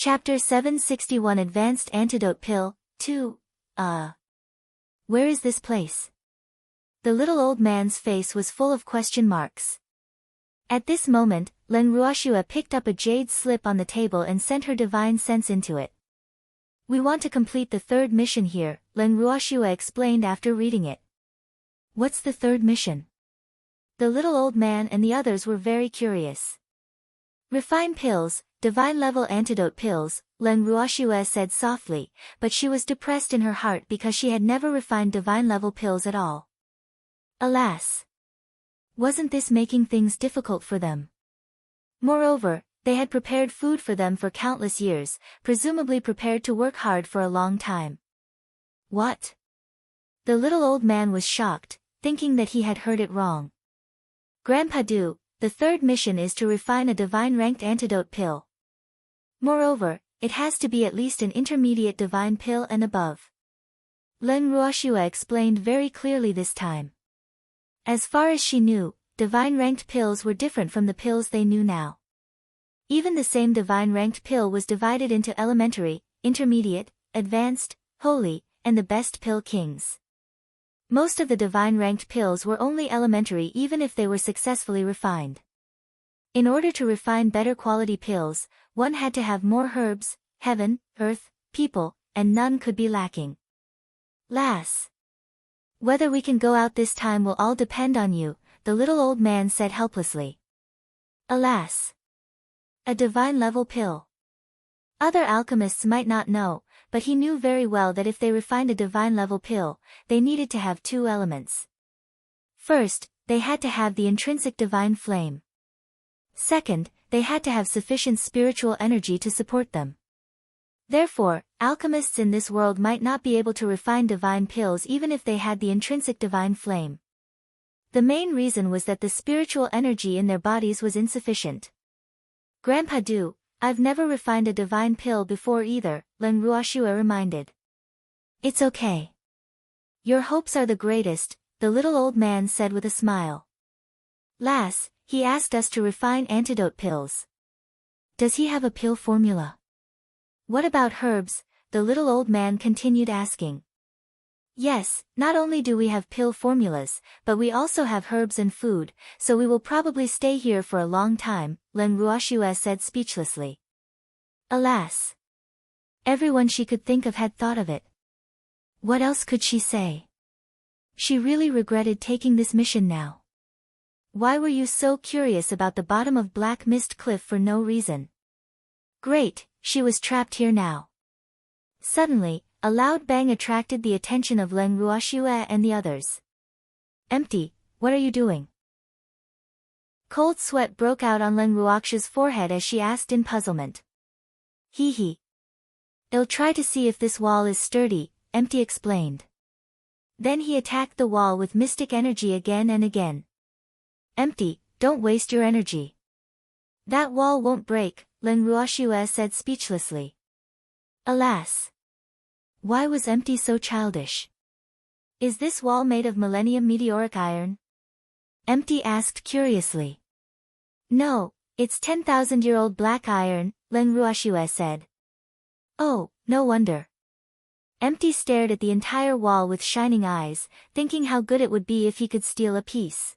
Chapter 761 Advanced Antidote Pill, 2. Where is this place? The little old man's face was full of question marks. At this moment, Len Ruoxue picked up a jade slip on the table and sent her divine sense into it. We want to complete the third mission here, Len Ruoxue explained after reading it. What's the third mission? The little old man and the others were very curious. Refine pills, divine-level antidote pills, Len Ruoxue said softly, but she was depressed in her heart because she had never refined divine-level pills at all. Alas! Wasn't this making things difficult for them? Moreover, they had prepared food for them for countless years, presumably prepared to work hard for a long time. What? The little old man was shocked, thinking that he had heard it wrong. Grandpa Du, the third mission is to refine a divine-ranked antidote pill. Moreover, it has to be at least an intermediate divine pill and above. Len Ruoxue explained very clearly this time. As far as she knew, divine-ranked pills were different from the pills they knew now. Even the same divine-ranked pill was divided into elementary, intermediate, advanced, holy, and the best pill kings. Most of the divine-ranked pills were only elementary even if they were successfully refined. In order to refine better quality pills, one had to have more herbs, heaven, earth, people, and none could be lacking. Lass. Whether we can go out this time will all depend on you, the little old man said helplessly. Alas. A divine-level pill. Other alchemists might not know, but he knew very well that if they refined a divine-level pill, they needed to have two elements. First, they had to have the intrinsic divine flame. Second, they had to have sufficient spiritual energy to support them. Therefore, alchemists in this world might not be able to refine divine pills even if they had the intrinsic divine flame. The main reason was that the spiritual energy in their bodies was insufficient. Grandpa Du, I've never refined a divine pill before either, Len Ruoxue reminded. It's okay. Your hopes are the greatest, the little old man said with a smile. Lass, he asked us to refine antidote pills. Does he have a pill formula? What about herbs? The little old man continued asking. Yes, not only do we have pill formulas, but we also have herbs and food, so we will probably stay here for a long time, Len Ruoxue said speechlessly. Alas! Everyone she could think of had thought of it. What else could she say? She really regretted taking this mission now. Why were you so curious about the bottom of Black Mist Cliff for no reason? Great, she was trapped here now. Suddenly, a loud bang attracted the attention of Len Ruoxue and the others. Empty, what are you doing? Cold sweat broke out on Len Ruoxue's forehead as she asked in puzzlement. Hee. I'll try to see if this wall is sturdy, Empty explained. Then he attacked the wall with mystic energy again and again. Empty, don't waste your energy. That wall won't break, Len Ruoxue said speechlessly. Alas! Why was Empty so childish? Is this wall made of millennium meteoric iron? Empty asked curiously. No, it's 10,000-year-old black iron, Len Ruoxue said. Oh, no wonder. Empty stared at the entire wall with shining eyes, thinking how good it would be if he could steal a piece.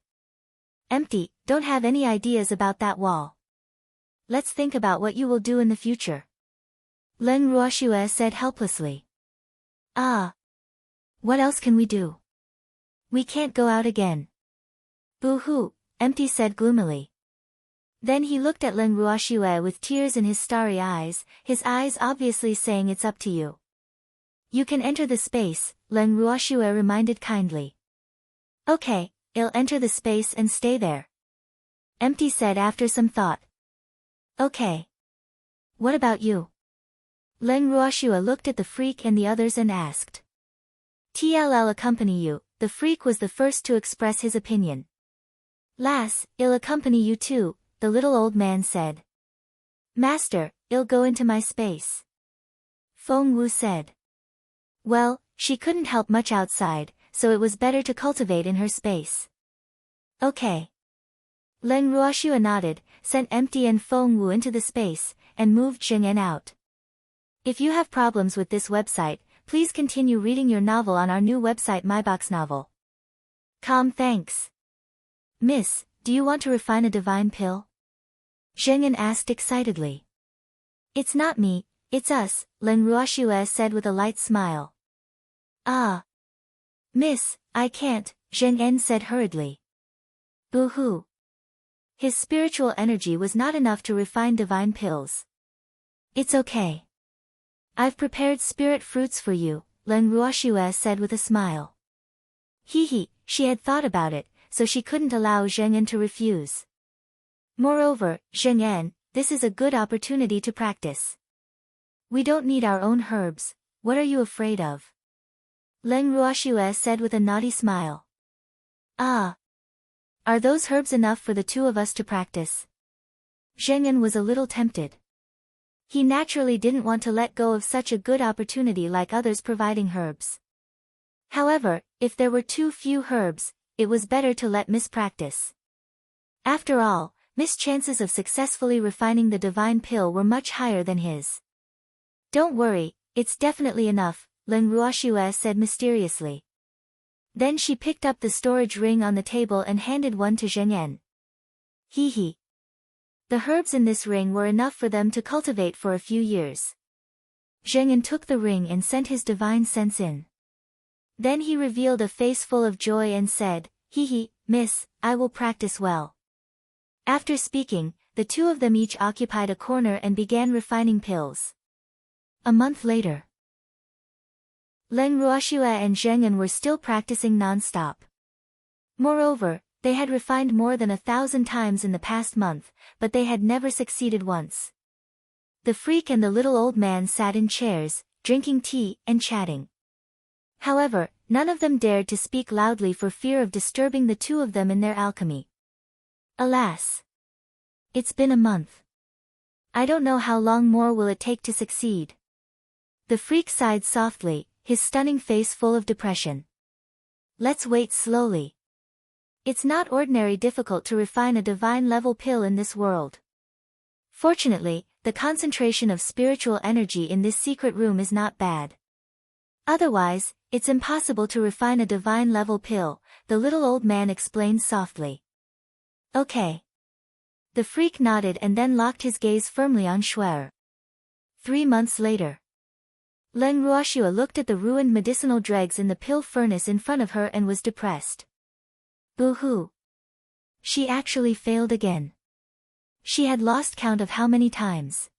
Empty, don't have any ideas about that wall. Let's think about what you will do in the future. Len Ruoxue said helplessly. What else can we do? We can't go out again. Boo-hoo, Empty said gloomily. Then he looked at Len Ruoxue with tears in his starry eyes, his eyes obviously saying it's up to you. You can enter the space, Len Ruoxue reminded kindly. Okay, I'll enter the space and stay there. Empty said after some thought. Okay. What about you? Len Ruoxue looked at the freak and the others and asked. I'll accompany you, the freak was the first to express his opinion. Lass, I'll accompany you too, the little old man said. Master, I'll go into my space. Feng Wu said. Well, she couldn't help much outside, so it was better to cultivate in her space. Okay. Len Ruoxue nodded, sent Empty and Feng Wu into the space, and moved Zheng En out. If you have problems with this website, please continue reading your novel on our new website myboxnovel.com. Thanks. Miss, do you want to refine a divine pill? Zheng Yan asked excitedly. It's not me, it's us, Leng Ruoxue said with a light smile. Ah. Miss, I can't, Zheng Yan said hurriedly. Boo-hoo. His spiritual energy was not enough to refine divine pills. It's okay. I've prepared spirit fruits for you, Leng Ruoxue said with a smile. He, she had thought about it, so she couldn't allow Zheng Yan to refuse. Moreover, Zheng Yan, this is a good opportunity to practice. We don't need our own herbs, what are you afraid of? Leng Ruoxue said with a naughty smile. Ah. Are those herbs enough for the two of us to practice? Zheng Yan was a little tempted. He naturally didn't want to let go of such a good opportunity like others providing herbs. However, if there were too few herbs, it was better to let Miss practice. After all, Miss' chances of successfully refining the divine pill were much higher than his. Don't worry, it's definitely enough, Leng Ruoxue said mysteriously. Then she picked up the storage ring on the table and handed one to Zheng Yan. He. The herbs in this ring were enough for them to cultivate for a few years. Zheng Yan took the ring and sent his divine sense in. Then he revealed a face full of joy and said, Miss, I will practice well. After speaking, the two of them each occupied a corner and began refining pills. A month later. Leng Ruoxue and Zheng Yan were still practicing non-stop. Moreover, they had refined more than 1,000 times in the past month, but they had never succeeded once. The freak and the little old man sat in chairs, drinking tea and chatting. However, none of them dared to speak loudly for fear of disturbing the two of them in their alchemy. Alas! It's been a month. I don't know how long more will it take to succeed. The freak sighed softly, his stunning face full of depression. Let's wait slowly. It's not ordinary difficult to refine a divine level pill in this world. Fortunately, the concentration of spiritual energy in this secret room is not bad. Otherwise, it's impossible to refine a divine level pill, the little old man explained softly. Okay. The freak nodded and then locked his gaze firmly on Shuer. 3 months later. Leng Ruoxue looked at the ruined medicinal dregs in the pill furnace in front of her and was depressed. Boo-hoo. She actually failed again. She had lost count of how many times.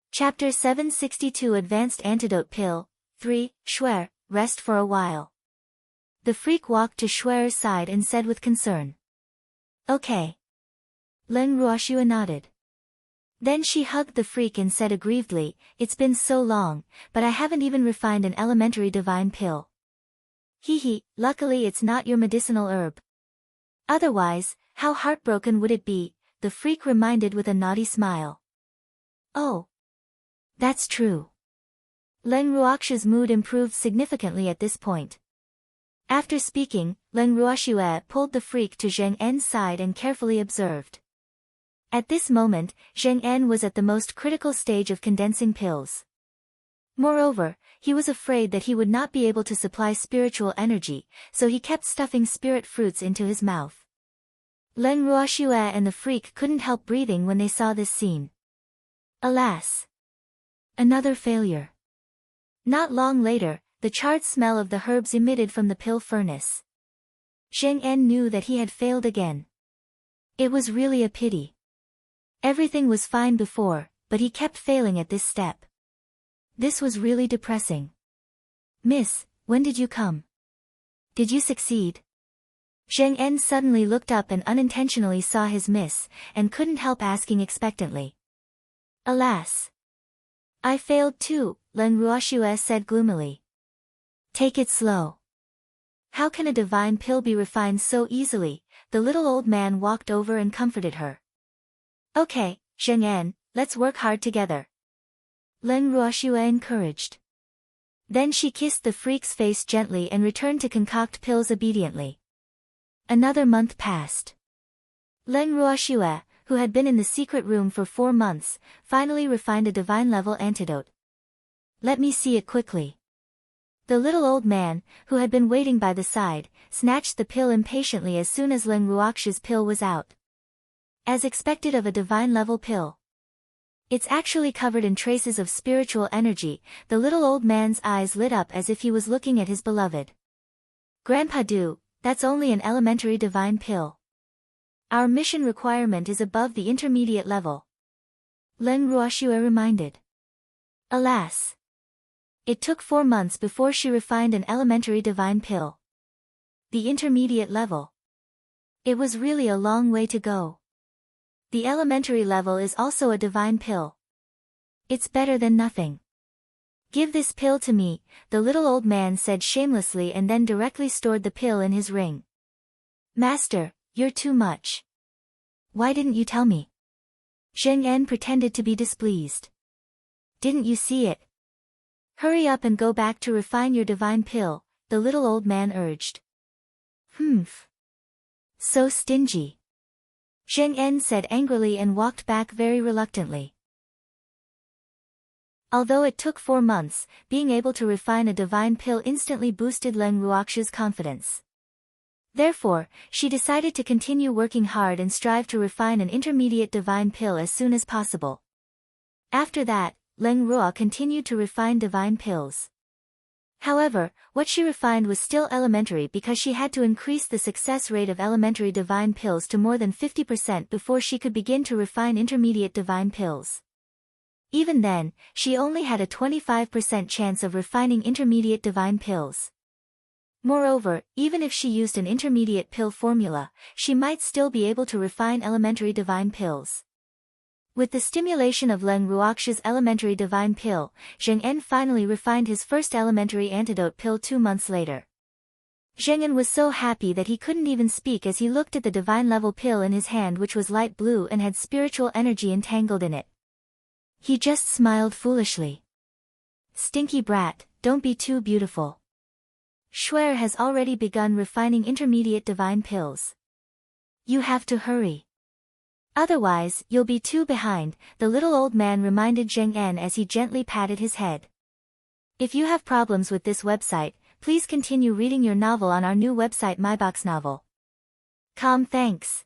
Chapter 762 Advanced Antidote Pill, 3, Shuer, rest for a while. The freak walked to Shuer's side and said with concern. Okay. Leng Ruoxue nodded. Then she hugged the freak and said aggrievedly, it's been so long, but I haven't even refined an elementary divine pill. Luckily it's not your medicinal herb. Otherwise, how heartbroken would it be, the freak reminded with a naughty smile. Oh. That's true. Leng Ruoxue's mood improved significantly at this point. After speaking, Leng Ruoxue pulled the freak to Zheng Yan's side and carefully observed. At this moment, Zheng Yan was at the most critical stage of condensing pills. Moreover, he was afraid that he would not be able to supply spiritual energy, so he kept stuffing spirit fruits into his mouth. Leng Ruoxue and the freak couldn't help breathing when they saw this scene. Alas! Another failure. Not long later, the charred smell of the herbs emitted from the pill furnace. Zheng Yan knew that he had failed again. It was really a pity. Everything was fine before, but he kept failing at this step. This was really depressing. Miss, when did you come? Did you succeed? Zheng Yan suddenly looked up and unintentionally saw his miss, and couldn't help asking expectantly. Alas! I failed too, Leng Ruoxue said gloomily. Take it slow. How can a divine pill be refined so easily? The little old man walked over and comforted her. Okay, Zheng Yan, let's work hard together. Leng Ruoxue encouraged. Then she kissed the freak's face gently and returned to concoct pills obediently. Another month passed. Leng Ruoxue, who had been in the secret room for 4 months, finally refined a divine-level antidote. Let me see it quickly. The little old man, who had been waiting by the side, snatched the pill impatiently as soon as Leng Ruoxi's pill was out. As expected of a divine-level pill. It's actually covered in traces of spiritual energy. The little old man's eyes lit up as if he was looking at his beloved. Grandpa Du, that's only an elementary divine pill. Our mission requirement is above the intermediate level. Leng Ruoxue reminded. Alas. It took 4 months before she refined an elementary divine pill. The intermediate level. It was really a long way to go. The elementary level is also a divine pill. It's better than nothing. Give this pill to me, the little old man said shamelessly and then directly stored the pill in his ring. Master, you're too much. Why didn't you tell me? Zheng En pretended to be displeased. Didn't you see it? Hurry up and go back to refine your divine pill, the little old man urged. Humph. So stingy. Zheng En said angrily and walked back very reluctantly. Although it took 4 months, being able to refine a divine pill instantly boosted Leng Ruoxi's confidence. Therefore, she decided to continue working hard and strive to refine an intermediate divine pill as soon as possible. After that, Leng Ruo continued to refine divine pills. However, what she refined was still elementary because she had to increase the success rate of elementary divine pills to more than 50% before she could begin to refine intermediate divine pills. Even then, she only had a 25% chance of refining intermediate divine pills. Moreover, even if she used an intermediate pill formula, she might still be able to refine elementary divine pills. With the stimulation of Leng Ruoxi's elementary divine pill, Zheng En finally refined his first elementary antidote pill 2 months later. Zheng En was so happy that he couldn't even speak as he looked at the divine-level pill in his hand, which was light blue and had spiritual energy entangled in it. He just smiled foolishly. Stinky brat, don't be too beautiful. Shuer has already begun refining intermediate divine pills. You have to hurry. Otherwise, you'll be too behind, the little old man reminded Zheng En as he gently patted his head. If you have problems with this website, please continue reading your novel on our new website MyBox Novel. Thanks.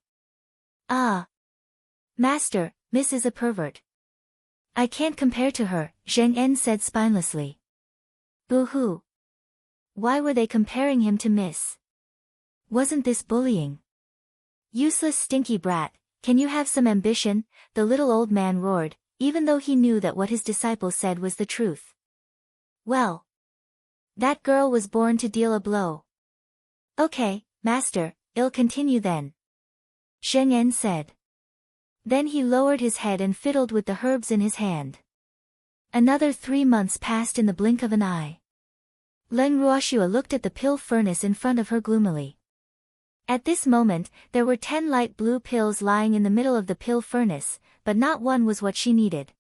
Ah. Master, Miss is a pervert. I can't compare to her, Zheng En said spinelessly. Boo-hoo. Why were they comparing him to Miss? Wasn't this bullying? Useless stinky brat. Can you have some ambition? The little old man roared, even though he knew that what his disciple said was the truth. Well. That girl was born to deal a blow. Okay, master, I'll continue then. Zheng En said. Then he lowered his head and fiddled with the herbs in his hand. Another 3 months passed in the blink of an eye. Leng Ruoxue looked at the pill furnace in front of her gloomily. At this moment, there were 10 light blue pills lying in the middle of the pill furnace, but not one was what she needed.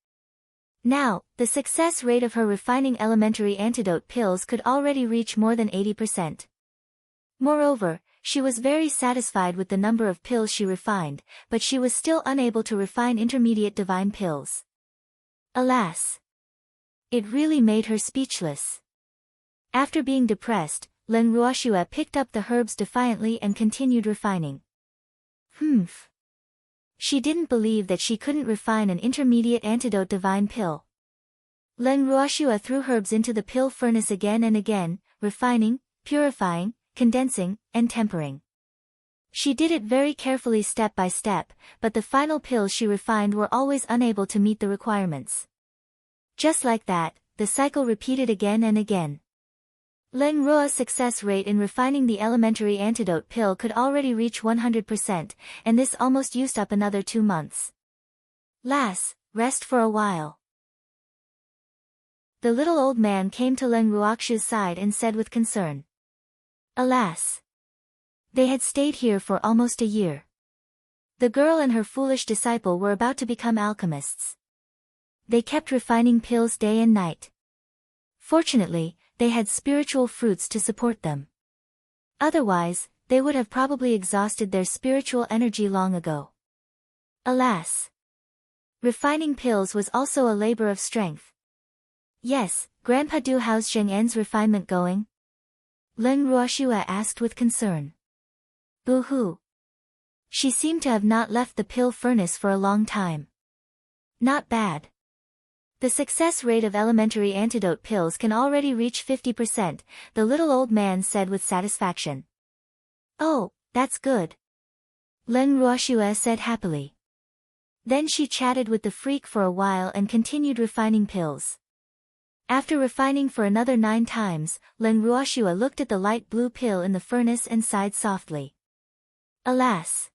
Now, the success rate of her refining elementary antidote pills could already reach more than 80%. Moreover, she was very satisfied with the number of pills she refined, but she was still unable to refine intermediate divine pills. Alas! It really made her speechless. After being depressed, Leng Ruoxue picked up the herbs defiantly and continued refining. Humph. She didn't believe that she couldn't refine an intermediate antidote divine pill. Leng Ruoxue threw herbs into the pill furnace again and again, refining, purifying, condensing, and tempering. She did it very carefully step by step, but the final pills she refined were always unable to meet the requirements. Just like that, the cycle repeated again and again. Leng Ruo's success rate in refining the elementary antidote pill could already reach 100%, and this almost used up another 2 months. Lass, rest for a while. The little old man came to Leng Ruoxue's side and said with concern. Alas! They had stayed here for almost a year. The girl and her foolish disciple were about to become alchemists. They kept refining pills day and night. Fortunately, they had spiritual fruits to support them. Otherwise, they would have probably exhausted their spiritual energy long ago. Alas! Refining pills was also a labor of strength. Yes, Grandpa Du, how's Zheng En's refinement going? Leng Ruoxue asked with concern. Boo-hoo. She seemed to have not left the pill furnace for a long time. Not bad. The success rate of elementary antidote pills can already reach 50%, the little old man said with satisfaction. Oh, that's good. Leng Ruoxue said happily. Then she chatted with the freak for a while and continued refining pills. After refining for another 9 times, Leng Ruoxue looked at the light blue pill in the furnace and sighed softly. Alas!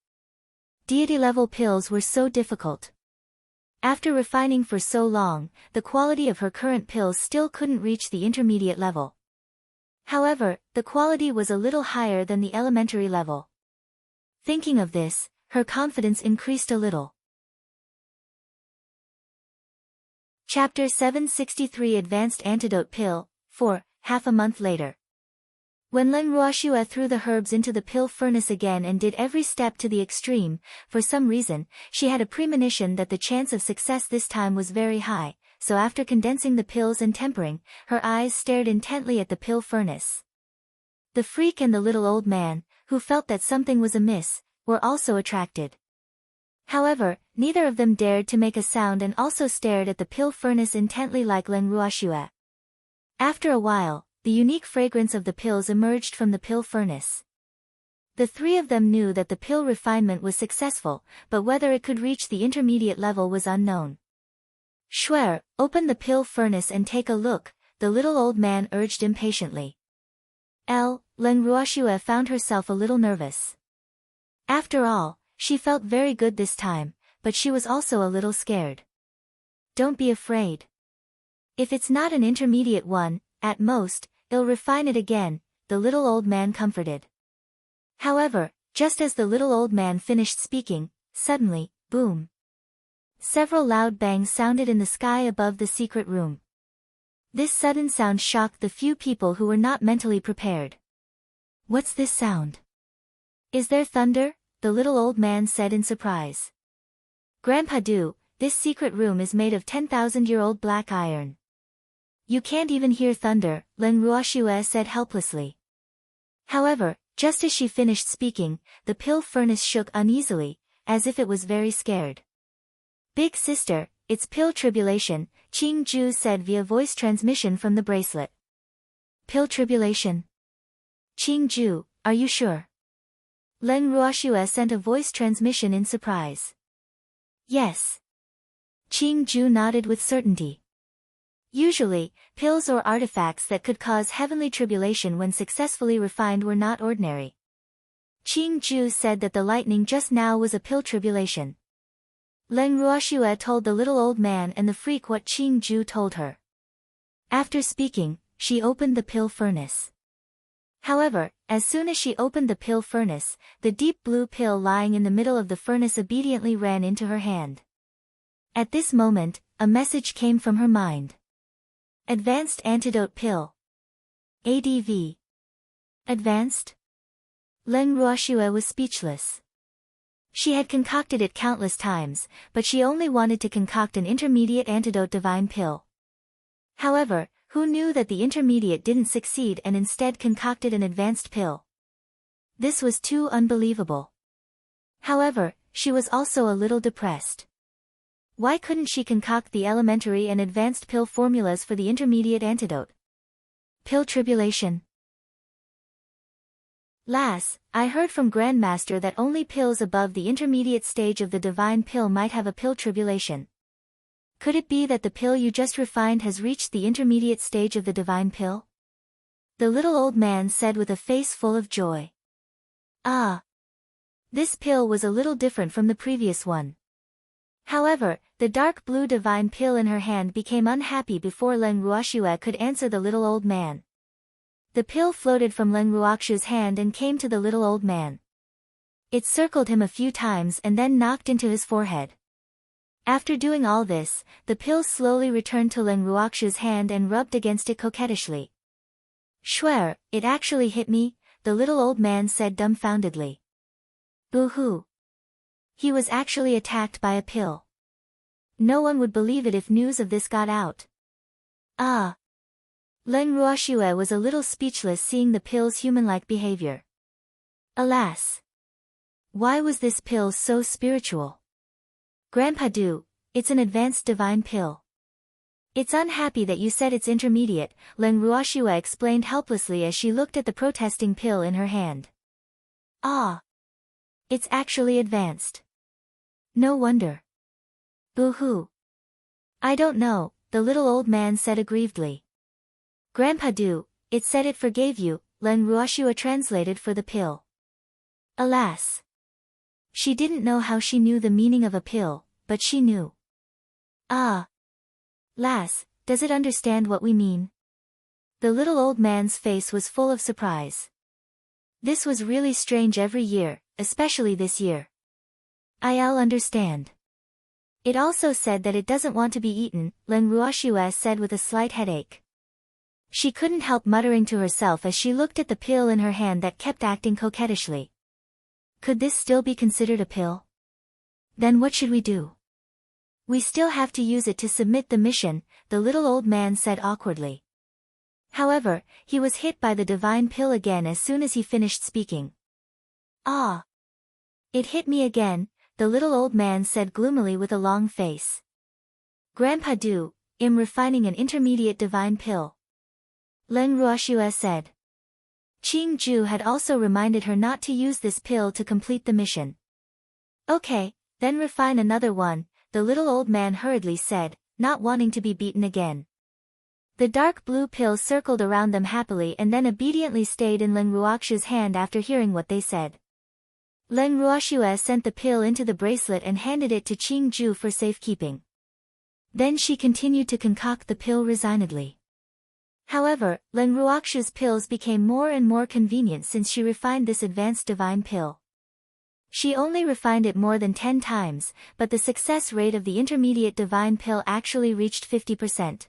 Deity-level pills were so difficult. After refining for so long, the quality of her current pills still couldn't reach the intermediate level. However, the quality was a little higher than the elementary level. Thinking of this, her confidence increased a little. Chapter 763 Advanced Antidote Pill, 4, half a month later. When Leng Ruoxue threw the herbs into the pill furnace again and did every step to the extreme, for some reason, she had a premonition that the chance of success this time was very high, so after condensing the pills and tempering, her eyes stared intently at the pill furnace. The freak and the little old man, who felt that something was amiss, were also attracted. However, neither of them dared to make a sound and also stared at the pill furnace intently like Leng Ruoxue. After a while, the unique fragrance of the pills emerged from the pill furnace. The 3 of them knew that the pill refinement was successful, but whether it could reach the intermediate level was unknown. Shuer, open the pill furnace and take a look, the little old man urged impatiently. Leng Ruoxue found herself a little nervous. After all, she felt very good this time, but she was also a little scared. Don't be afraid. If it's not an intermediate one, at most, I'll refine it again, the little old man comforted. However, just as the little old man finished speaking, suddenly, boom! Several loud bangs sounded in the sky above the secret room. This sudden sound shocked the few people who were not mentally prepared. What's this sound? Is there thunder? The little old man said in surprise. Grandpa Du, this secret room is made of 10,000-year-old black iron. You can't even hear thunder, Leng Ruoxue said helplessly. However, just as she finished speaking, the pill furnace shook uneasily, as if it was very scared. Big sister, it's pill tribulation, Qing Ju said via voice transmission from the bracelet. Pill tribulation? Qing Ju, are you sure? Leng Ruoxue sent a voice transmission in surprise. Yes. Qing Ju nodded with certainty. Usually, pills or artifacts that could cause heavenly tribulation when successfully refined were not ordinary. Qing Ju said that the lightning just now was a pill tribulation. Leng Ruoxue told the little old man and the freak what Qing Ju told her. After speaking, she opened the pill furnace. However, as soon as she opened the pill furnace, the deep blue pill lying in the middle of the furnace obediently ran into her hand. At this moment, a message came from her mind. Advanced Antidote Pill. ADV. Advanced? Leng Ruoxue was speechless. She had concocted it countless times, but she only wanted to concoct an intermediate antidote divine pill. However, who knew that the intermediate didn't succeed and instead concocted an advanced pill? This was too unbelievable. However, she was also a little depressed. Why couldn't she concoct the elementary and advanced pill formulas for the intermediate antidote? Pill tribulation. Lass, I heard from Grandmaster that only pills above the intermediate stage of the divine pill might have a pill tribulation. Could it be that the pill you just refined has reached the intermediate stage of the divine pill? The little old man said with a face full of joy. Ah! This pill was a little different from the previous one. However, the dark blue divine pill in her hand became unhappy before Leng Ruoxue could answer the little old man. The pill floated from Leng Ruoxue's hand and came to the little old man. It circled him a few times and then knocked into his forehead. After doing all this, the pill slowly returned to Leng Ruoxue's hand and rubbed against it coquettishly. Shuer, it actually hit me, the little old man said dumbfoundedly. Boo-hoo. He was actually attacked by a pill. No one would believe it if news of this got out. Ah! Leng Ruoxue was a little speechless seeing the pill's human-like behavior. Alas! Why was this pill so spiritual? Grandpa Du, it's an advanced divine pill. It's unhappy that you said it's intermediate, Leng Ruoxue explained helplessly as she looked at the protesting pill in her hand. Ah! It's actually advanced. No wonder. Boo-hoo. I don't know, the little old man said aggrievedly. Grandpa Du, it said it forgave you, Leng Ruoxue translated for the pill. Alas! She didn't know how she knew the meaning of a pill, but she knew. Ah! Lass, does it understand what we mean? The little old man's face was full of surprise. This was really strange every year, especially this year. I'll understand. It also said that it doesn't want to be eaten, Leng Ruoxue said with a slight headache. She couldn't help muttering to herself as she looked at the pill in her hand that kept acting coquettishly. Could this still be considered a pill? Then what should we do? We still have to use it to submit the mission, the little old man said awkwardly. However, he was hit by the divine pill again as soon as he finished speaking. Ah! It hit me again, the little old man said gloomily with a long face. Grandpa Du, I'm refining an intermediate divine pill. Leng Ruoxue said. Qing Ju had also reminded her not to use this pill to complete the mission. Okay, then refine another one, the little old man hurriedly said, not wanting to be beaten again. The dark blue pill circled around them happily and then obediently stayed in Leng Ruoxue's hand after hearing what they said. Leng Ruoxue sent the pill into the bracelet and handed it to Qing Ju for safekeeping. Then she continued to concoct the pill resignedly. However, Leng Ruoxue's pills became more and more convenient since she refined this advanced divine pill. She only refined it more than 10 times, but the success rate of the intermediate divine pill actually reached 50%.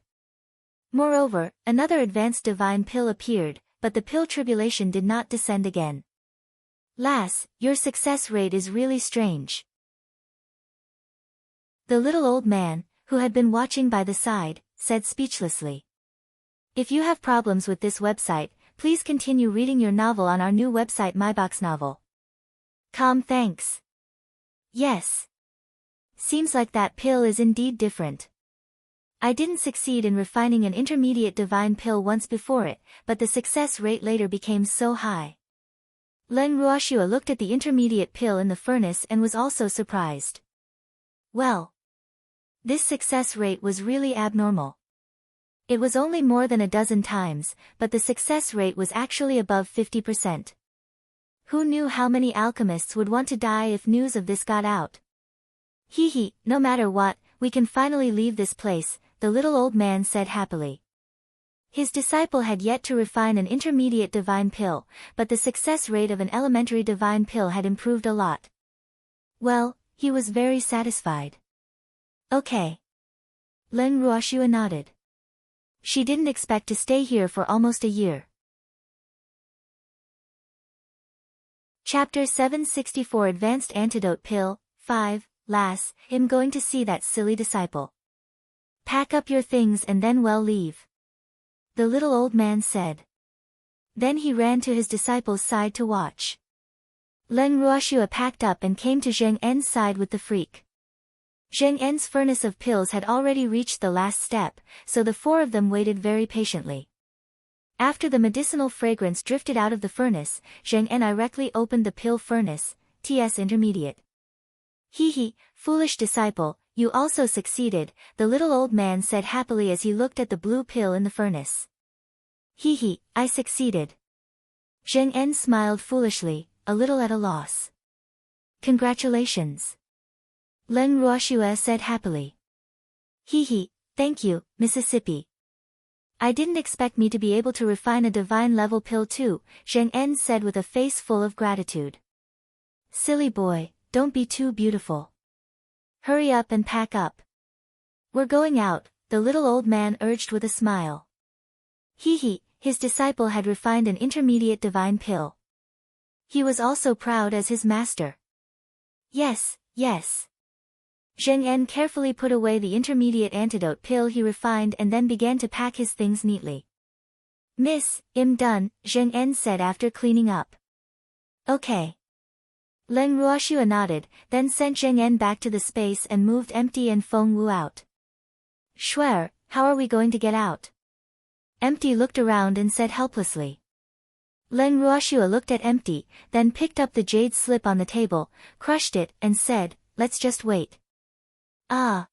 Moreover, another advanced divine pill appeared, but the pill tribulation did not descend again. Lass, your success rate is really strange. The little old man, who had been watching by the side, said speechlessly. If you have problems with this website, please continue reading your novel on our new website MyBox Novel. Thanks. Yes. Seems like that pill is indeed different. I didn't succeed in refining an intermediate divine pill once before it, but the success rate later became so high. Leng Ruoxue looked at the intermediate pill in the furnace and was also surprised. Well. This success rate was really abnormal. It was only more than a dozen times, but the success rate was actually above 50%. Who knew how many alchemists would want to die if news of this got out? Hee, no matter what, we can finally leave this place, the little old man said happily. His disciple had yet to refine an intermediate divine pill, but the success rate of an elementary divine pill had improved a lot. Well, he was very satisfied. Okay. Leng Ruoxue nodded. She didn't expect to stay here for almost a year. Chapter 764 Advanced Antidote Pill, 5, Lass, I'm going to see that silly disciple. Pack up your things and then leave. The little old man said. Then he ran to his disciple's side to watch. Leng Ruoxue packed up and came to Zheng En's side with the freak. Zheng En's furnace of pills had already reached the last step, so the four of them waited very patiently. After the medicinal fragrance drifted out of the furnace, Zheng En directly opened the pill furnace, TS intermediate. Hee, foolish disciple, you also succeeded, the little old man said happily as he looked at the blue pill in the furnace. Hee, I succeeded. Zheng En smiled foolishly, a little at a loss. Congratulations. Leng Ruoxue said happily. Hee, thank you, Mississippi. I didn't expect me to be able to refine a divine level pill too, Zheng En said with a face full of gratitude. Silly boy, don't be too beautiful. Hurry up and pack up. We're going out, the little old man urged with a smile. Hee, his disciple had refined an intermediate divine pill. He was also proud as his master. Yes, Yes. Zheng En carefully put away the intermediate antidote pill he refined and then began to pack his things neatly. Miss, I'm done, Zheng En said after cleaning up. Okay. Leng Ruoxua nodded, then sent Zheng En back to the space and moved Empty and Feng Wu out. Shuer, how are we going to get out? Empty looked around and said helplessly. Leng Ruoxua looked at Empty, then picked up the jade slip on the table, crushed it, and said, let's just wait. Ah.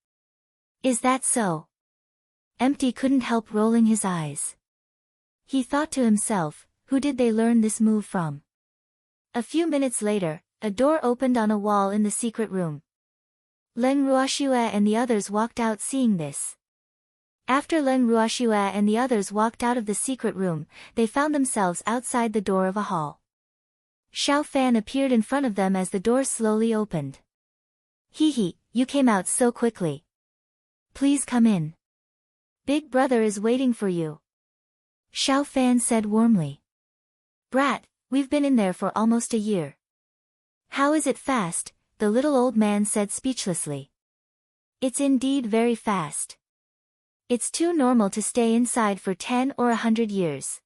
Is that so? Empty couldn't help rolling his eyes. He thought to himself, who did they learn this move from? A few minutes later, a door opened on a wall in the secret room. Leng Ruoxua and the others walked out seeing this. After Leng Ruoxua and the others walked out of the secret room, they found themselves outside the door of a hall. Xiao Fan appeared in front of them as the door slowly opened. Hee, you came out so quickly. Please come in. Big brother is waiting for you. Xiao Fan said warmly. Brat, we've been in there for almost a year. How is it fast? The little old man said speechlessly. It's indeed very fast. It's too normal to stay inside for 10 or 100 years.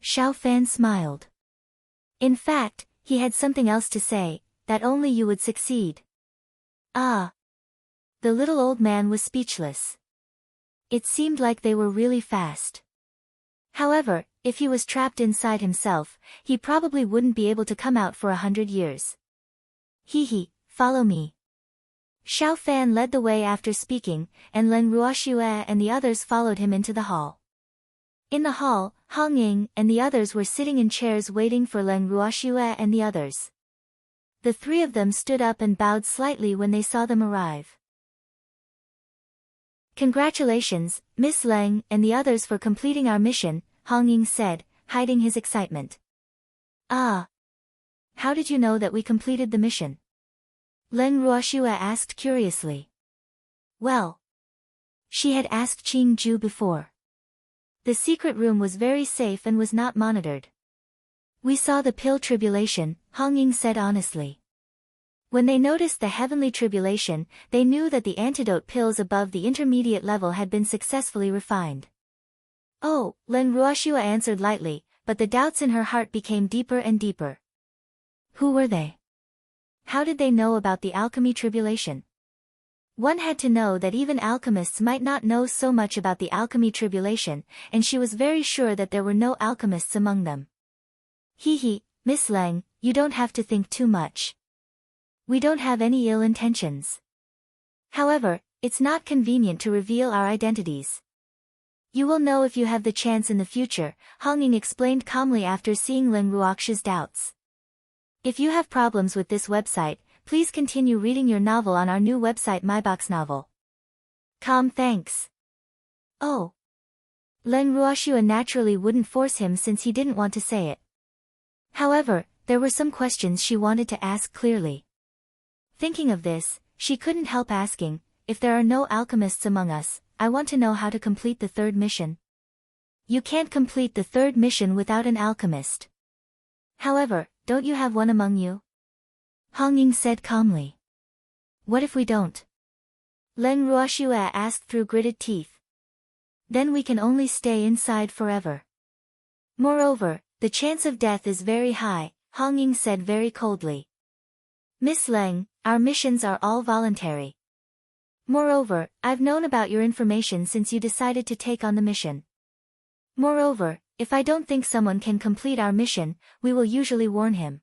Xiao Fan smiled. In fact, he had something else to say, that only you would succeed. Ah. The little old man was speechless. It seemed like they were really fast. However, if he was trapped inside himself, he probably wouldn't be able to come out for 100 years. Hee, follow me. Xiao Fan led the way after speaking, and Leng Ruoxua and the others followed him into the hall. In the hall, Hong Ying and the others were sitting in chairs waiting for Leng Ruoxua and the others. The three of them stood up and bowed slightly when they saw them arrive. Congratulations, Miss Leng and the others for completing our mission, Hong Ying said, hiding his excitement. Ah. How did you know that we completed the mission? Leng Ruoxua asked curiously. Well. She had asked Qing Ju before. The secret room was very safe and was not monitored. We saw the pill tribulation, Hong Ying said honestly. When they noticed the heavenly tribulation, they knew that the antidote pills above the intermediate level had been successfully refined. Oh, Leng Ruoxua answered lightly, but the doubts in her heart became deeper and deeper. Who were they? How did they know about the alchemy tribulation? One had to know that even alchemists might not know so much about the alchemy tribulation, and she was very sure that there were no alchemists among them. Hee, Miss Leng, you don't have to think too much. We don't have any ill intentions. However, it's not convenient to reveal our identities. You will know if you have the chance in the future, Hong Ying explained calmly after seeing Leng Ruoxua's doubts. If you have problems with this website, please continue reading your novel on our new website MyBox Novel. Thanks. Oh. Leng Ruoxua naturally wouldn't force him since he didn't want to say it. However, there were some questions she wanted to ask clearly. Thinking of this, she couldn't help asking, if there are no alchemists among us, I want to know how to complete the third mission. You can't complete the third mission without an alchemist. However, don't you have one among you? Hong Ying said calmly. What if we don't? Leng Ruoxua asked through gritted teeth. Then we can only stay inside forever. Moreover, the chance of death is very high, Hong Ying said very coldly. Miss Leng, our missions are all voluntary. Moreover, I've known about your information since you decided to take on the mission. Moreover, if I don't think someone can complete our mission, we will usually warn him.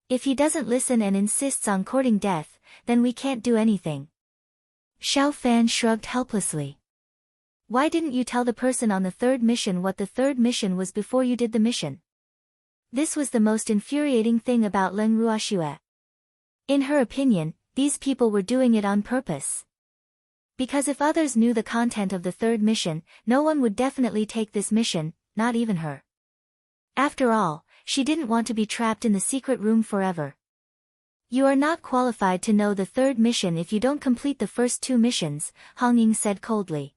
If he doesn't listen and insists on courting death, then we can't do anything. Xiao Fan shrugged helplessly. Why didn't you tell the person on the third mission what the third mission was before you did the mission? This was the most infuriating thing about Leng Ruoxua. In her opinion, these people were doing it on purpose. Because if others knew the content of the third mission, no one would definitely take this mission, not even her. After all, she didn't want to be trapped in the secret room forever. You are not qualified to know the third mission if you don't complete the first two missions, Hong Ying said coldly.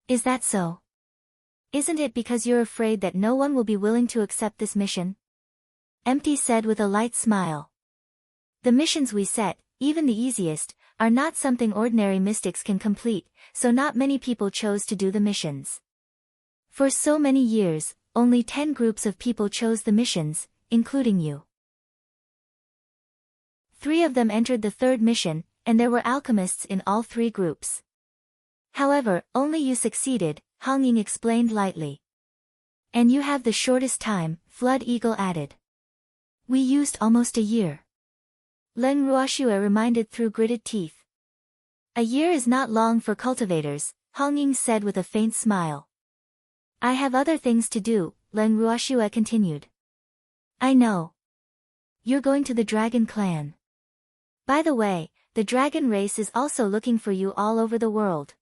Is that so? Isn't it because you're afraid that no one will be willing to accept this mission? Empty said with a light smile. The missions we set, even the easiest, are not something ordinary mystics can complete, so not many people chose to do the missions. For so many years, only 10 groups of people chose the missions, including you. 3 of them entered the 3rd mission, and there were alchemists in all 3 groups. However, only you succeeded, Hong Ying explained lightly. And you have the shortest time, Flood Eagle added. We used almost a year. Leng Ruoxue reminded through gritted teeth. A year is not long for cultivators, Hong Ying said with a faint smile. I have other things to do, Leng Ruoxue continued. I know. You're going to the Dragon Clan. By the way, the dragon race is also looking for you all over the world.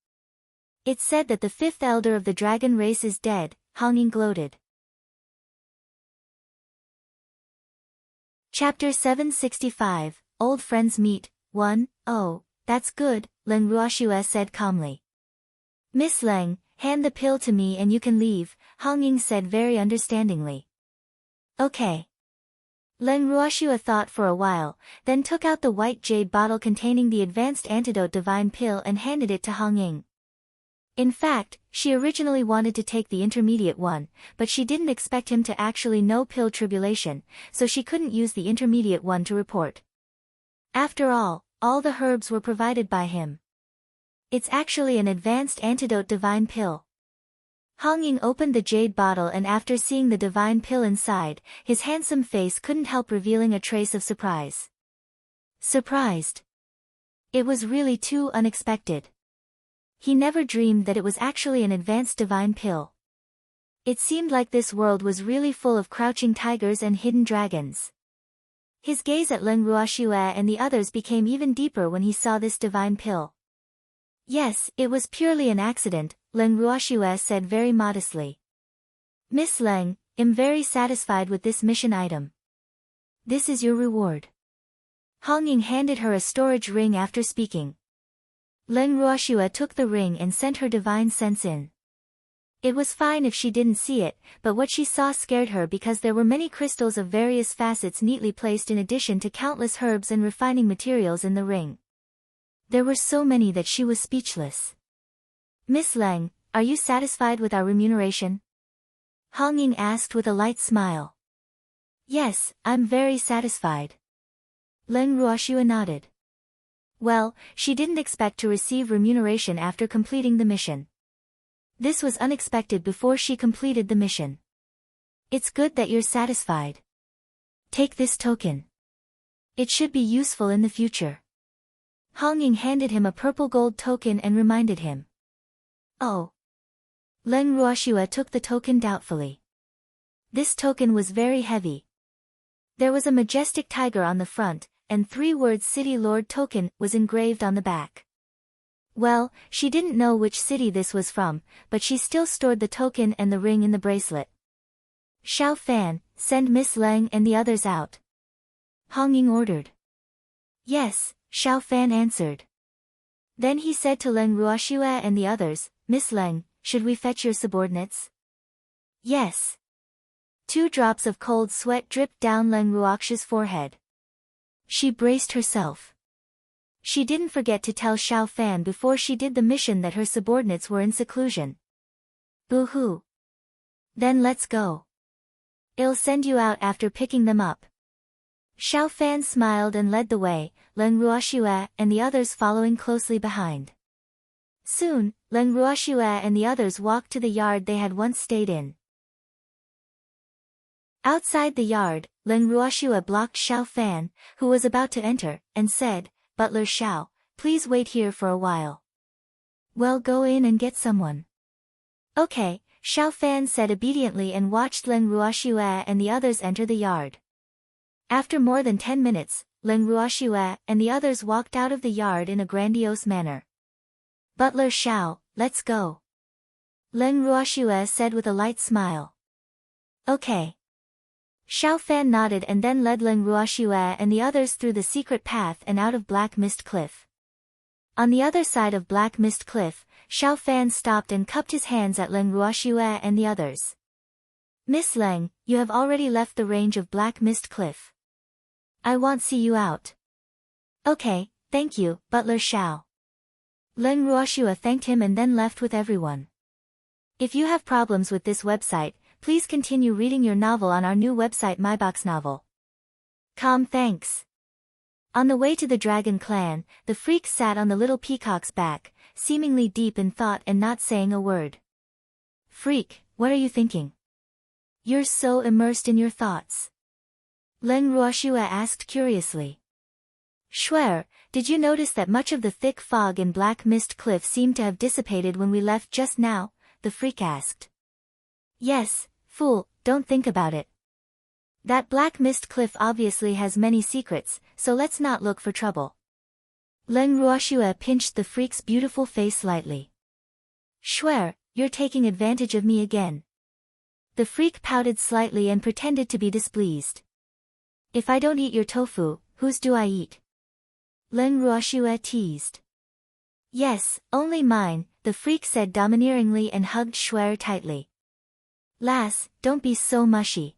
It's said that the 5th elder of the dragon race is dead, Hong Ying gloated. Chapter 765, Old Friends Meet, 1. Oh, that's good, Leng Ruoxue said calmly. Miss Leng, hand the pill to me and you can leave, Hong Ying said very understandingly. Okay. Leng Ruoxue thought for a while, then took out the white jade bottle containing the advanced antidote divine pill and handed it to Hong Ying. In fact, she originally wanted to take the intermediate one, but she didn't expect him to actually know pill tribulation, so she couldn't use the intermediate one to report. After all the herbs were provided by him. It's actually an advanced antidote divine pill. Hong Ying opened the jade bottle and after seeing the divine pill inside, his handsome face couldn't help revealing a trace of surprise. Surprised. It was really too unexpected. He never dreamed that it was actually an advanced divine pill. It seemed like this world was really full of crouching tigers and hidden dragons. His gaze at Leng Ruoxue and the others became even deeper when he saw this divine pill. Yes, it was purely an accident, Leng Ruoxue said very modestly. Miss Leng, I'm very satisfied with this mission item. This is your reward. Hong Ying handed her a storage ring after speaking. Leng Ruoxue took the ring and sent her divine sense in. It was fine if she didn't see it, but what she saw scared her because there were many crystals of various facets neatly placed in addition to countless herbs and refining materials in the ring. There were so many that she was speechless. Miss Leng, are you satisfied with our remuneration? Hong Ying asked with a light smile. Yes, I'm very satisfied. Leng Ruoxue nodded. Well, she didn't expect to receive remuneration after completing the mission. This was unexpected before she completed the mission. It's good that you're satisfied. Take this token. It should be useful in the future. Hong Ying handed him a purple gold token and reminded him. Oh. Leng Ruoxue took the token doubtfully. This token was very heavy. There was a majestic tiger on the front, and 3 words City Lord token was engraved on the back. Well, she didn't know which city this was from, but she still stored the token and the ring in the bracelet. Xiao Fan, send Miss Leng and the others out. Hong Ying ordered. Yes, Xiao Fan answered. Then he said to Leng Ruoxue and the others, Miss Leng, should we fetch your subordinates? Yes. 2 drops of cold sweat dripped down Leng Ruoxue's forehead. She braced herself. She didn't forget to tell Xiao Fan before she did the mission that her subordinates were in seclusion. Boo-hoo. Then let's go. I'll send you out after picking them up. Xiao Fan smiled and led the way, Leng Ruoxue and the others following closely behind. Soon, Leng Ruoxue and the others walked to the yard they had once stayed in. Outside the yard, Leng Ruoxue blocked Xiao Fan, who was about to enter, and said, Butler Xiao, please wait here for a while. Well, go in and get someone. Okay, Xiao Fan said obediently and watched Leng Ruoxue and the others enter the yard. After more than 10 minutes, Leng Ruoxue and the others walked out of the yard in a grandiose manner. Butler Xiao, let's go. Leng Ruoxue said with a light smile. Okay. Xiao Fan nodded and then led Leng Ruoxue and the others through the secret path and out of Black Mist Cliff. On the other side of Black Mist Cliff, Xiao Fan stopped and cupped his hands at Leng Ruoxue and the others. Miss Leng, you have already left the range of Black Mist Cliff. I want see you out. Okay, thank you, Butler Xiao. Leng Ruoxua thanked him and then left with everyone. If you have problems with this website, please continue reading your novel on our new website myboxnovel.com. Thanks. On the way to the Dragon Clan, the freaks sat on the little peacock's back, seemingly deep in thought and not saying a word. Freak, what are you thinking? You're so immersed in your thoughts. Leng Ruoxua asked curiously. Shuer, did you notice that much of the thick fog and black mist cliff seemed to have dissipated when we left just now? The freak asked. Yes, fool, don't think about it. That black mist cliff obviously has many secrets, so let's not look for trouble. Leng Ruoxua pinched the freak's beautiful face lightly. Shuer, you're taking advantage of me again. The freak pouted slightly and pretended to be displeased. If I don't eat your tofu, whose do I eat? Leng Ruoxua teased. Yes, only mine, the freak said domineeringly and hugged Shuer tightly. Lass, don't be so mushy.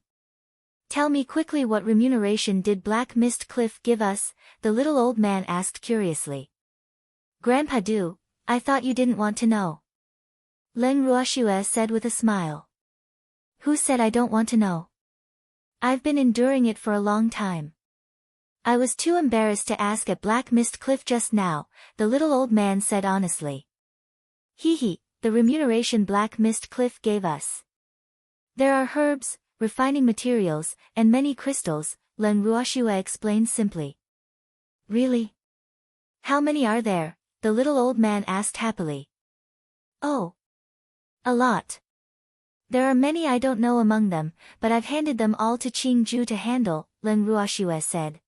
Tell me quickly, what remuneration did Black Mist Cliff give us? The little old man asked curiously. Grandpa do, I thought you didn't want to know. Leng Ruoxua said with a smile. Who said I don't want to know? I've been enduring it for a long time. I was too embarrassed to ask at Black Mist Cliff just now, the little old man said honestly. Hee hee, the remuneration Black Mist Cliff gave us. There are herbs, refining materials, and many crystals, Leng Ruoxua explained simply. Really? How many are there? The little old man asked happily. Oh. A lot. There are many I don't know among them, but I've handed them all to Qing Ju to handle, Leng Ruoxua said.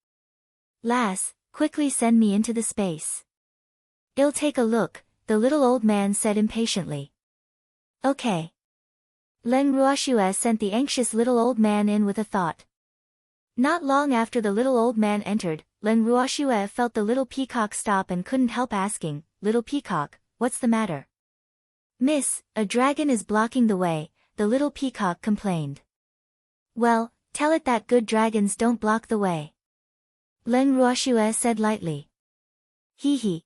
Lass, quickly send me into the space. I'll take a look, the little old man said impatiently. Okay. Leng Ruoxua sent the anxious little old man in with a thought. Not long after the little old man entered, Leng Ruoxua felt the little peacock stop and couldn't help asking, Little peacock, what's the matter? Miss, a dragon is blocking the way, the little peacock complained. Well, tell it that good dragons don't block the way. Leng Ruoxua said lightly. Hee hee.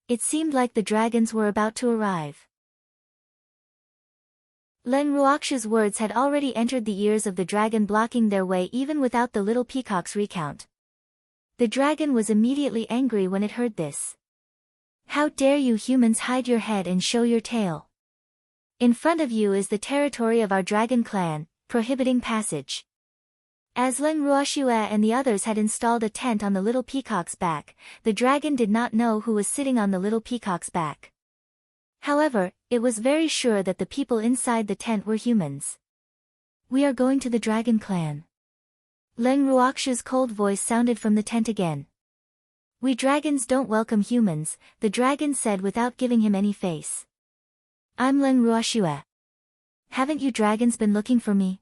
It seemed like the dragons were about to arrive. Leng Ruoxua's words had already entered the ears of the dragon, blocking their way even without the little peacock's recount. The dragon was immediately angry when it heard this. How dare you humans hide your head and show your tail? In front of you is the territory of our dragon clan, prohibiting passage. As Leng Ruoxua and the others had installed a tent on the little peacock's back, the dragon did not know who was sitting on the little peacock's back. However, it was very sure that the people inside the tent were humans. We are going to the dragon clan. Leng Ruoxua's cold voice sounded from the tent again. We dragons don't welcome humans, the dragon said without giving him any face. I'm Leng Ruoxua. Haven't you dragons been looking for me?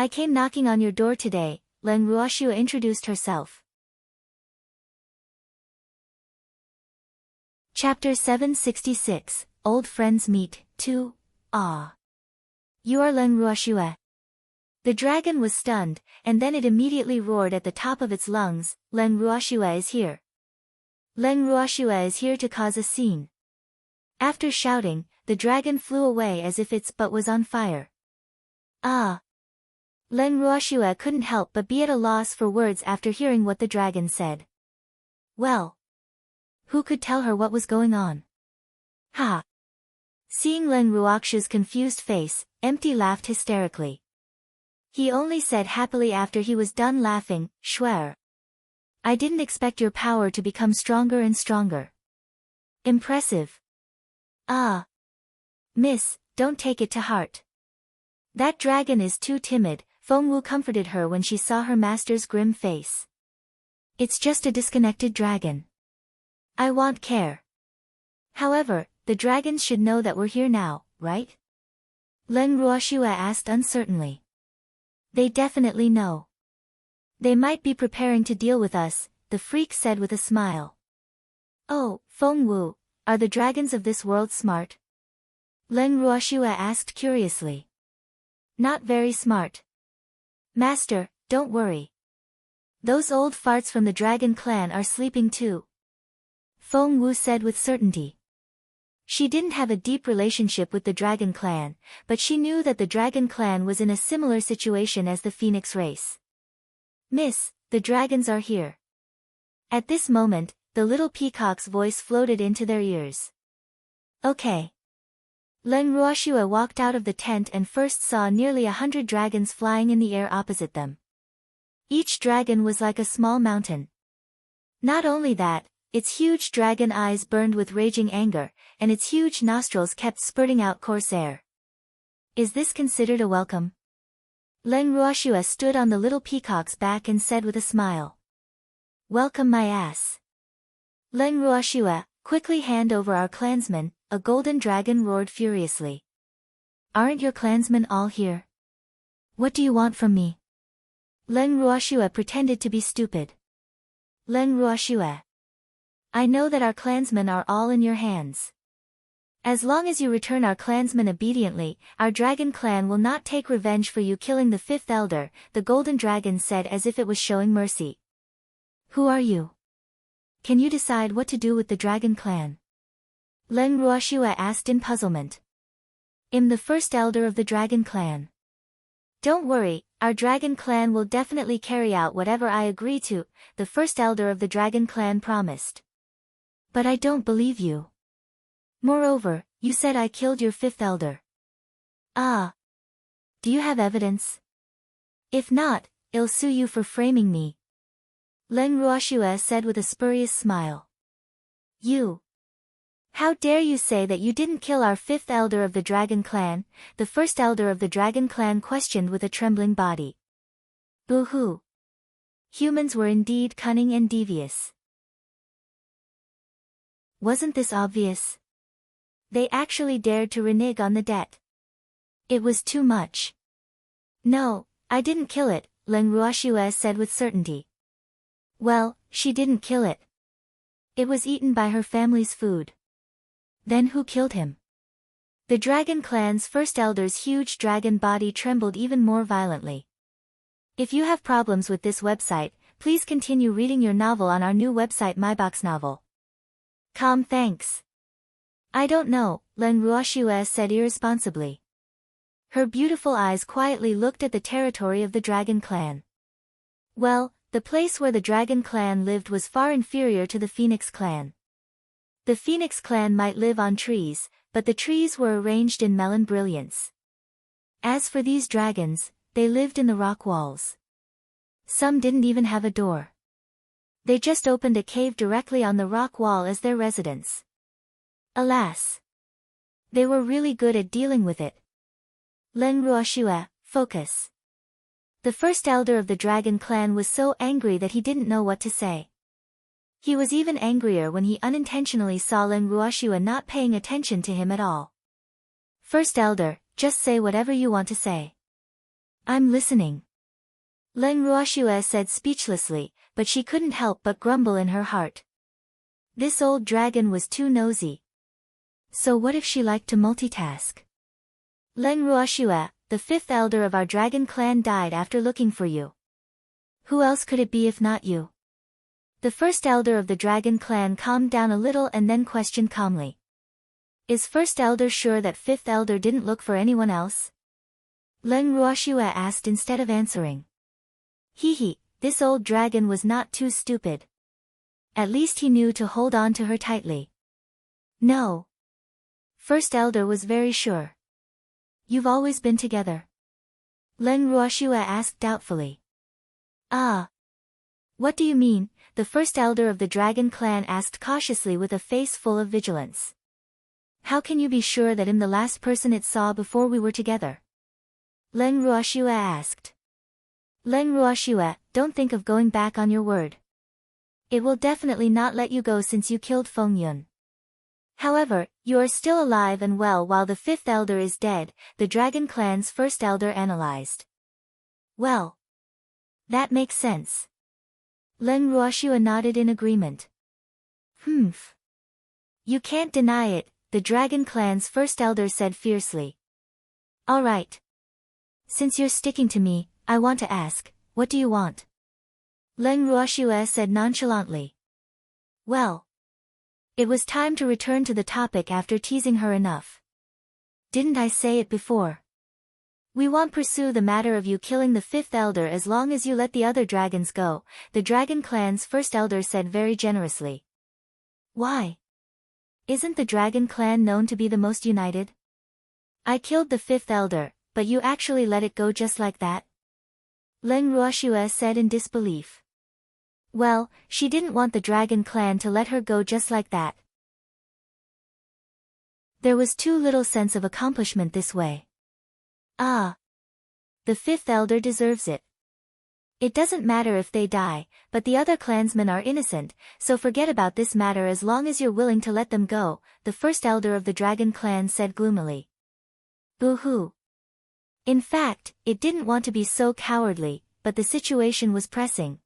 I came knocking on your door today, Leng Ruoxua introduced herself. Chapter 766, Old Friends Meet, 2, Ah. You are Leng Ruoxua. The dragon was stunned, and then it immediately roared at the top of its lungs, Leng Ruoxua is here. Leng Ruoxua is here to cause a scene. After shouting, the dragon flew away as if its butt was on fire. Ah. Leng Ruoxua couldn't help but be at a loss for words after hearing what the dragon said. Well. Who could tell her what was going on? Ha! Seeing Leng Ruoxua's confused face, Empty laughed hysterically. He only said happily after he was done laughing, Shuer. I didn't expect your power to become stronger and stronger. Impressive. Ah. Miss, don't take it to heart. That dragon is too timid, Fengwu comforted her when she saw her master's grim face. It's just a disconnected dragon. I won't care. However, the dragons should know that we're here now, right? Leng Ruoxua asked uncertainly. They definitely know. They might be preparing to deal with us, the freak said with a smile. Oh, Fengwu, are the dragons of this world smart? Leng Ruoxua asked curiously. Not very smart. Master, don't worry. Those old farts from the dragon clan are sleeping too. Feng Wu said with certainty. She didn't have a deep relationship with the dragon clan, but she knew that the dragon clan was in a similar situation as the phoenix race. Miss, the dragons are here. At this moment, the little peacock's voice floated into their ears. Okay. Leng Ruoxue walked out of the tent and first saw nearly 100 dragons flying in the air opposite them. Each dragon was like a small mountain. Not only that, its huge dragon eyes burned with raging anger, and its huge nostrils kept spurting out coarse air. Is this considered a welcome? Leng Ruoxue stood on the little peacock's back and said with a smile. Welcome my ass. Leng Ruoxue, quickly hand over our clansmen, a golden dragon roared furiously. Aren't your clansmen all here? What do you want from me? Leng Ruoxue pretended to be stupid. Leng Ruoxue. I know that our clansmen are all in your hands. As long as you return our clansmen obediently, our dragon clan will not take revenge for you killing the fifth elder, the golden dragon said as if it was showing mercy. Who are you? Can you decide what to do with the dragon clan? Leng Ruoxue asked in puzzlement. I'm the first elder of the dragon clan. Don't worry, our dragon clan will definitely carry out whatever I agree to, the first elder of the dragon clan promised. But I don't believe you. Moreover, you said I killed your fifth elder. Ah. Do you have evidence? If not, I'll sue you for framing me. Leng Ruoxue said with a spurious smile. You. How dare you say that you didn't kill our fifth elder of the dragon clan? The first elder of the dragon clan questioned with a trembling body. Boo-hoo. Humans were indeed cunning and devious. Wasn't this obvious? They actually dared to renege on the debt. It was too much. No, I didn't kill it, Leng Ruoxue said with certainty. Well, she didn't kill it. It was eaten by her family's food. Then who killed him? The dragon clan's first elder's huge dragon body trembled even more violently. If you have problems with this website, please continue reading your novel on our new website MyBoxNovel. Thanks. I don't know, Leng Ruoxue said irresponsibly. Her beautiful eyes quietly looked at the territory of the dragon clan. Well, the place where the dragon clan lived was far inferior to the phoenix clan. The phoenix clan might live on trees, but the trees were arranged in melon brilliance. As for these dragons, they lived in the rock walls. Some didn't even have a door. They just opened a cave directly on the rock wall as their residence. Alas. They were really good at dealing with it. Leng Ruoxue, focus. The first elder of the dragon clan was so angry that he didn't know what to say. He was even angrier when he unintentionally saw Leng Ruoxue not paying attention to him at all. First elder, just say whatever you want to say. I'm listening. Leng Ruoxue said speechlessly, but she couldn't help but grumble in her heart. This old dragon was too nosy. So what if she liked to multitask? Leng Ruoxue, the fifth elder of our dragon clan died after looking for you. Who else could it be if not you? The first elder of the dragon clan calmed down a little and then questioned calmly. Is first elder sure that fifth elder didn't look for anyone else? Leng Ruoxue asked instead of answering. Hee, this old dragon was not too stupid. At least he knew to hold on to her tightly. No. First elder was very sure. You've always been together? Leng Ruoxue asked doubtfully. Ah. What do you mean? The first elder of the dragon clan asked cautiously with a face full of vigilance. How can you be sure that I'm the last person it saw before we were together? Leng Ruoxue asked. Leng Ruoxue, don't think of going back on your word. It will definitely not let you go since you killed Feng Yun. However, you are still alive and well while the fifth elder is dead, the dragon clan's first elder analyzed. Well. That makes sense. Leng Ruoxue nodded in agreement. Humph. You can't deny it, the dragon clan's first elder said fiercely. All right. Since you're sticking to me, I want to ask, what do you want? Leng Ruoxue said nonchalantly. Well. It was time to return to the topic after teasing her enough. Didn't I say it before? We won't pursue the matter of you killing the fifth elder as long as you let the other dragons go, the dragon clan's first elder said very generously. Why? Isn't the dragon clan known to be the most united? I killed the fifth elder, but you actually let it go just like that? Leng Ruoxue said in disbelief. Well, she didn't want the dragon clan to let her go just like that. There was too little sense of accomplishment this way. Ah. The fifth elder deserves it. It doesn't matter if they die, but the other clansmen are innocent, so forget about this matter as long as you're willing to let them go, the first elder of the dragon clan said gloomily. Boo-hoo. In fact, it didn't want to be so cowardly, but the situation was pressing.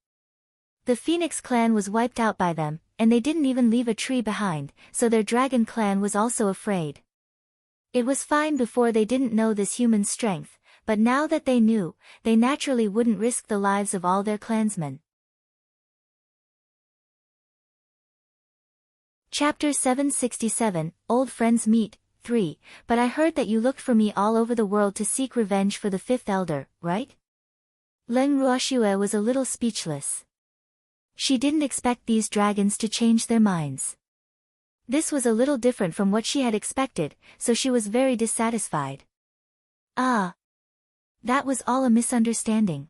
The Phoenix clan was wiped out by them, and they didn't even leave a tree behind, so their dragon clan was also afraid. It was fine before they didn't know this human strength, but now that they knew, they naturally wouldn't risk the lives of all their clansmen. Chapter 767, Old Friends Meet, 3, But I heard that you looked for me all over the world to seek revenge for the fifth elder, right? Leng Ruoxue was a little speechless. She didn't expect these dragons to change their minds. This was a little different from what she had expected, so she was very dissatisfied. Ah. That was all a misunderstanding.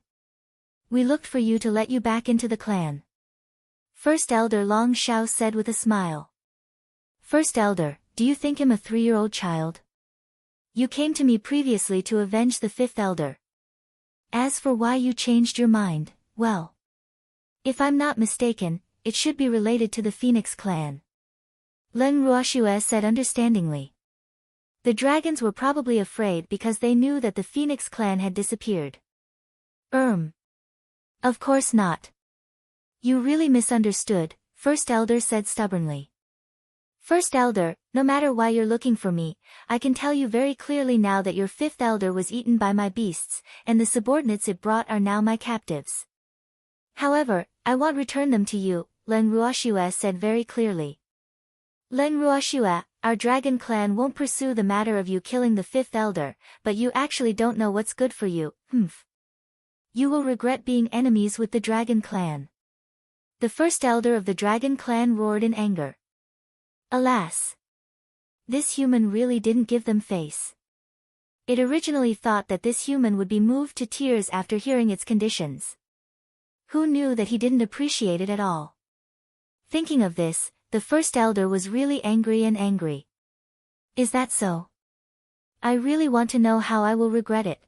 We looked for you to let you back into the clan. First Elder Long Xiao said with a smile. First Elder, do you think him a 3-year-old child? You came to me previously to avenge the fifth elder. As for why you changed your mind, well. If I'm not mistaken, it should be related to the Phoenix clan. Leng Ruoxue said understandingly. The dragons were probably afraid because they knew that the Phoenix clan had disappeared. Of course not. You really misunderstood, First Elder said stubbornly. First Elder, no matter why you're looking for me, I can tell you very clearly now that your fifth elder was eaten by my beasts, and the subordinates it brought are now my captives. However, I won't return them to you, Leng Ruoxue said very clearly. Leng Ruoxue, our dragon clan won't pursue the matter of you killing the fifth elder, but you actually don't know what's good for you, You will regret being enemies with the dragon clan. The first elder of the dragon clan roared in anger. Alas! This human really didn't give them face. It originally thought that this human would be moved to tears after hearing its conditions. Who knew that he didn't appreciate it at all? Thinking of this, the first elder was really angry. Is that so? I really want to know how I will regret it.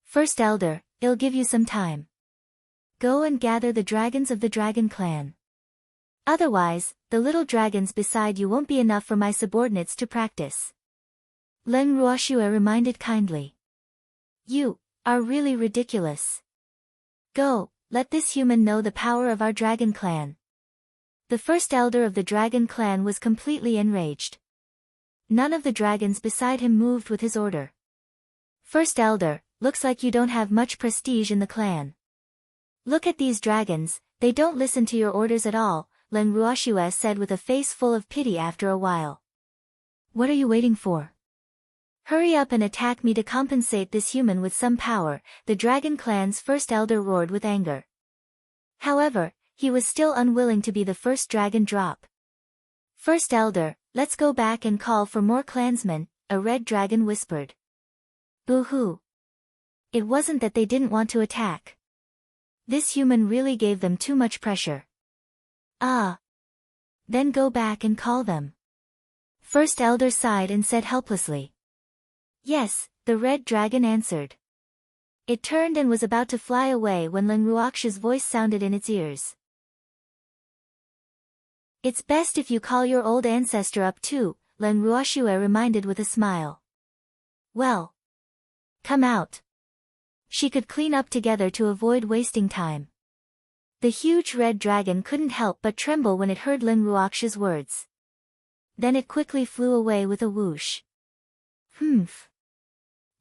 First elder, I'll give you some time. Go and gather the dragons of the dragon clan. Otherwise, the little dragons beside you won't be enough for my subordinates to practice. Leng Ruoxue reminded kindly. You are really ridiculous. Go, let this human know the power of our dragon clan. The first elder of the dragon clan was completely enraged. None of the dragons beside him moved with his order. First elder, looks like you don't have much prestige in the clan. Look at these dragons, they don't listen to your orders at all, Leng Ruoxue said with a face full of pity after a while. What are you waiting for? Hurry up and attack me to compensate this human with some power, the dragon clan's first elder roared with anger. However, he was still unwilling to be the first dragon drop. First elder, let's go back and call for more clansmen, a red dragon whispered. Boo-hoo. It wasn't that they didn't want to attack. This human really gave them too much pressure. Ah. Then go back and call them. First elder sighed and said helplessly. Yes, the red dragon answered. It turned and was about to fly away when Leng Ruoxue's voice sounded in its ears. It's best if you call your old ancestor up too, Leng Ruoxue reminded with a smile. Well. Come out. She could clean up together to avoid wasting time. The huge red dragon couldn't help but tremble when it heard Leng Ruoxue's words. Then it quickly flew away with a whoosh.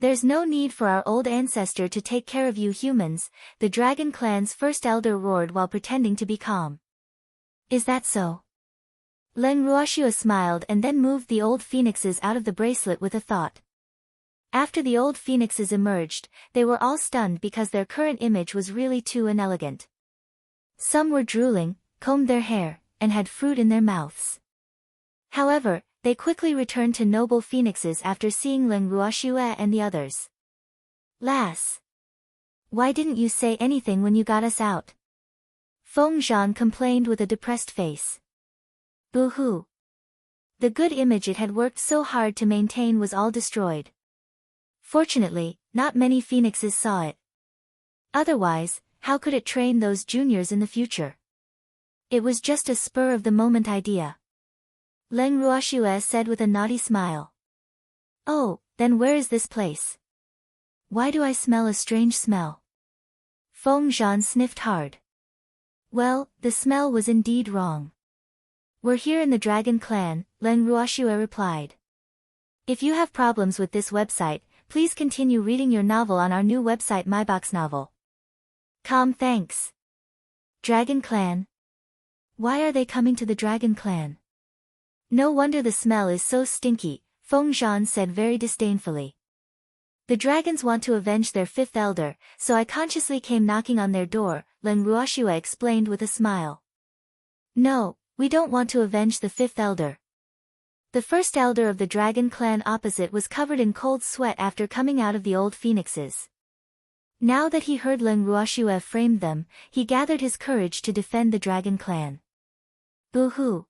There's no need for our old ancestor to take care of you humans, the dragon clan's first elder roared while pretending to be calm. Is that so? Leng Ruoxue smiled and then moved the old phoenixes out of the bracelet with a thought. After the old phoenixes emerged, they were all stunned because their current image was really too inelegant. Some were drooling, combed their hair, and had fruit in their mouths. However, they quickly returned to noble phoenixes after seeing Leng Ruoxue and the others. Lass! Why didn't you say anything when you got us out? Feng Zhan complained with a depressed face. Boo-hoo. The good image it had worked so hard to maintain was all destroyed. Fortunately, not many phoenixes saw it. Otherwise, how could it train those juniors in the future? It was just a spur-of-the-moment idea. Leng Ruoxue said with a naughty smile. Oh, then where is this place? Why do I smell a strange smell? Feng Zhan sniffed hard. Well, the smell was indeed wrong. We're here in the Dragon Clan, Leng Ruoxue replied. If you have problems with this website, please continue reading your novel on our new website MyBox Novel. Thanks. Dragon Clan? Why are they coming to the Dragon Clan? No wonder the smell is so stinky, Feng Zhan said very disdainfully. The dragons want to avenge their fifth elder, so I consciously came knocking on their door, Leng Ruoxue explained with a smile. No, we don't want to avenge the fifth elder. The first elder of the Dragon Clan opposite was covered in cold sweat after coming out of the old phoenixes. Now that he heard Leng Ruoxue framed them, he gathered his courage to defend the Dragon Clan. Boo-hoo.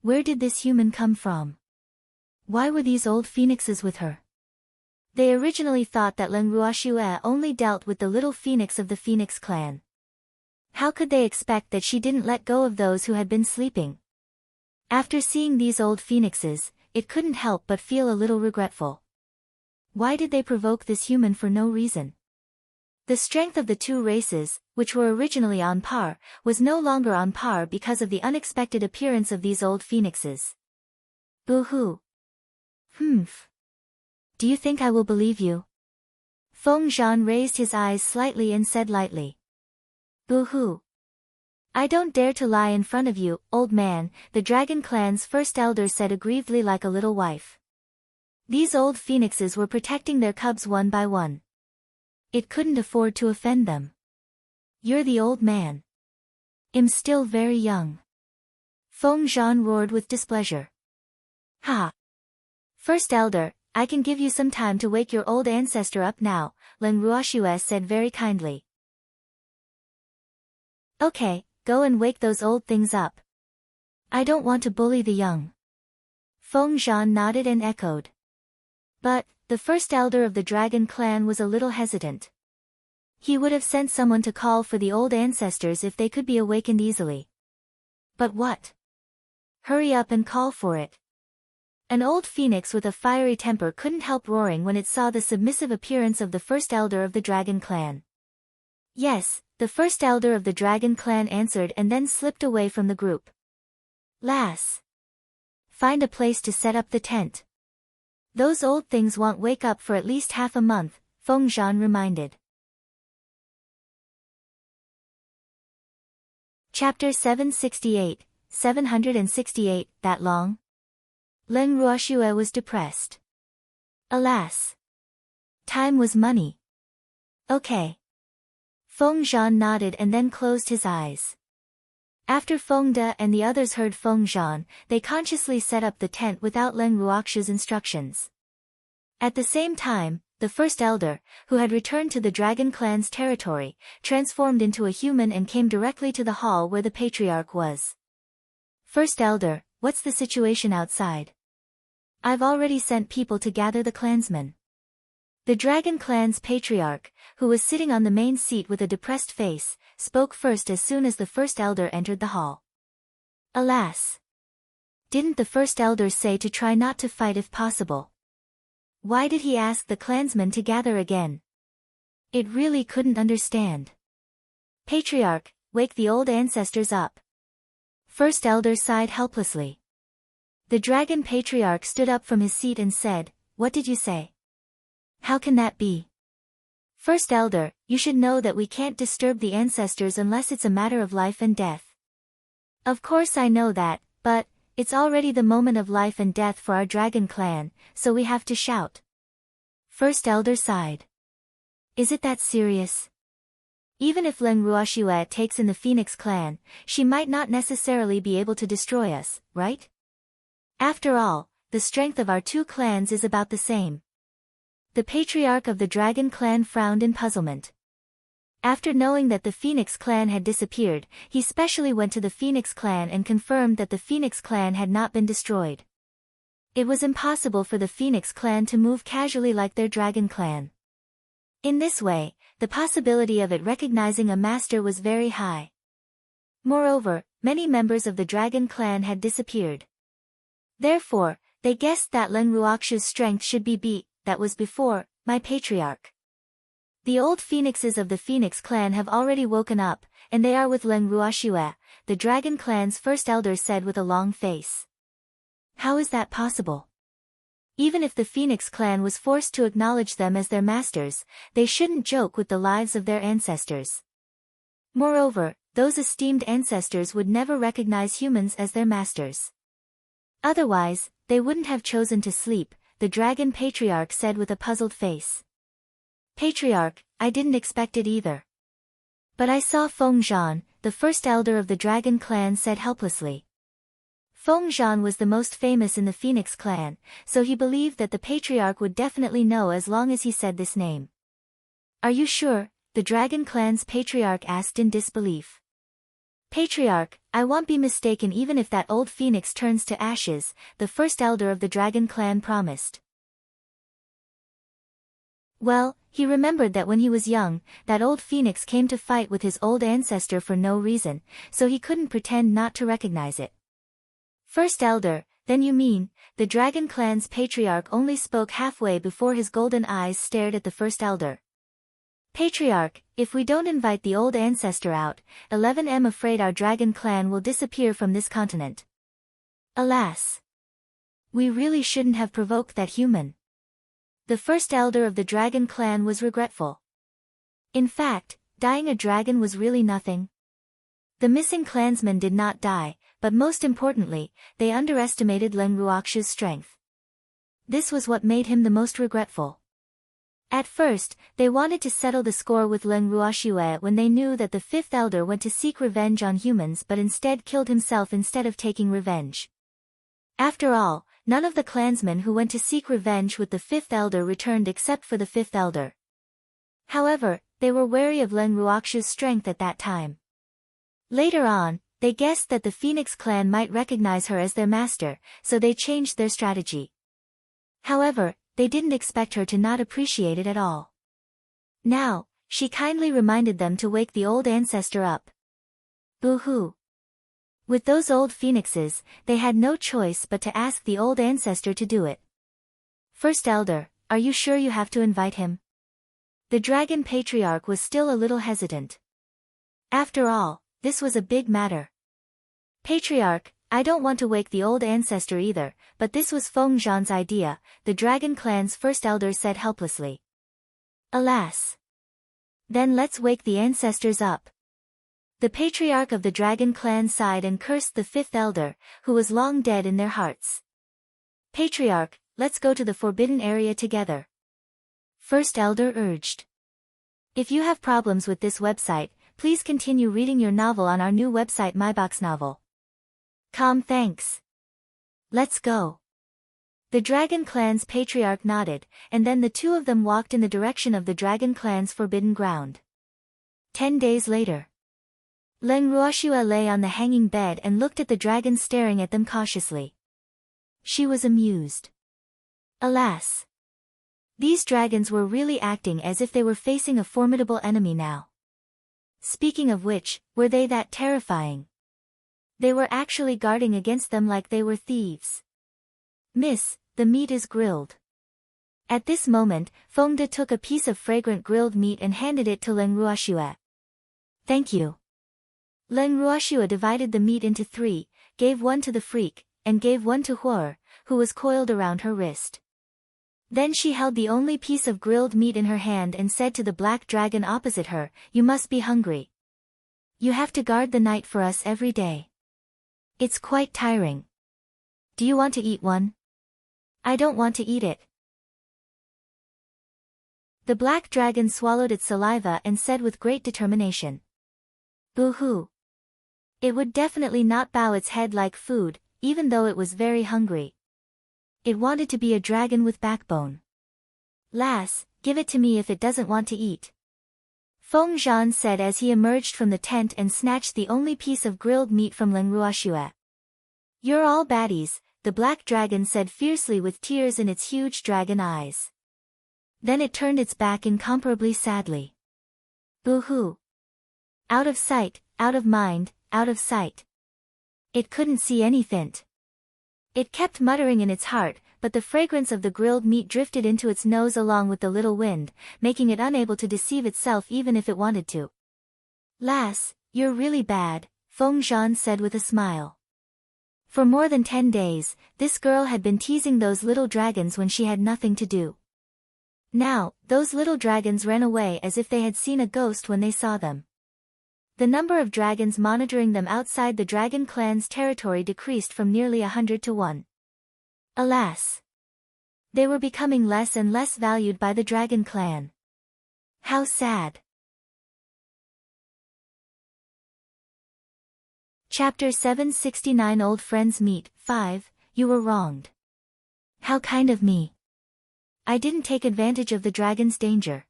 Where did this human come from? Why were these old phoenixes with her? They originally thought that Leng Ruoxue only dealt with the little phoenix of the Phoenix clan. How could they expect that she didn't let go of those who had been sleeping? After seeing these old phoenixes, it couldn't help but feel a little regretful. Why did they provoke this human for no reason? The strength of the two races, which were originally on par, was no longer on par because of the unexpected appearance of these old phoenixes. Boo-hoo. Humph. Do you think I will believe you? Feng Zhan raised his eyes slightly and said lightly. Boo-hoo. I don't dare to lie in front of you, old man, the Dragon Clan's first elder said aggrievedly like a little wife. These old phoenixes were protecting their cubs one by one. It couldn't afford to offend them. You're the old man. I'm still very young. Feng Zhan roared with displeasure. Ha! First elder, I can give you some time to wake your old ancestor up now, Leng Ruoxue said very kindly. Okay, go and wake those old things up. I don't want to bully the young. Feng Zhan nodded and echoed. But, the first elder of the Dragon Clan was a little hesitant. He would have sent someone to call for the old ancestors if they could be awakened easily. But what? Hurry up and call for it. An old phoenix with a fiery temper couldn't help roaring when it saw the submissive appearance of the first elder of the Dragon Clan. Yes, the first elder of the Dragon Clan answered and then slipped away from the group. Lass. Find a place to set up the tent. Those old things won't wake up for at least half a month, Feng Zhan reminded. Chapter 768, 768, that long? Leng Ruoxue was depressed. Alas. Time was money. Okay. Feng Zhan nodded and then closed his eyes. After Feng De and the others heard Feng Zhan, they consciously set up the tent without Leng Ruoxue's instructions. At the same time, the first elder, who had returned to the Dragon Clan's territory, transformed into a human and came directly to the hall where the patriarch was. First elder, what's the situation outside? I've already sent people to gather the clansmen. The Dragon Clan's patriarch, who was sitting on the main seat with a depressed face, spoke first as soon as the first elder entered the hall. Alas! Didn't the first elder say to try not to fight if possible? Why did he ask the clansmen to gather again? It really couldn't understand. Patriarch, wake the old ancestors up. First elder sighed helplessly. The dragon patriarch stood up from his seat and said, What did you say? How can that be? First Elder, you should know that we can't disturb the ancestors unless it's a matter of life and death. Of course I know that, but it's already the moment of life and death for our dragon clan, so we have to shout. First Elder sighed. Is it that serious? Even if Leng Ruoxue takes in the Phoenix clan, she might not necessarily be able to destroy us, right? After all, the strength of our two clans is about the same. The patriarch of the dragon clan frowned in puzzlement. After knowing that the Phoenix clan had disappeared, he specially went to the Phoenix clan and confirmed that the Phoenix clan had not been destroyed. It was impossible for the Phoenix clan to move casually like their dragon clan. In this way, the possibility of it recognizing a master was very high. Moreover, many members of the dragon clan had disappeared. Therefore, they guessed that Leng Ruoxue's strength should be beat, that was before, my patriarch. The old phoenixes of the Phoenix clan have already woken up, and they are with Leng Ruoxue, the dragon clan's first elder said with a long face. How is that possible? Even if the Phoenix clan was forced to acknowledge them as their masters, they shouldn't joke with the lives of their ancestors. Moreover, those esteemed ancestors would never recognize humans as their masters. Otherwise, they wouldn't have chosen to sleep, the dragon patriarch said with a puzzled face. Patriarch, I didn't expect it either. But I saw Feng Zhan, the first elder of the dragon clan said helplessly. Feng Zhan was the most famous in the Phoenix clan, so he believed that the patriarch would definitely know as long as he said this name. Are you sure? The dragon clan's patriarch asked in disbelief. Patriarch, I won't be mistaken even if that old phoenix turns to ashes, the first elder of the dragon clan promised. Well, he remembered that when he was young, that old phoenix came to fight with his old ancestor for no reason, so he couldn't pretend not to recognize it. First elder, then you mean, the dragon clan's patriarch only spoke halfway before his golden eyes stared at the first elder. Patriarch, if we don't invite the old ancestor out, 11M afraid our dragon clan will disappear from this continent. Alas! We really shouldn't have provoked that human. The first elder of the dragon clan was regretful. In fact, dying a dragon was really nothing. The missing clansmen did not die, but most importantly, they underestimated Leng Ruoxue's strength. This was what made him the most regretful. At first, they wanted to settle the score with Leng Ruoxue when they knew that the fifth elder went to seek revenge on humans but instead killed himself instead of taking revenge. After all, none of the clansmen who went to seek revenge with the fifth elder returned except for the fifth elder. However, they were wary of Leng Ruoxue's strength at that time. Later on, they guessed that the Phoenix clan might recognize her as their master, so they changed their strategy. However, they didn't expect her to not appreciate it at all. Now, she kindly reminded them to wake the old ancestor up. Boo-hoo. With those old phoenixes, they had no choice but to ask the old ancestor to do it. First elder, are you sure you have to invite him? The dragon patriarch was still a little hesitant. After all, this was a big matter. Patriarch, I don't want to wake the old ancestor either, but this was Feng Zhan's idea, the dragon clan's first elder said helplessly. Alas! Then let's wake the ancestors up. The patriarch of the dragon clan sighed and cursed the fifth elder, who was long dead in their hearts. Patriarch, let's go to the forbidden area together. First elder urged. If you have problems with this website, please continue reading your novel on our new website MyBoxNovel. Thanks. Let's go. The dragon clan's patriarch nodded, and then the two of them walked in the direction of the dragon clan's forbidden ground. 10 days later. Leng Ruoxue lay on the hanging bed and looked at the dragon staring at them cautiously. She was amused. Alas! These dragons were really acting as if they were facing a formidable enemy now. Speaking of which, were they that terrifying? They were actually guarding against them like they were thieves. Miss, the meat is grilled. At this moment, Feng De took a piece of fragrant grilled meat and handed it to Leng Ruoxue. Thank you. Leng Ruoxue divided the meat into 3, gave one to the freak, and gave one to Huor, who was coiled around her wrist. Then she held the only piece of grilled meat in her hand and said to the black dragon opposite her, "You must be hungry. You have to guard the night for us every day. It's quite tiring. Do you want to eat one?" "I don't want to eat it." The black dragon swallowed its saliva and said with great determination, "Boo-hoo." It would definitely not bow its head like food, even though it was very hungry. It wanted to be a dragon with backbone. "Lass, give it to me if it doesn't want to eat," Feng Zhan said as he emerged from the tent and snatched the only piece of grilled meat from Leng Ruoxue. "You're all baddies," the black dragon said fiercely with tears in its huge dragon eyes. Then it turned its back incomparably sadly. Boo-hoo. Out of sight, out of mind, out of sight. It couldn't see anything. It kept muttering in its heart, but the fragrance of the grilled meat drifted into its nose along with the little wind, making it unable to deceive itself even if it wanted to. "Lass, you're really bad," Feng Zhan said with a smile. For more than 10 days, this girl had been teasing those little dragons when she had nothing to do. Now, those little dragons ran away as if they had seen a ghost when they saw them. The number of dragons monitoring them outside the dragon clan's territory decreased from nearly 100 to 1. Alas! They were becoming less and less valued by the dragon clan. How sad! Chapter 769 Old Friends Meet, 5, You were wronged. How kind of me. I didn't take advantage of the dragon's danger.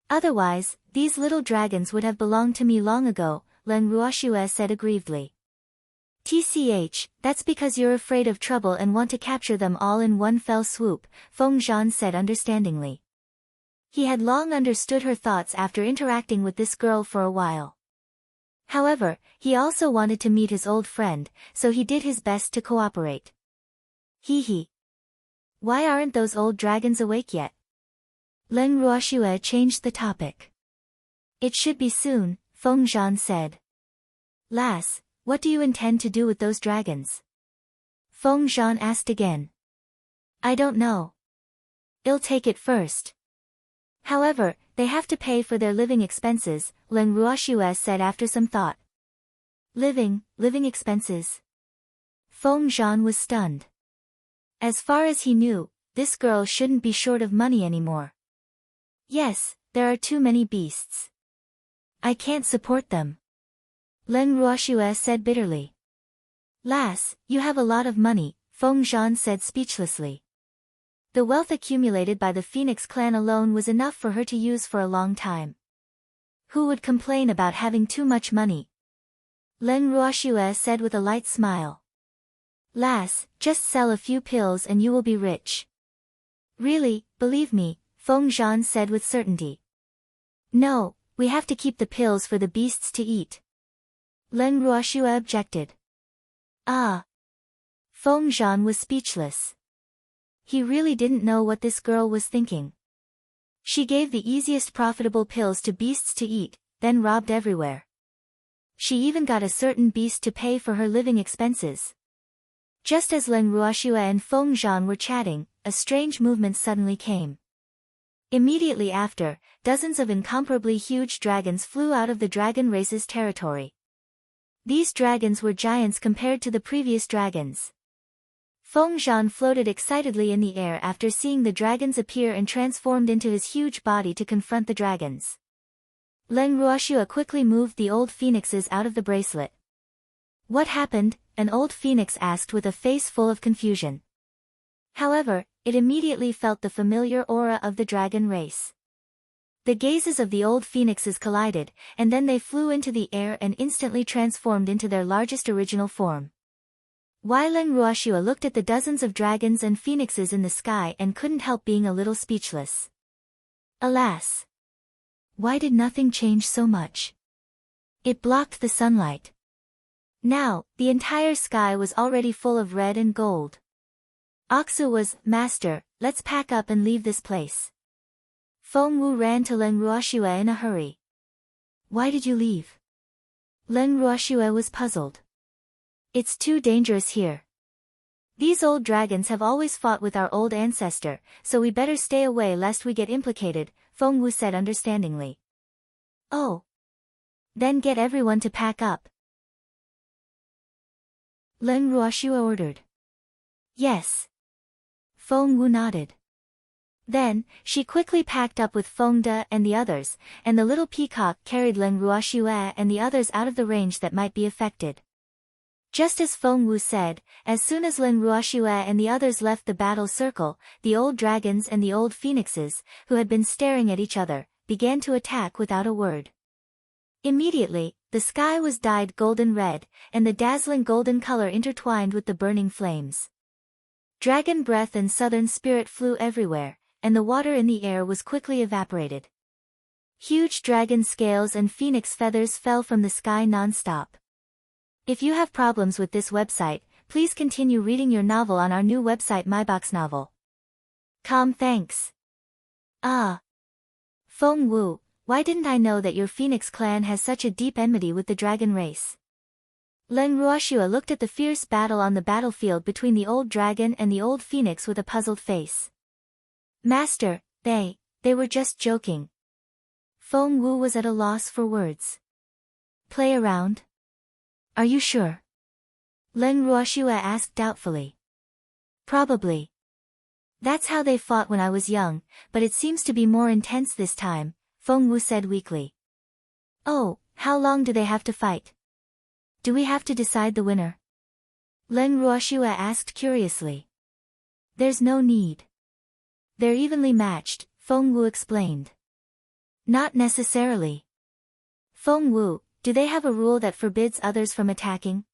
Otherwise, these little dragons would have belonged to me long ago, Leng Ruoxue said aggrievedly. "Tch, that's because you're afraid of trouble and want to capture them all in one fell swoop," Feng Zhan said understandingly. He had long understood her thoughts after interacting with this girl for a while. However, he also wanted to meet his old friend, so he did his best to cooperate. Hee. Why aren't those old dragons awake yet? Leng Ruoxue changed the topic. "It should be soon," Feng Zhan said. "Lass, what do you intend to do with those dragons?" Feng Zhan asked again. "I don't know. I'll take it first. However, they have to pay for their living expenses," Leng Ruoxue said after some thought. Living expenses? Feng Zhan was stunned. As far as he knew, this girl shouldn't be short of money anymore. "Yes, there are too many beasts. I can't support them," Leng Ruoxue said bitterly. "Lass, you have a lot of money," Feng Zhan said speechlessly. The wealth accumulated by the Phoenix clan alone was enough for her to use for a long time. Who would complain about having too much money? Leng Ruoxue said with a light smile. "Lass, just sell a few pills and you will be rich." "Really, believe me," Feng Zhan said with certainty. "No, we have to keep the pills for the beasts to eat." Leng Ruoxue objected. "Ah." Feng Zhan was speechless. He really didn't know what this girl was thinking. She gave the easiest profitable pills to beasts to eat, then robbed everywhere. She even got a certain beast to pay for her living expenses. Just as Leng Ruoxue and Feng Zhan were chatting, a strange movement suddenly came. Immediately after, dozens of incomparably huge dragons flew out of the dragon race's territory. These dragons were giants compared to the previous dragons. Feng Zhan floated excitedly in the air after seeing the dragons appear and transformed into his huge body to confront the dragons. Leng Ruoxue quickly moved the old phoenixes out of the bracelet. "What happened?" an old phoenix asked with a face full of confusion. However, it immediately felt the familiar aura of the dragon race. The gazes of the old phoenixes collided, and then they flew into the air and instantly transformed into their largest original form. Leng Ruoxue looked at the dozens of dragons and phoenixes in the sky and couldn't help being a little speechless. Alas! Why did nothing change so much? It blocked the sunlight. Now, the entire sky was already full of red and gold. Oxu was, "Master, let's pack up and leave this place." Feng Wu ran to Leng Ruoxue in a hurry. "Why did you leave?" Leng Ruoxue was puzzled. "It's too dangerous here." These old dragons have always fought with our old ancestor, so we better stay away lest we get implicated, Feng Wu said understandingly. Oh. Then get everyone to pack up. Leng Ruoxue ordered. Yes. Feng Wu nodded. Then, she quickly packed up with Feng De and the others, and the little peacock carried Leng Ruoxue and the others out of the range that might be affected. Just as Feng Wu said, as soon as Leng Ruoxue and the others left the battle circle, the old dragons and the old phoenixes, who had been staring at each other, began to attack without a word. Immediately, the sky was dyed golden red, and the dazzling golden color intertwined with the burning flames. Dragon breath and southern spirit flew everywhere, and the water in the air was quickly evaporated. Huge dragon scales and phoenix feathers fell from the sky non-stop. If you have problems with this website, please continue reading your novel on our new website myboxnovel.com. Thanks. Ah. Feng Wu, why didn't I know that your phoenix clan has such a deep enmity with the dragon race? Leng Ruoxue looked at the fierce battle on the battlefield between the old dragon and the old phoenix with a puzzled face. Master, they were just joking. Feng Wu was at a loss for words. Play around? Are you sure? Leng Ruoxue asked doubtfully. Probably. That's how they fought when I was young, but it seems to be more intense this time, Feng Wu said weakly. Oh, how long do they have to fight? Do we have to decide the winner? Leng Ruoxue asked curiously. There's no need. They're evenly matched, Feng Wu explained. Not necessarily. Feng Wu, do they have a rule that forbids others from attacking?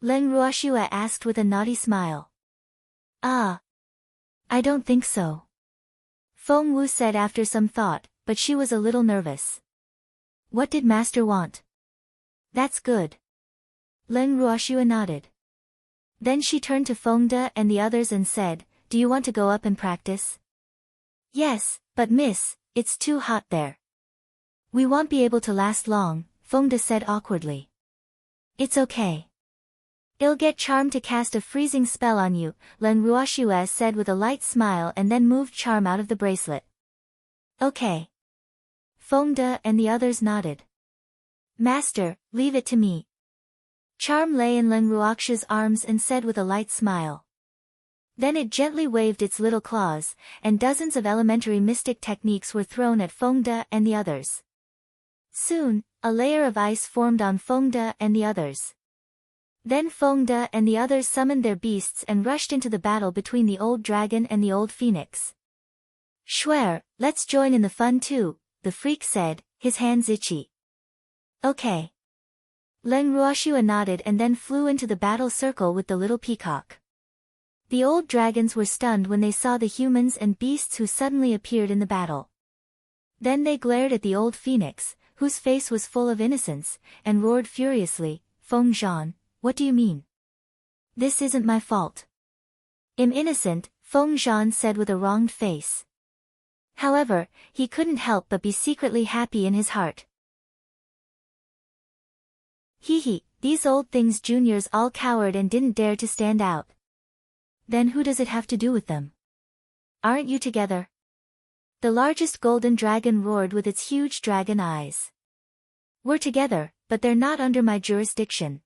Leng Ruoxue asked with a naughty smile. Ah. I don't think so. Feng Wu said after some thought, but she was a little nervous. What did Master want? That's good. Leng Ruoxue nodded. Then she turned to Feng De and the others and said, do you want to go up and practice? Yes, but miss, it's too hot there. We won't be able to last long, Feng De said awkwardly. It's okay. I'll get Charm to cast a freezing spell on you, Leng Ruoxue said with a light smile and then moved Charm out of the bracelet. Okay. Feng De and the others nodded. Master, leave it to me. Charm lay in Leng Ruoxue's arms and said with a light smile. Then it gently waved its little claws, and dozens of elementary mystic techniques were thrown at Feng De and the others. Soon, a layer of ice formed on Feng De and the others. Then Feng De and the others summoned their beasts and rushed into the battle between the old dragon and the old phoenix. Schwer, let's join in the fun too, the freak said, his hands itchy. Okay. Leng Ruoxue nodded and then flew into the battle circle with the little peacock. The old dragons were stunned when they saw the humans and beasts who suddenly appeared in the battle. Then they glared at the old phoenix, whose face was full of innocence, and roared furiously, Feng Zhan, what do you mean? This isn't my fault. I'm innocent, Feng Zhan said with a wronged face. However, he couldn't help but be secretly happy in his heart. Hee, these old things juniors all cowered and didn't dare to stand out. Then who does it have to do with them? Aren't you together? The largest golden dragon roared with its huge dragon eyes. We're together, but they're not under my jurisdiction.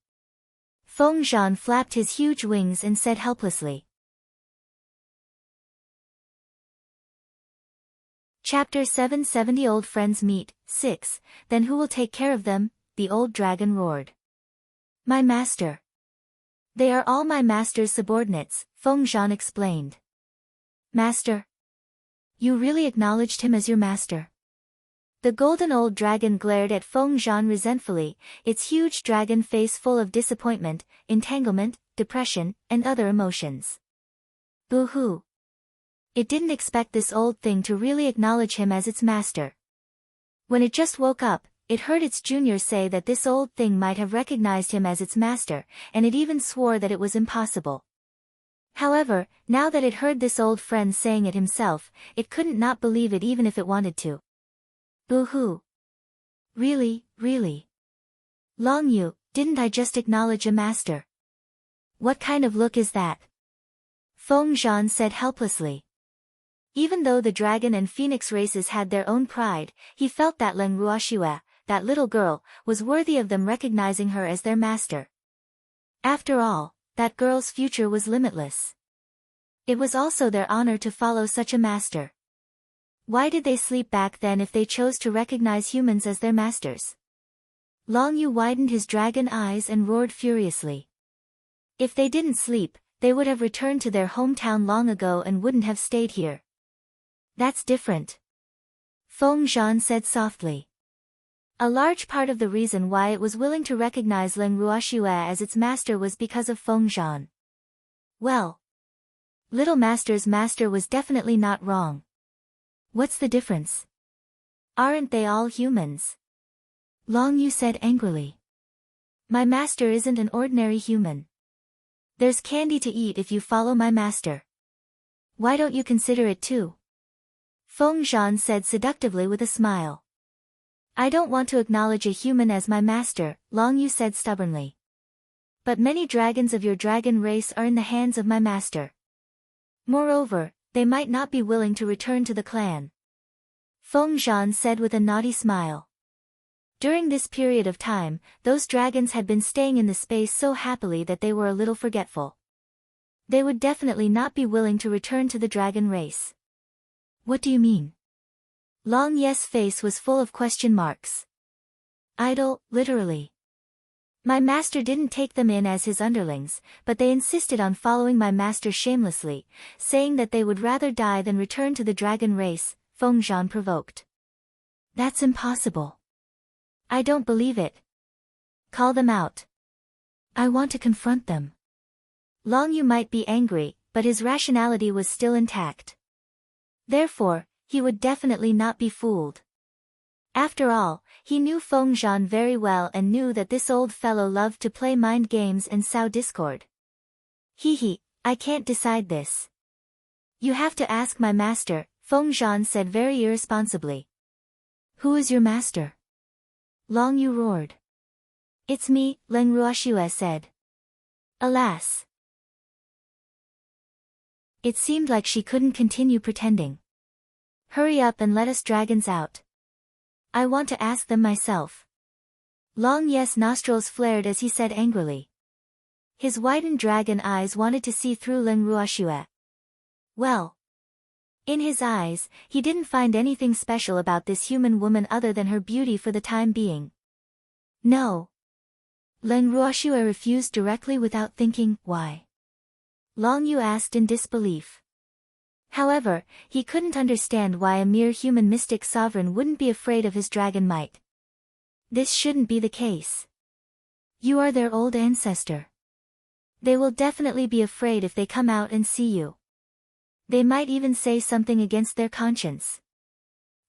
Feng Zhan flapped his huge wings and said helplessly. Chapter 770 Old Friends Meet, 6, Then who will take care of them? The old dragon roared. My master. They are all my master's subordinates, Feng Zhan explained. Master? You really acknowledged him as your master? The golden old dragon glared at Feng Zhan resentfully, its huge dragon face full of disappointment, entanglement, depression, and other emotions. Boo-hoo. It didn't expect this old thing to really acknowledge him as its master. When it just woke up, it heard its junior say that this old thing might have recognized him as its master, and it even swore that it was impossible. However, now that it heard this old friend saying it himself, it couldn't not believe it even if it wanted to. Boo-hoo. Really? Long Yu, didn't I just acknowledge a master? What kind of look is that? Feng Zhan said helplessly. Even though the dragon and phoenix races had their own pride, he felt that Leng Ruoxue, that little girl, was worthy of them recognizing her as their master. After all, that girl's future was limitless. It was also their honor to follow such a master. Why did they sleep back then if they chose to recognize humans as their masters? Long Yu widened his dragon eyes and roared furiously. If they didn't sleep, they would have returned to their hometown long ago and wouldn't have stayed here. That's different. Feng Zhan said softly. A large part of the reason why it was willing to recognize Leng Ruoxue as its master was because of Feng Zhan. Well, Little Master's master was definitely not wrong. What's the difference? Aren't they all humans? Long Yu said angrily. My master isn't an ordinary human. There's candy to eat if you follow my master. Why don't you consider it too? Feng Zhan said seductively with a smile. I don't want to acknowledge a human as my master, Long Yu said stubbornly. But many dragons of your dragon race are in the hands of my master. Moreover, they might not be willing to return to the clan. Feng Zhan said with a naughty smile. During this period of time, those dragons had been staying in the space so happily that they were a little forgetful. They would definitely not be willing to return to the dragon race. What do you mean? Long Ye's face was full of question marks. Idle, literally. My master didn't take them in as his underlings, but they insisted on following my master shamelessly, saying that they would rather die than return to the dragon race, Feng Zhan provoked. That's impossible. I don't believe it. Call them out. I want to confront them. Long Yu might be angry, but his rationality was still intact. Therefore, he would definitely not be fooled. After all, he knew Feng Zhan very well and knew that this old fellow loved to play mind games and sow discord. I can't decide this. You have to ask my master, Feng Zhan said very irresponsibly. Who is your master? Long Yu roared. It's me, Leng Ruoxue said. Alas. It seemed like she couldn't continue pretending. Hurry up and let us dragons out. I want to ask them myself. Long Ye's nostrils flared as he said angrily. His widened dragon eyes wanted to see through Leng Ruoxue. Well. In his eyes, he didn't find anything special about this human woman other than her beauty for the time being. No. Leng Ruoxue refused directly without thinking, why? Long Yu asked in disbelief. However, he couldn't understand why a mere human mystic sovereign wouldn't be afraid of his dragon might. This shouldn't be the case. You are their old ancestor. They will definitely be afraid if they come out and see you. They might even say something against their conscience.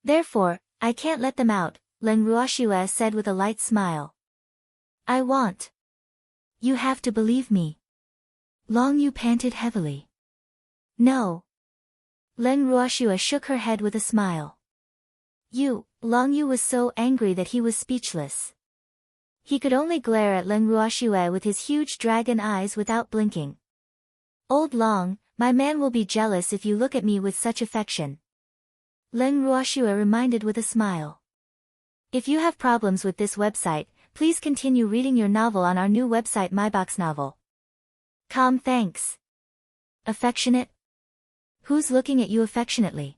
Therefore, I can't let them out, Leng Ruoxue said with a light smile. I want. You have to believe me. Long Yu panted heavily. No. Leng Ruoxue shook her head with a smile. Long Yu was so angry that he was speechless. He could only glare at Leng Ruoxue with his huge dragon eyes without blinking. Old Long, my man will be jealous if you look at me with such affection. Leng Ruoxue reminded with a smile. If you have problems with this website, please continue reading your novel on our new website MyBoxNovel. Thanks. Affectionate? Who's looking at you affectionately?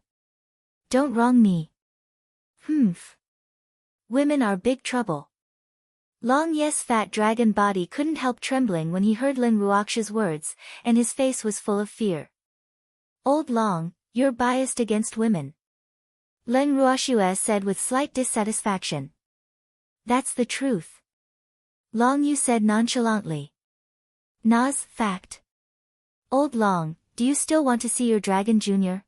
Don't wrong me. Women are big trouble. Long Ye's fat dragon body couldn't help trembling when he heard Leng Ruoxue's words, and his face was full of fear. Old Long, you're biased against women. Leng Ruoxue said with slight dissatisfaction. That's the truth. Long Yu said nonchalantly. Fact. Old Long, do you still want to see your dragon junior?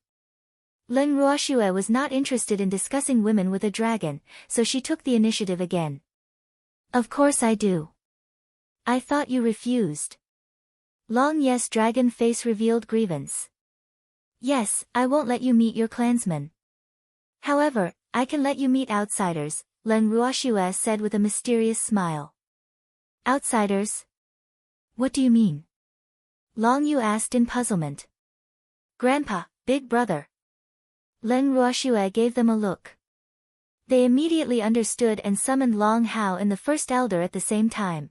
Leng Ruoxue was not interested in discussing women with a dragon, so she took the initiative again. Of course I do. I thought you refused. Long Ye's dragon face revealed grievance. Yes, I won't let you meet your clansmen. However, I can let you meet outsiders, Leng Ruoxue said with a mysterious smile. Outsiders? What do you mean? Long Yu asked in puzzlement. Grandpa, big brother. Leng Ruoxue gave them a look. They immediately understood and summoned Long Hao and the first elder at the same time.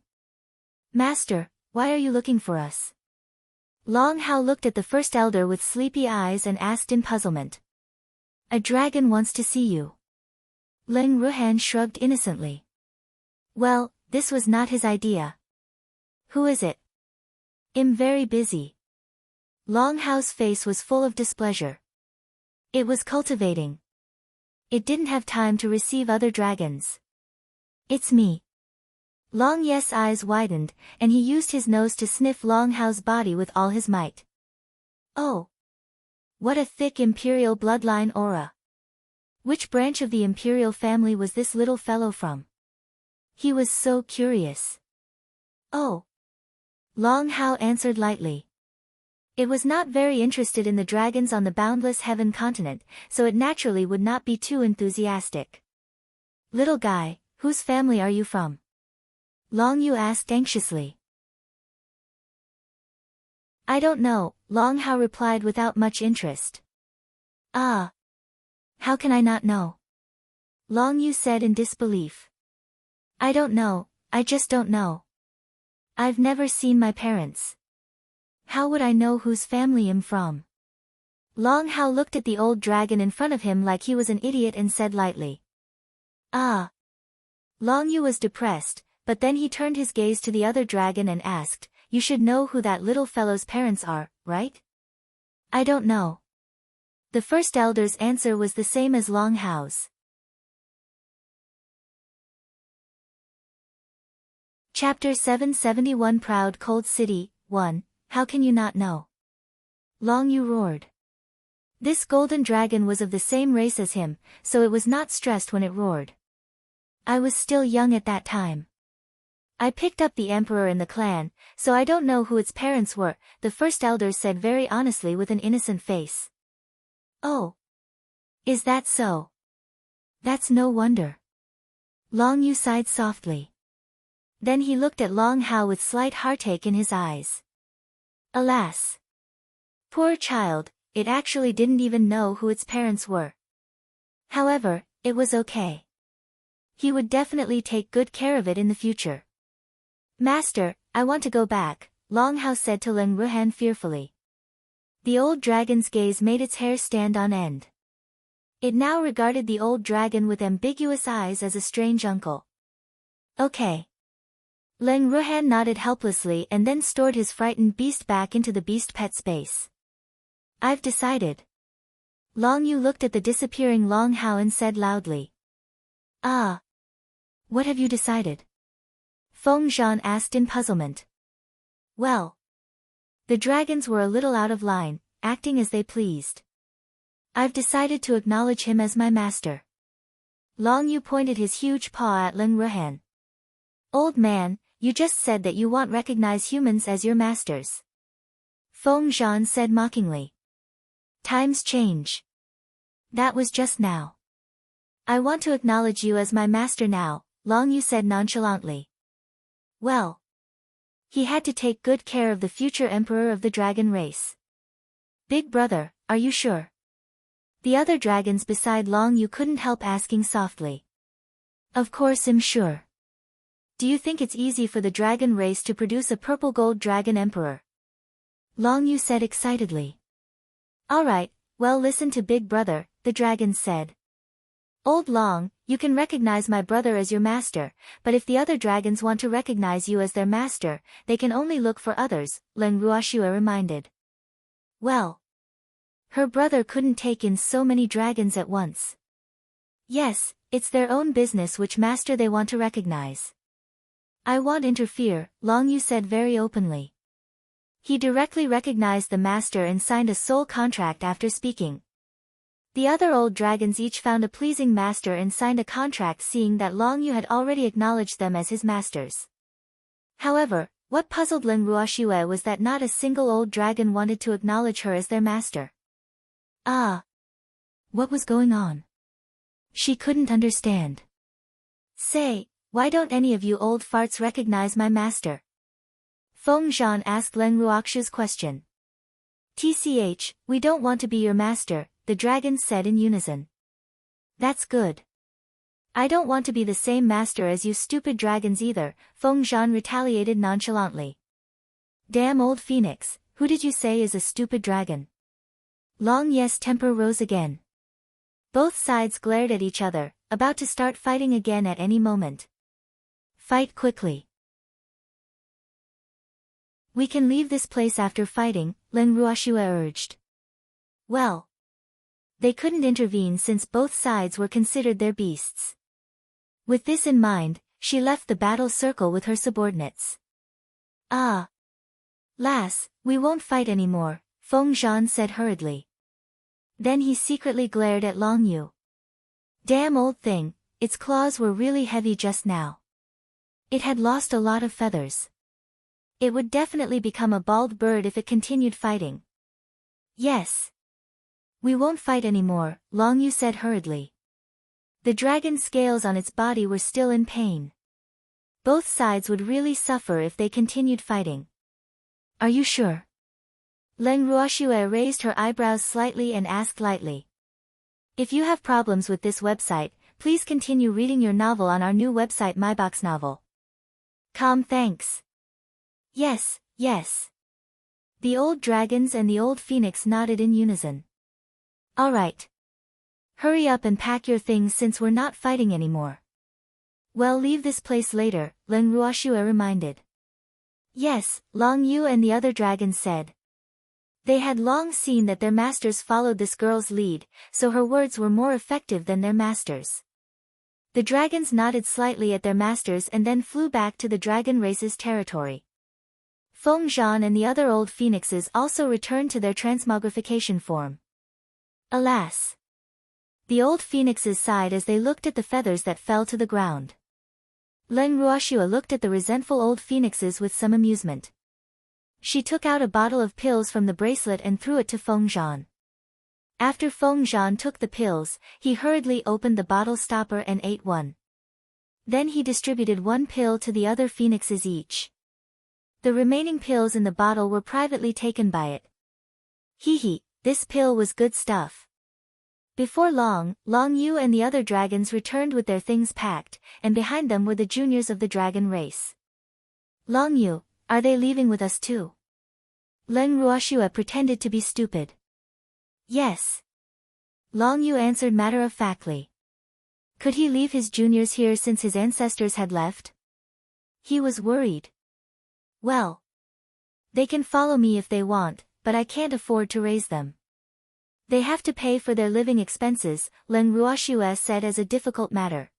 Master, why are you looking for us? Long Hao looked at the first elder with sleepy eyes and asked in puzzlement. A dragon wants to see you. Leng Ruhan shrugged innocently. Well, this was not his idea. Who is it? I'm very busy. Long Hao's face was full of displeasure. It was cultivating. It didn't have time to receive other dragons. It's me. Long Yes' eyes widened, and he used his nose to sniff Long Hao's body with all his might. Oh! What a thick imperial bloodline aura. Which branch of the imperial family was this little fellow from? He was so curious. Oh! Long Hao answered lightly. It was not very interested in the dragons on the boundless heaven continent, so it naturally would not be too enthusiastic. Little guy, whose family are you from? Long Yu asked anxiously. I don't know, Long Hao replied without much interest. Ah. How can I not know? Long Yu said in disbelief. I don't know, I just don't know. I've never seen my parents. How would I know whose family I'm from? Long Hao looked at the old dragon in front of him like he was an idiot and said lightly. Ah. Long Yu was depressed, but then he turned his gaze to the other dragon and asked, You should know who that little fellow's parents are, right? I don't know. The first elder's answer was the same as Long Hao's. Chapter 771 Proud Cold City, 1. How can you not know? Long Yu roared. This golden dragon was of the same race as him, so it was not stressed when it roared. I was still young at that time. I picked up the emperor in the clan, so I don't know who its parents were, the first elder said very honestly with an innocent face. Oh. Is that so? That's no wonder. Long Yu sighed softly. Then he looked at Long Hao with slight heartache in his eyes. Alas! Poor child, it actually didn't even know who its parents were. However, it was okay. He would definitely take good care of it in the future. Master, I want to go back, Long Hao said to Leng Ruhan fearfully. The old dragon's gaze made its hair stand on end. It now regarded the old dragon with ambiguous eyes as a strange uncle. Okay. Leng Ruhan nodded helplessly and then stored his frightened beast back into the beast pet space. I've decided. Long Yu looked at the disappearing Long Hao and said loudly. Ah. What have you decided? Feng Zhan asked in puzzlement. Well. The dragons were a little out of line, acting as they pleased. I've decided to acknowledge him as my master. Long Yu pointed his huge paw at Leng Ruhan. Old man, you just said that you won't recognize humans as your masters. Feng Zhan said mockingly. Times change. That was just now. I want to acknowledge you as my master now, Long Yu said nonchalantly. Well. He had to take good care of the future emperor of the dragon race. Big brother, are you sure? The other dragons beside Long Yu couldn't help asking softly. Of course I'm sure. Do you think it's easy for the dragon race to produce a purple gold dragon emperor? Long Yu said excitedly. Alright, well listen to big brother, the dragon said. Old Long, you can recognize my brother as your master, but if the other dragons want to recognize you as their master, they can only look for others, Leng Ruoxue reminded. Well. Her brother couldn't take in so many dragons at once. Yes, it's their own business which master they want to recognize. I won't interfere, Long Yu said very openly. He directly recognized the master and signed a soul contract after speaking. The other old dragons each found a pleasing master and signed a contract seeing that Long Yu had already acknowledged them as his masters. However, what puzzled Leng Ruoxue was that not a single old dragon wanted to acknowledge her as their master. Ah! What was going on? She couldn't understand. Say, why don't any of you old farts recognize my master? Feng Zhan asked Leng Ruoxue's question. TCH, we don't want to be your master, the dragons said in unison. That's good. I don't want to be the same master as you stupid dragons either, Feng Zhan retaliated nonchalantly. Damn old phoenix, who did you say is a stupid dragon? Long Ye's temper rose again. Both sides glared at each other, about to start fighting again at any moment. Fight quickly. We can leave this place after fighting, Len Ruoxue urged. Well, they couldn't intervene since both sides were considered their beasts. With this in mind, she left the battle circle with her subordinates. Ah. Lass, we won't fight anymore, Feng Zhan said hurriedly. Then he secretly glared at Long Yu. Damn old thing, its claws were really heavy just now. It had lost a lot of feathers. It would definitely become a bald bird if it continued fighting. Yes. We won't fight anymore, Long Yu said hurriedly. The dragon scales on its body were still in pain. Both sides would really suffer if they continued fighting. Are you sure? Len Ruoxue raised her eyebrows slightly and asked lightly. If you have problems with this website, please continue reading your novel on our new website MyBox Novel. Thanks. Yes, yes. The old dragons and the old phoenix nodded in unison. All right. Hurry up and pack your things since we're not fighting anymore. Well, leave this place later, Len Ruoxue reminded. Yes, Long Yu and the other dragons said. They had long seen that their masters followed this girl's lead, so her words were more effective than their masters. The dragons nodded slightly at their masters and then flew back to the dragon race's territory. Feng Zhan and the other old phoenixes also returned to their transmogrification form. Alas! The old phoenixes sighed as they looked at the feathers that fell to the ground. Len Ruoxue looked at the resentful old phoenixes with some amusement. She took out a bottle of pills from the bracelet and threw it to Feng Zhan. After Feng Zhan took the pills, he hurriedly opened the bottle stopper and ate one. Then he distributed one pill to the other phoenixes each. The remaining pills in the bottle were privately taken by it. Hee, this pill was good stuff. Before long, Long Yu and the other dragons returned with their things packed, and behind them were the juniors of the dragon race. Long Yu, are they leaving with us too? Len Ruoxue pretended to be stupid. Yes. Long Yu answered matter-of-factly. Could he leave his juniors here since his ancestors had left? He was worried. Well. They can follow me if they want, but I can't afford to raise them. They have to pay for their living expenses, Len Ruoxue said as a difficult matter.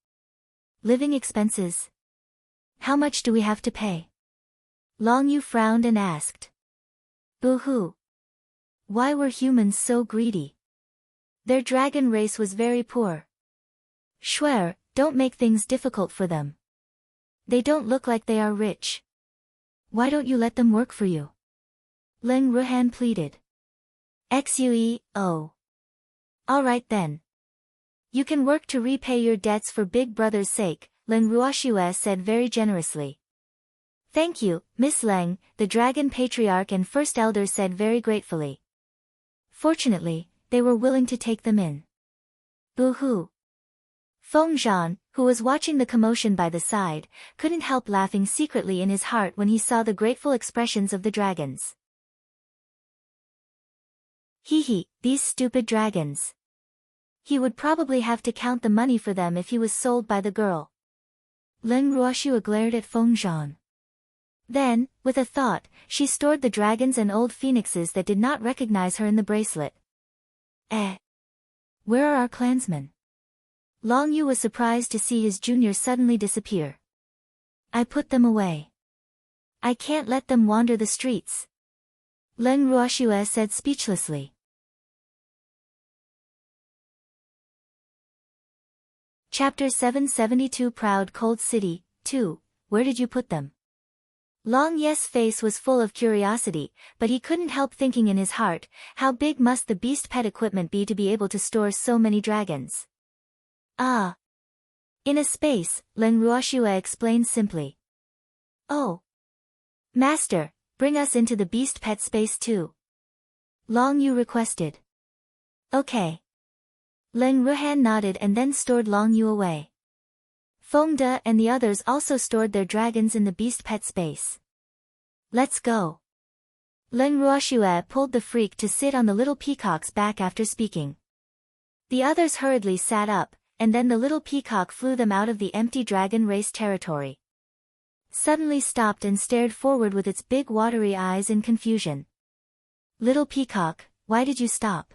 Living expenses? How much do we have to pay? Long Yu frowned and asked. Boo-hoo. Why were humans so greedy? Their dragon race was very poor. Swear, don't make things difficult for them. They don't look like they are rich. Why don't you let them work for you? Len Ruhan pleaded. Xue. All right then. You can work to repay your debts for Big Brother's sake, Len Ruoxue said very generously. Thank you, Miss Leng, the dragon patriarch and first elder said very gratefully. Fortunately, they were willing to take them in. Boo-hoo. Feng Zhan, who was watching the commotion by the side, couldn't help laughing secretly in his heart when he saw the grateful expressions of the dragons. These stupid dragons. He would probably have to count the money for them if he was sold by the girl. Len Ruoxue glared at Feng Zhan. Then, with a thought, she stored the dragons and old phoenixes that did not recognize her in the bracelet. Where are our clansmen? Long Yu was surprised to see his juniors suddenly disappear. I put them away. I can't let them wander the streets. Len Ruoxue said speechlessly. Chapter 772 Proud Cold City, 2, Where did you put them? Long Ye's face was full of curiosity, but he couldn't help thinking in his heart, how big must the beast pet equipment be to be able to store so many dragons? In a space, Len Ruoxue explained simply. Oh. Master, bring us into the beast pet space too. Long Yu requested. Okay. Leng Ruhan nodded and then stored Long Yu away. Feng De and the others also stored their dragons in the beast pet space. Let's go. Leng Ruoxue pulled the freak to sit on the little peacock's back after speaking. The others hurriedly sat up, and then the little peacock flew them out of the empty dragon race territory. Suddenly stopped and stared forward with its big watery eyes in confusion. Little peacock, why did you stop?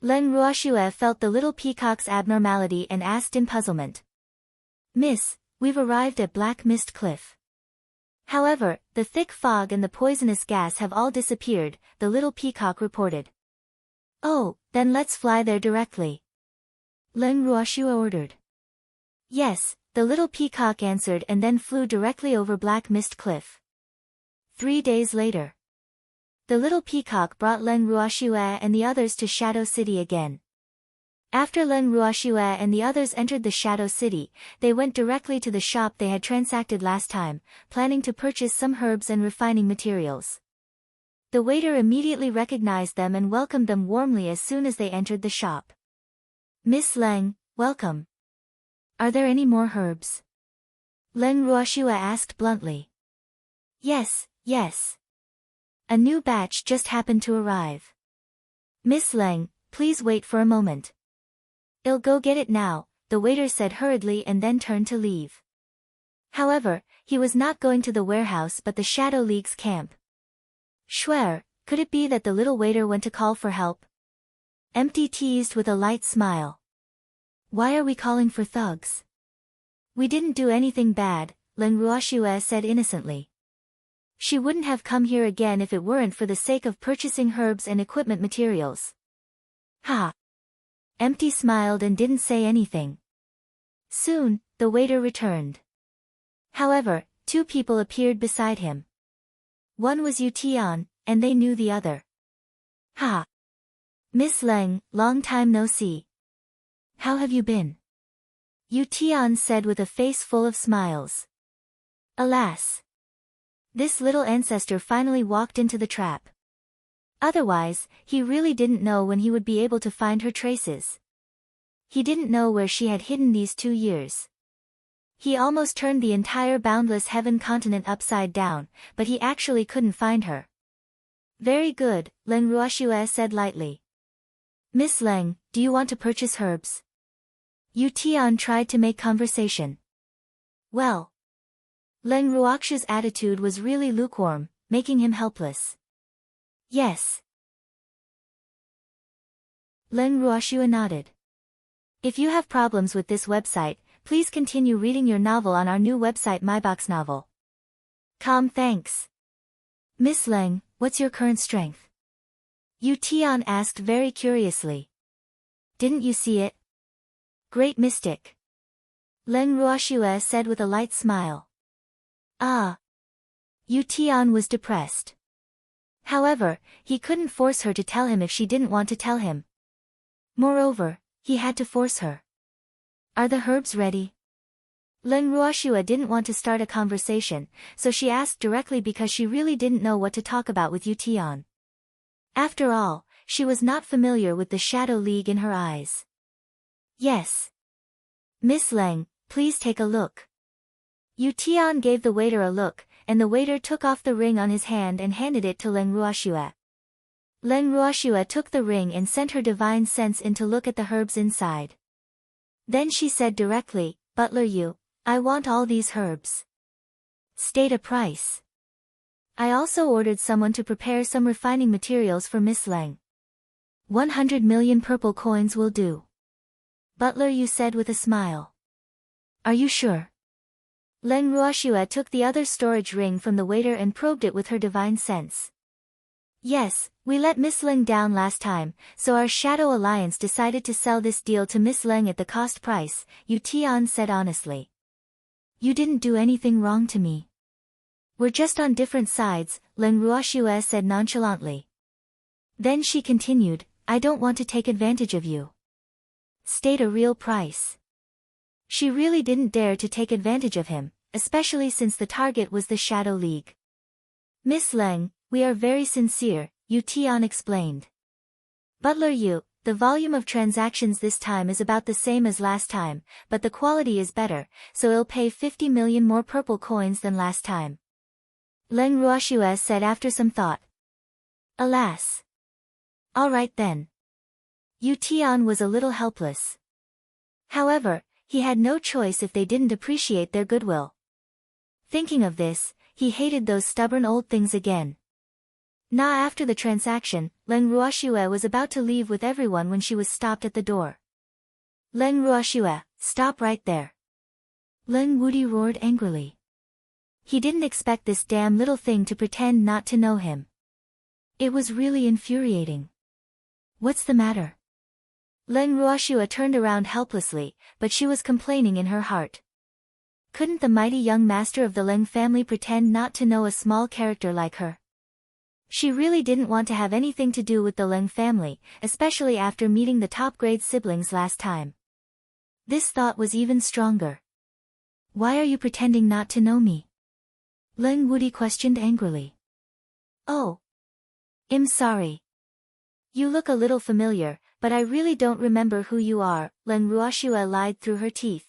Leng Ruoxue felt the little peacock's abnormality and asked in puzzlement. Miss, we've arrived at Black Mist Cliff. However, the thick fog and the poisonous gas have all disappeared, the little peacock reported. Oh, then let's fly there directly. Leng Ruoxue ordered. Yes, the little peacock answered and then flew directly over Black Mist Cliff. 3 days later. The little peacock brought Leng Ruoxue and the others to Shadow City again. After Leng Ruoxue and the others entered the Shadow City, they went directly to the shop they had transacted last time, planning to purchase some herbs and refining materials. The waiter immediately recognized them and welcomed them warmly as soon as they entered the shop. Miss Leng, welcome. Are there any more herbs? Leng Ruoxue asked bluntly. Yes, yes. A new batch just happened to arrive. Miss Leng, please wait for a moment. I'll go get it now, the waiter said hurriedly and then turned to leave. However, he was not going to the warehouse but the Shadow League's camp. Schwer, could it be that the little waiter went to call for help? Empty teased with a light smile. Why are we calling for thugs? We didn't do anything bad, Leng Ruoxue said innocently. She wouldn't have come here again if it weren't for the sake of purchasing herbs and equipment materials. Ha! Empty smiled and didn't say anything. Soon, the waiter returned. However, 2 people appeared beside him. One was Yu Tian, and they knew the other. Ha! Miss Leng, long time no see. How have you been? Yu Tian said with a face full of smiles. Alas! This little ancestor finally walked into the trap. Otherwise, he really didn't know when he would be able to find her traces. He didn't know where she had hidden these 2 years. He almost turned the entire boundless heaven continent upside down, but he actually couldn't find her. Very good, Leng Ruoxue said lightly. Miss Leng, do you want to purchase herbs? Yu Tian tried to make conversation. Well. Leng Ruoxue's attitude was really lukewarm, making him helpless. Yes. Leng Ruoxue nodded. If you have problems with this website, please continue reading your novel on our new website MyBoxNovel. Thanks. Miss Leng, what's your current strength? Yu Tian asked very curiously. Didn't you see it? Great mystic. Leng Ruoxue said with a light smile. Ah. Yu Tian was depressed. However, he couldn't force her to tell him if she didn't want to tell him. Moreover, he had to force her. Are the herbs ready? Leng Ruoxue didn't want to start a conversation, so she asked directly because she really didn't know what to talk about with Yu Tian. After all, she was not familiar with the Shadow League in her eyes. Yes. Miss Leng, please take a look. Yu Tian gave the waiter a look, and the waiter took off the ring on his hand and handed it to Leng Ruoxue. Leng Ruoxue took the ring and sent her divine sense in to look at the herbs inside. Then she said directly, Butler Yu, I want all these herbs. State a price. I also ordered someone to prepare some refining materials for Miss Leng. 100 million purple coins will do. Butler Yu said with a smile. Are you sure? Leng Ruoxue took the other storage ring from the waiter and probed it with her divine sense. Yes, we let Miss Leng down last time, so our Shadow Alliance decided to sell this deal to Miss Leng at the cost price, Yu Tian said honestly. You didn't do anything wrong to me. We're just on different sides, Leng Ruoxue said nonchalantly. Then she continued, I don't want to take advantage of you. State a real price. She really didn't dare to take advantage of him, especially since the target was the Shadow League. Miss Leng, we are very sincere, Yu Tian explained. Butler Yu, the volume of transactions this time is about the same as last time, but the quality is better, so I'll pay 50 million more purple coins than last time. Leng Ruoxue said after some thought. Alas. All right then. Yu Tian was a little helpless. However, he had no choice if they didn't appreciate their goodwill. Thinking of this, he hated those stubborn old things again. After the transaction, Leng Ruoxue was about to leave with everyone when she was stopped at the door. Leng Ruoxue, stop right there. Leng Wudi roared angrily. He didn't expect this damn little thing to pretend not to know him. It was really infuriating. What's the matter? Leng Ruoxue turned around helplessly, but she was complaining in her heart. Couldn't the mighty young master of the Leng family pretend not to know a small character like her? She really didn't want to have anything to do with the Leng family, especially after meeting the top-grade siblings last time. This thought was even stronger. Why are you pretending not to know me? Leng Wudi questioned angrily. Oh. I'm sorry. You look a little familiar, but I really don't remember who you are, Leng Ruoxue lied through her teeth.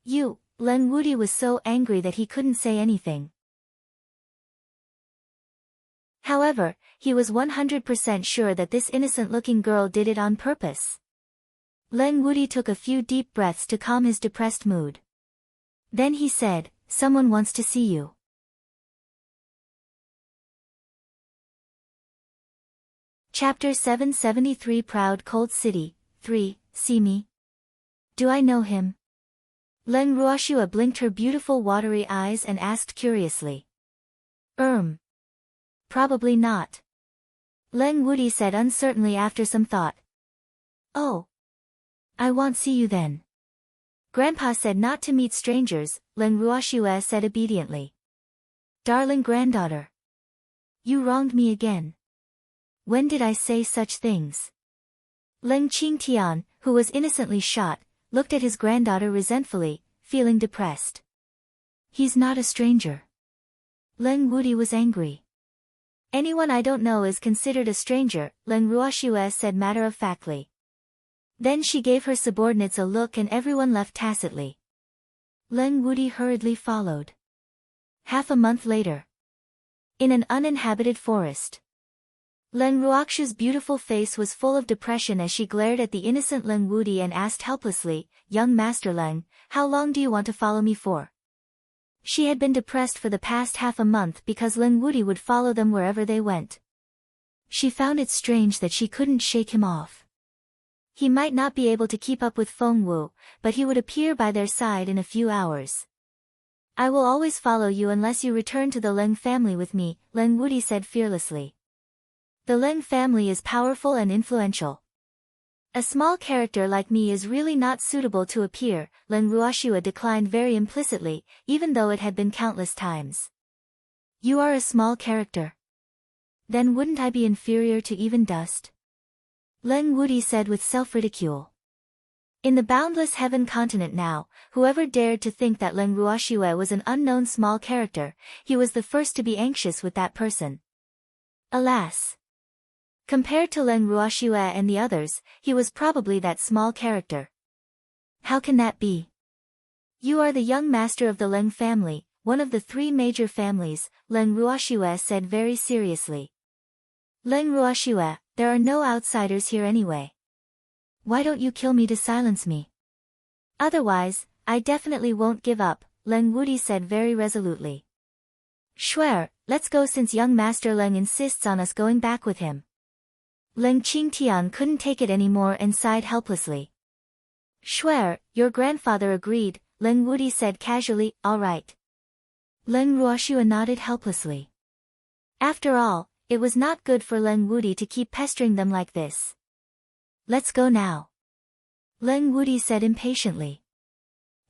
You, Leng Wudi was so angry that he couldn't say anything. However, he was 100% sure that this innocent-looking girl did it on purpose. Leng Wudi took a few deep breaths to calm his depressed mood. Then he said, someone wants to see you. Chapter 773 Proud Cold City, 3, See me? Do I know him? Leng Ruoxue blinked her beautiful watery eyes and asked curiously. Probably not. Leng Wudi said uncertainly after some thought. Oh. I won't see you then. Grandpa said not to meet strangers, Leng Ruoxue said obediently. Darling granddaughter. You wronged me again. When did I say such things? Leng Qingtian, who was innocently shot, looked at his granddaughter resentfully, feeling depressed. He's not a stranger. Leng Wudi was angry. Anyone I don't know is considered a stranger, Leng Ruoxue said matter-of-factly. Then she gave her subordinates a look and everyone left tacitly. Leng Wudi hurriedly followed. Half a month later. In an uninhabited forest. Leng Ruoxue's beautiful face was full of depression as she glared at the innocent Leng Wudi and asked helplessly, Young Master Leng, how long do you want to follow me for? She had been depressed for the past half a month because Leng Wudi would follow them wherever they went. She found it strange that she couldn't shake him off. He might not be able to keep up with Feng Wu, but he would appear by their side in a few hours. I will always follow you unless you return to the Leng family with me, Leng Wudi said fearlessly. The Leng family is powerful and influential. A small character like me is really not suitable to appear, Leng Ruoxue declined very implicitly, even though it had been countless times. You are a small character. Then wouldn't I be inferior to even dust? Leng Wudi said with self-ridicule. In the boundless heaven continent now, whoever dared to think that Leng Ruoxue was an unknown small character, he was the first to be anxious with that person. Alas. Compared to Leng Ruoxue and the others, he was probably that small character. How can that be? You are the young master of the Leng family, one of the three major families, Leng Ruoxue said very seriously. Leng Ruoxue, there are no outsiders here anyway. Why don't you kill me to silence me? Otherwise, I definitely won't give up, Leng Wudi said very resolutely. Swear, let's go since young Master Leng insists on us going back with him. Leng Qingtian couldn't take it anymore and sighed helplessly. Swear, your grandfather agreed, Leng Wudi said casually, all right. Leng Ruoxue nodded helplessly. After all, it was not good for Leng Wudi to keep pestering them like this. Let's go now. Leng Wudi said impatiently.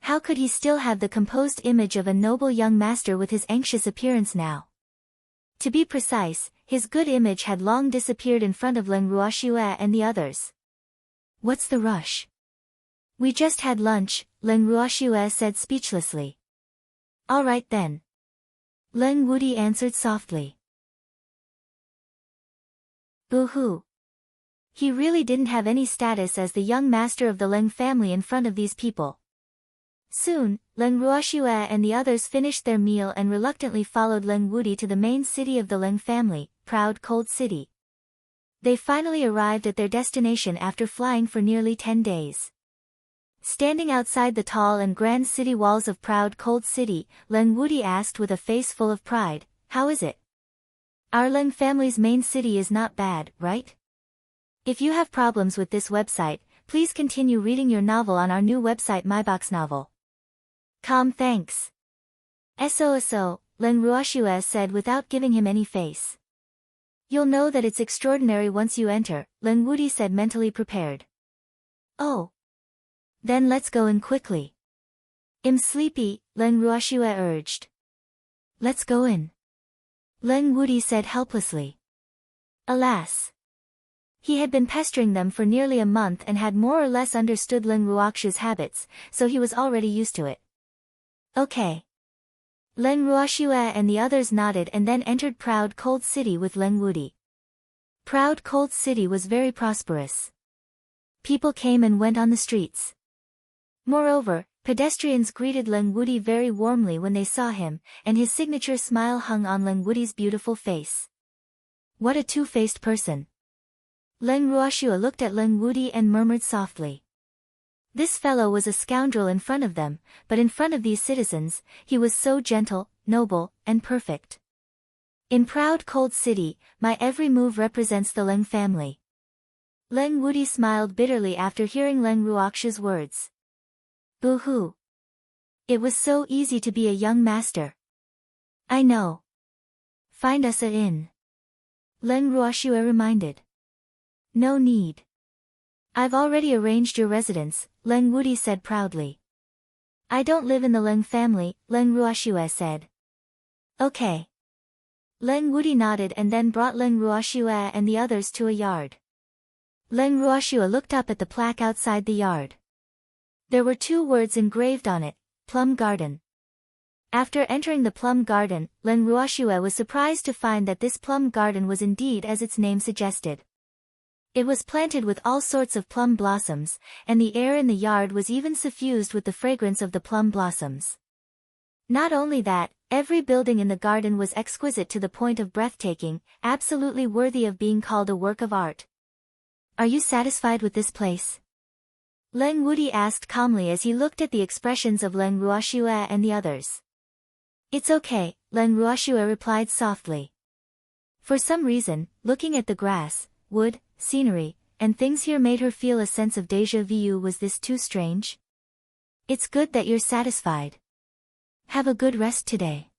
How could he still have the composed image of a noble young master with his anxious appearance now? To be precise, his good image had long disappeared in front of Leng Ruoxue and the others. What's the rush? We just had lunch, Leng Ruoxue said speechlessly. All right then. Leng Wudi answered softly. Boo-hoo. He really didn't have any status as the young master of the Leng family in front of these people. Soon, Leng Ruoxue and the others finished their meal and reluctantly followed Leng Wudi to the main city of the Leng family, Proud Cold City. They finally arrived at their destination after flying for nearly 10 days. Standing outside the tall and grand city walls of Proud Cold City, Leng Wudi asked with a face full of pride, "How is it? Our Leng family's main city is not bad, right? If you have problems with this website, please continue reading your novel on our new website MyBox Novel. Thanks. So, Leng Ruoxue said without giving him any face. You'll know that it's extraordinary once you enter, Leng Wudi said mentally prepared. Oh. Then let's go in quickly. I'm sleepy, Leng Ruoxue urged. Let's go in. Leng Wudi said helplessly. Alas. He had been pestering them for nearly a month and had more or less understood Leng Ruoxue's habits, so he was already used to it. Okay. Leng Ruoxue and the others nodded and then entered Proud Cold City with Leng Wudi. Proud Cold City was very prosperous. People came and went on the streets. Moreover, pedestrians greeted Leng Wudi very warmly when they saw him, and his signature smile hung on Leng Wudi's beautiful face. What a two-faced person. Leng Ruoxue looked at Leng Wudi and murmured softly. This fellow was a scoundrel in front of them, but in front of these citizens, he was so gentle, noble, and perfect. In Proud Cold City, my every move represents the Leng family. Leng Wudi smiled bitterly after hearing Leng Ruoxue's words. Boo-hoo. It was so easy to be a young master. I know. Find us a inn. Leng Ruoxue reminded. No need. I've already arranged your residence, Leng Wudi said proudly. I don't live in the Leng family, Leng Ruoxue said. Okay. Leng Wudi nodded and then brought Leng Ruoxue and the others to a yard. Leng Ruoxue looked up at the plaque outside the yard. There were 2 words engraved on it, Plum Garden. After entering the plum garden, Leng Ruoxue was surprised to find that this plum garden was indeed as its name suggested. It was planted with all sorts of plum blossoms, and the air in the yard was even suffused with the fragrance of the plum blossoms. Not only that, every building in the garden was exquisite to the point of breathtaking, absolutely worthy of being called a work of art. Are you satisfied with this place? Leng Wudi asked calmly as he looked at the expressions of Leng Ruoxue and the others. It's okay, Leng Ruoxue replied softly. For some reason, looking at the grass, wood, scenery, and things here made her feel a sense of déjà vu. Was this too strange? It's good that you're satisfied. Have a good rest today.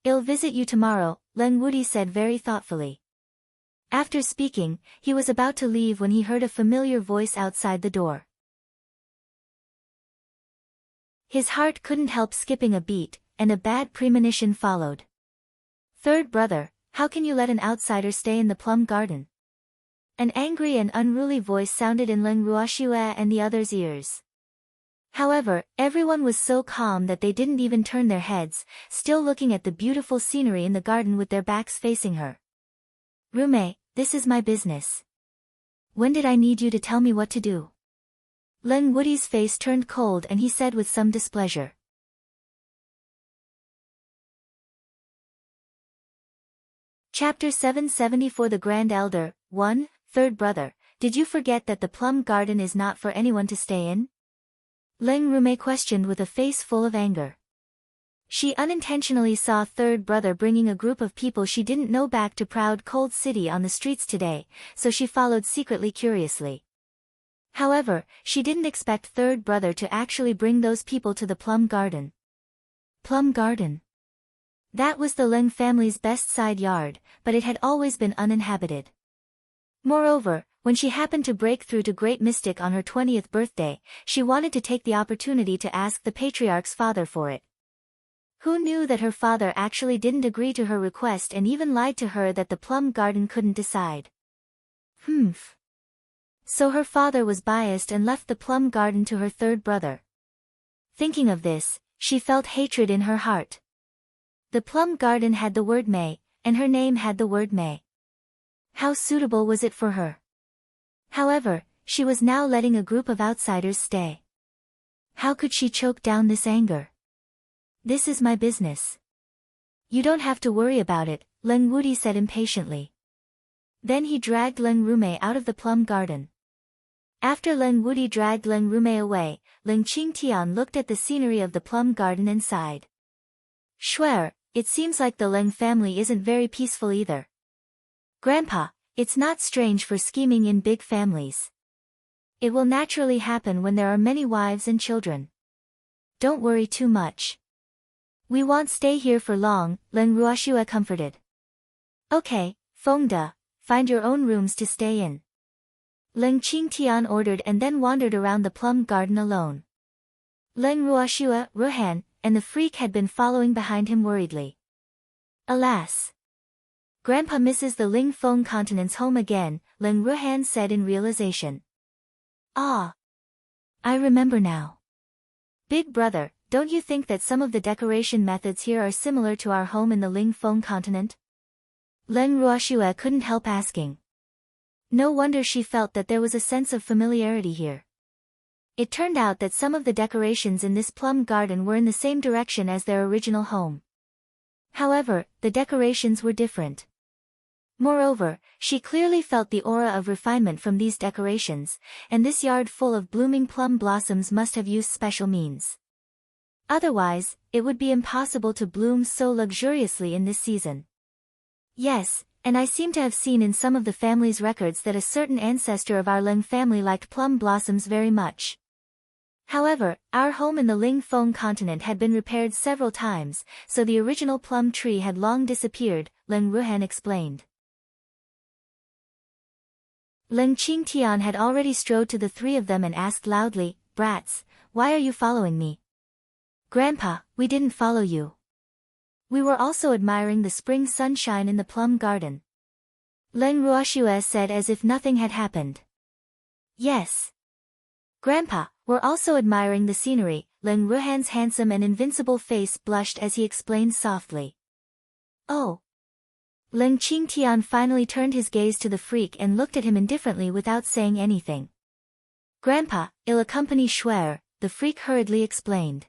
I'll visit you tomorrow, Leng Wudi said very thoughtfully. After speaking, he was about to leave when he heard a familiar voice outside the door. His heart couldn't help skipping a beat, and a bad premonition followed. Third brother, how can you let an outsider stay in the plum garden? An angry and unruly voice sounded in Leng Ruoxue and the others' ears. However, everyone was so calm that they didn't even turn their heads, still looking at the beautiful scenery in the garden with their backs facing her. Rume, this is my business. When did I need you to tell me what to do? Leng Wudi's face turned cold and he said with some displeasure. Chapter 770 For the Grand Elder, 1, Third Brother, did you forget that the plum garden is not for anyone to stay in? Leng Rume questioned with a face full of anger. She unintentionally saw Third Brother bringing a group of people she didn't know back to Proud Cold City on the streets today, so she followed secretly curiously. However, she didn't expect Third Brother to actually bring those people to the plum garden. Plum garden. That was the Leng family's best side yard, but it had always been uninhabited. Moreover, when she happened to break through to Great Mystic on her 20th birthday, she wanted to take the opportunity to ask the patriarch's father for it. Who knew that her father actually didn't agree to her request and even lied to her that the plum garden couldn't decide? So her father was biased and left the plum garden to her third brother. Thinking of this, she felt hatred in her heart. The plum garden had the word May, and her name had the word May. How suitable was it for her? However, she was now letting a group of outsiders stay. How could she choke down this anger? This is my business. You don't have to worry about it, Leng Wudi said impatiently. Then he dragged Leng Rume out of the plum garden. After Leng Wudi dragged Leng Rume away, Leng Qingtian looked at the scenery of the plum garden and sighed. Shuer, it seems like the Leng family isn't very peaceful either. Grandpa, it's not strange for scheming in big families. It will naturally happen when there are many wives and children. Don't worry too much. We won't stay here for long, Leng Ruoxue comforted. Okay, Fengde, find your own rooms to stay in. Leng Qingtian ordered and then wandered around the plum garden alone. Leng Ruoxue, Ruhan, and the freak had been following behind him worriedly. Alas! Grandpa misses the Ling Feng continent's home again, Leng Ruhan said in realization. Ah! I remember now. Big brother, don't you think that some of the decoration methods here are similar to our home in the Ling Feng continent? Leng Ruoxue couldn't help asking. No wonder she felt that there was a sense of familiarity here. It turned out that some of the decorations in this plum garden were in the same direction as their original home. However, the decorations were different. Moreover, she clearly felt the aura of refinement from these decorations, and this yard full of blooming plum blossoms must have used special means. Otherwise, it would be impossible to bloom so luxuriously in this season. Yes, and I seem to have seen in some of the family's records that a certain ancestor of our Leng family liked plum blossoms very much. However, our home in the Ling Feng continent had been repaired several times, so the original plum tree had long disappeared, Leng Ruhan explained. Leng Qingtian had already strode to the three of them and asked loudly, Brats, why are you following me? Grandpa, we didn't follow you. We were also admiring the spring sunshine in the plum garden. Leng Ruoxue said as if nothing had happened. Yes. Grandpa, we're also admiring the scenery, Leng Ruhan's handsome and invincible face blushed as he explained softly. Oh. Leng Qingtian finally turned his gaze to the freak and looked at him indifferently without saying anything. Grandpa, I'll accompany Shuer, the freak hurriedly explained.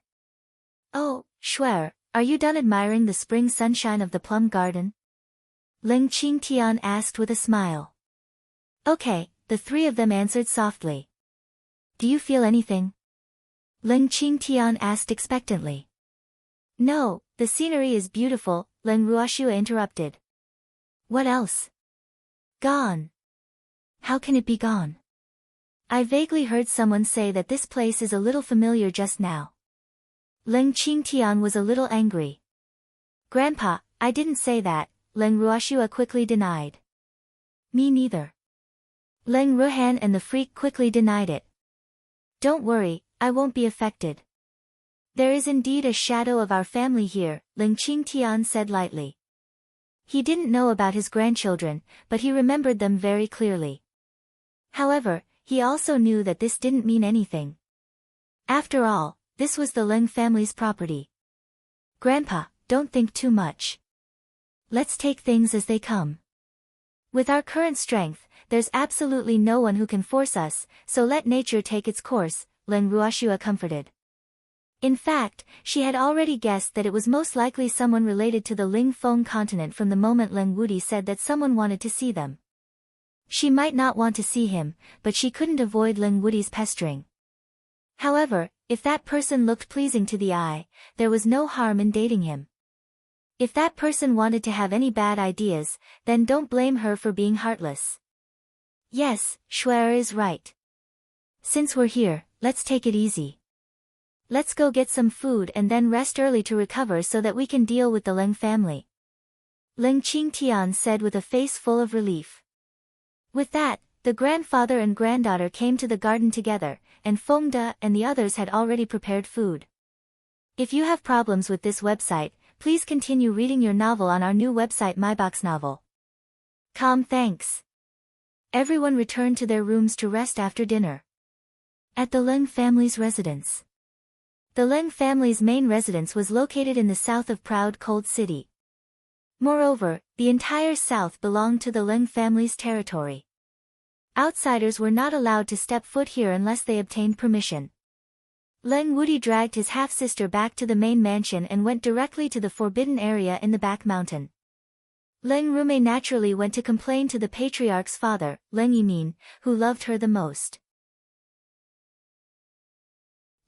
Oh, Shuer, are you done admiring the spring sunshine of the plum garden? Leng Qingtian asked with a smile. Okay, the three of them answered softly. Do you feel anything? Leng Qingtian asked expectantly. No, the scenery is beautiful, Leng Ruoxue interrupted. What else? Gone. How can it be gone? I vaguely heard someone say that this place is a little familiar just now. Leng Qingtian was a little angry. Grandpa, I didn't say that, Leng Ruoxue quickly denied. Me neither. Leng Ruhan and the freak quickly denied it. Don't worry, I won't be affected. There is indeed a shadow of our family here, Leng Qingtian said lightly. He didn't know about his grandchildren, but he remembered them very clearly. However, he also knew that this didn't mean anything. After all, this was the Leng family's property. Grandpa, don't think too much. Let's take things as they come. With our current strength, there's absolutely no one who can force us, so let nature take its course, Leng Ruoxue comforted. In fact, she had already guessed that it was most likely someone related to the Ling Feng continent from the moment Leng Wudi said that someone wanted to see them. She might not want to see him, but she couldn't avoid Leng Wudi's pestering. However, if that person looked pleasing to the eye, there was no harm in dating him. If that person wanted to have any bad ideas, then don't blame her for being heartless. Yes, Shuer is right. Since we're here, let's take it easy. Let's go get some food and then rest early to recover so that we can deal with the Leng family. Leng Qingtian said with a face full of relief. With that, the grandfather and granddaughter came to the garden together, and Fengde and the others had already prepared food. If you have problems with this website, please continue reading your novel on our new website myboxnovel. Thanks. Everyone returned to their rooms to rest after dinner. At the Leng family's residence. The Leng family's main residence was located in the south of proud Cold City. Moreover, the entire south belonged to the Leng family's territory. Outsiders were not allowed to step foot here unless they obtained permission. Leng Wudi dragged his half-sister back to the main mansion and went directly to the forbidden area in the back mountain. Leng Rume naturally went to complain to the patriarch's father, Leng Yimin, who loved her the most.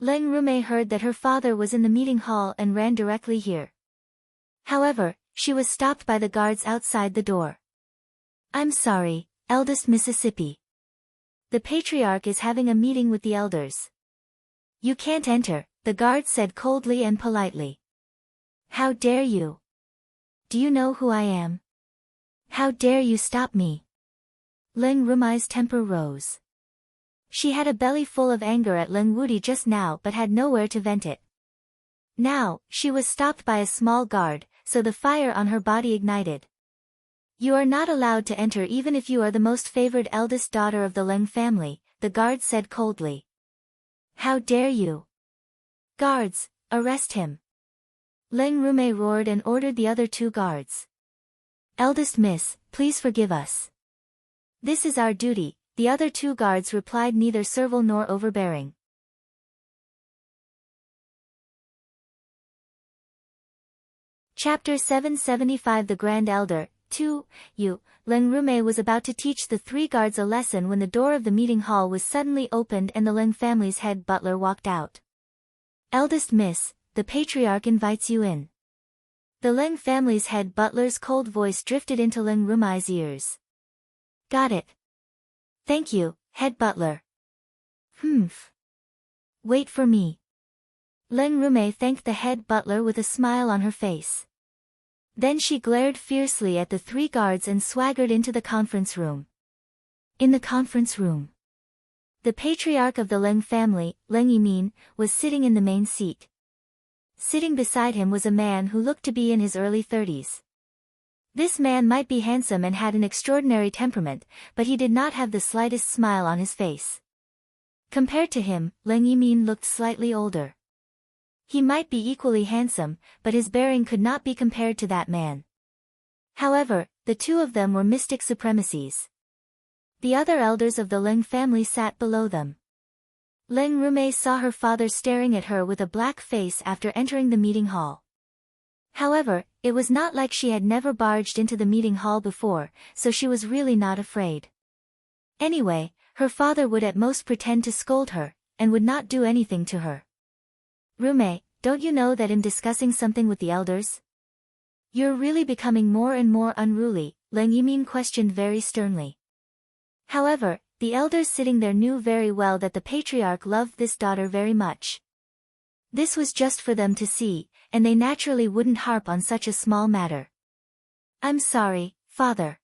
Leng Rume heard that her father was in the meeting hall and ran directly here. However, she was stopped by the guards outside the door. "I'm sorry, eldest Mississippi. The patriarch is having a meeting with the elders. You can't enter," the guard said coldly and politely. "How dare you? Do you know who I am? How dare you stop me?" Leng Rumai's temper rose. She had a belly full of anger at Leng Wudi just now but had nowhere to vent it. Now, she was stopped by a small guard, so the fire on her body ignited. "You are not allowed to enter even if you are the most favored eldest daughter of the Leng family," the guard said coldly. "How dare you? Guards, arrest him!" Leng Rume roared and ordered the other two guards. "Eldest miss, please forgive us. This is our duty," the other two guards replied, neither servile nor overbearing. Chapter 775 The Grand Elder, 2, Leng Rume was about to teach the three guards a lesson when the door of the meeting hall was suddenly opened and the Leng family's head butler walked out. "Eldest miss, the patriarch invites you in." The Leng family's head butler's cold voice drifted into Leng Rumai's ears. "Got it. Thank you, head butler." "Humph. Wait for me." Leng Rume thanked the head butler with a smile on her face. Then she glared fiercely at the three guards and swaggered into the conference room. In the conference room, the patriarch of the Leng family, Leng Yimin, was sitting in the main seat. Sitting beside him was a man who looked to be in his early 30s. This man might be handsome and had an extraordinary temperament, but he did not have the slightest smile on his face. Compared to him, Leng Yimin looked slightly older. He might be equally handsome, but his bearing could not be compared to that man. However, the two of them were mystic supremacies. The other elders of the Leng family sat below them. Leng Rume saw her father staring at her with a black face after entering the meeting hall. However, it was not like she had never barged into the meeting hall before, so she was really not afraid. Anyway, her father would at most pretend to scold her, and would not do anything to her. "Rume, don't you know that I'm discussing something with the elders? You're really becoming more and more unruly," Leng Yimin questioned very sternly. However, the elders sitting there knew very well that the patriarch loved this daughter very much. This was just for them to see, and they naturally wouldn't harp on such a small matter. "I'm sorry, father.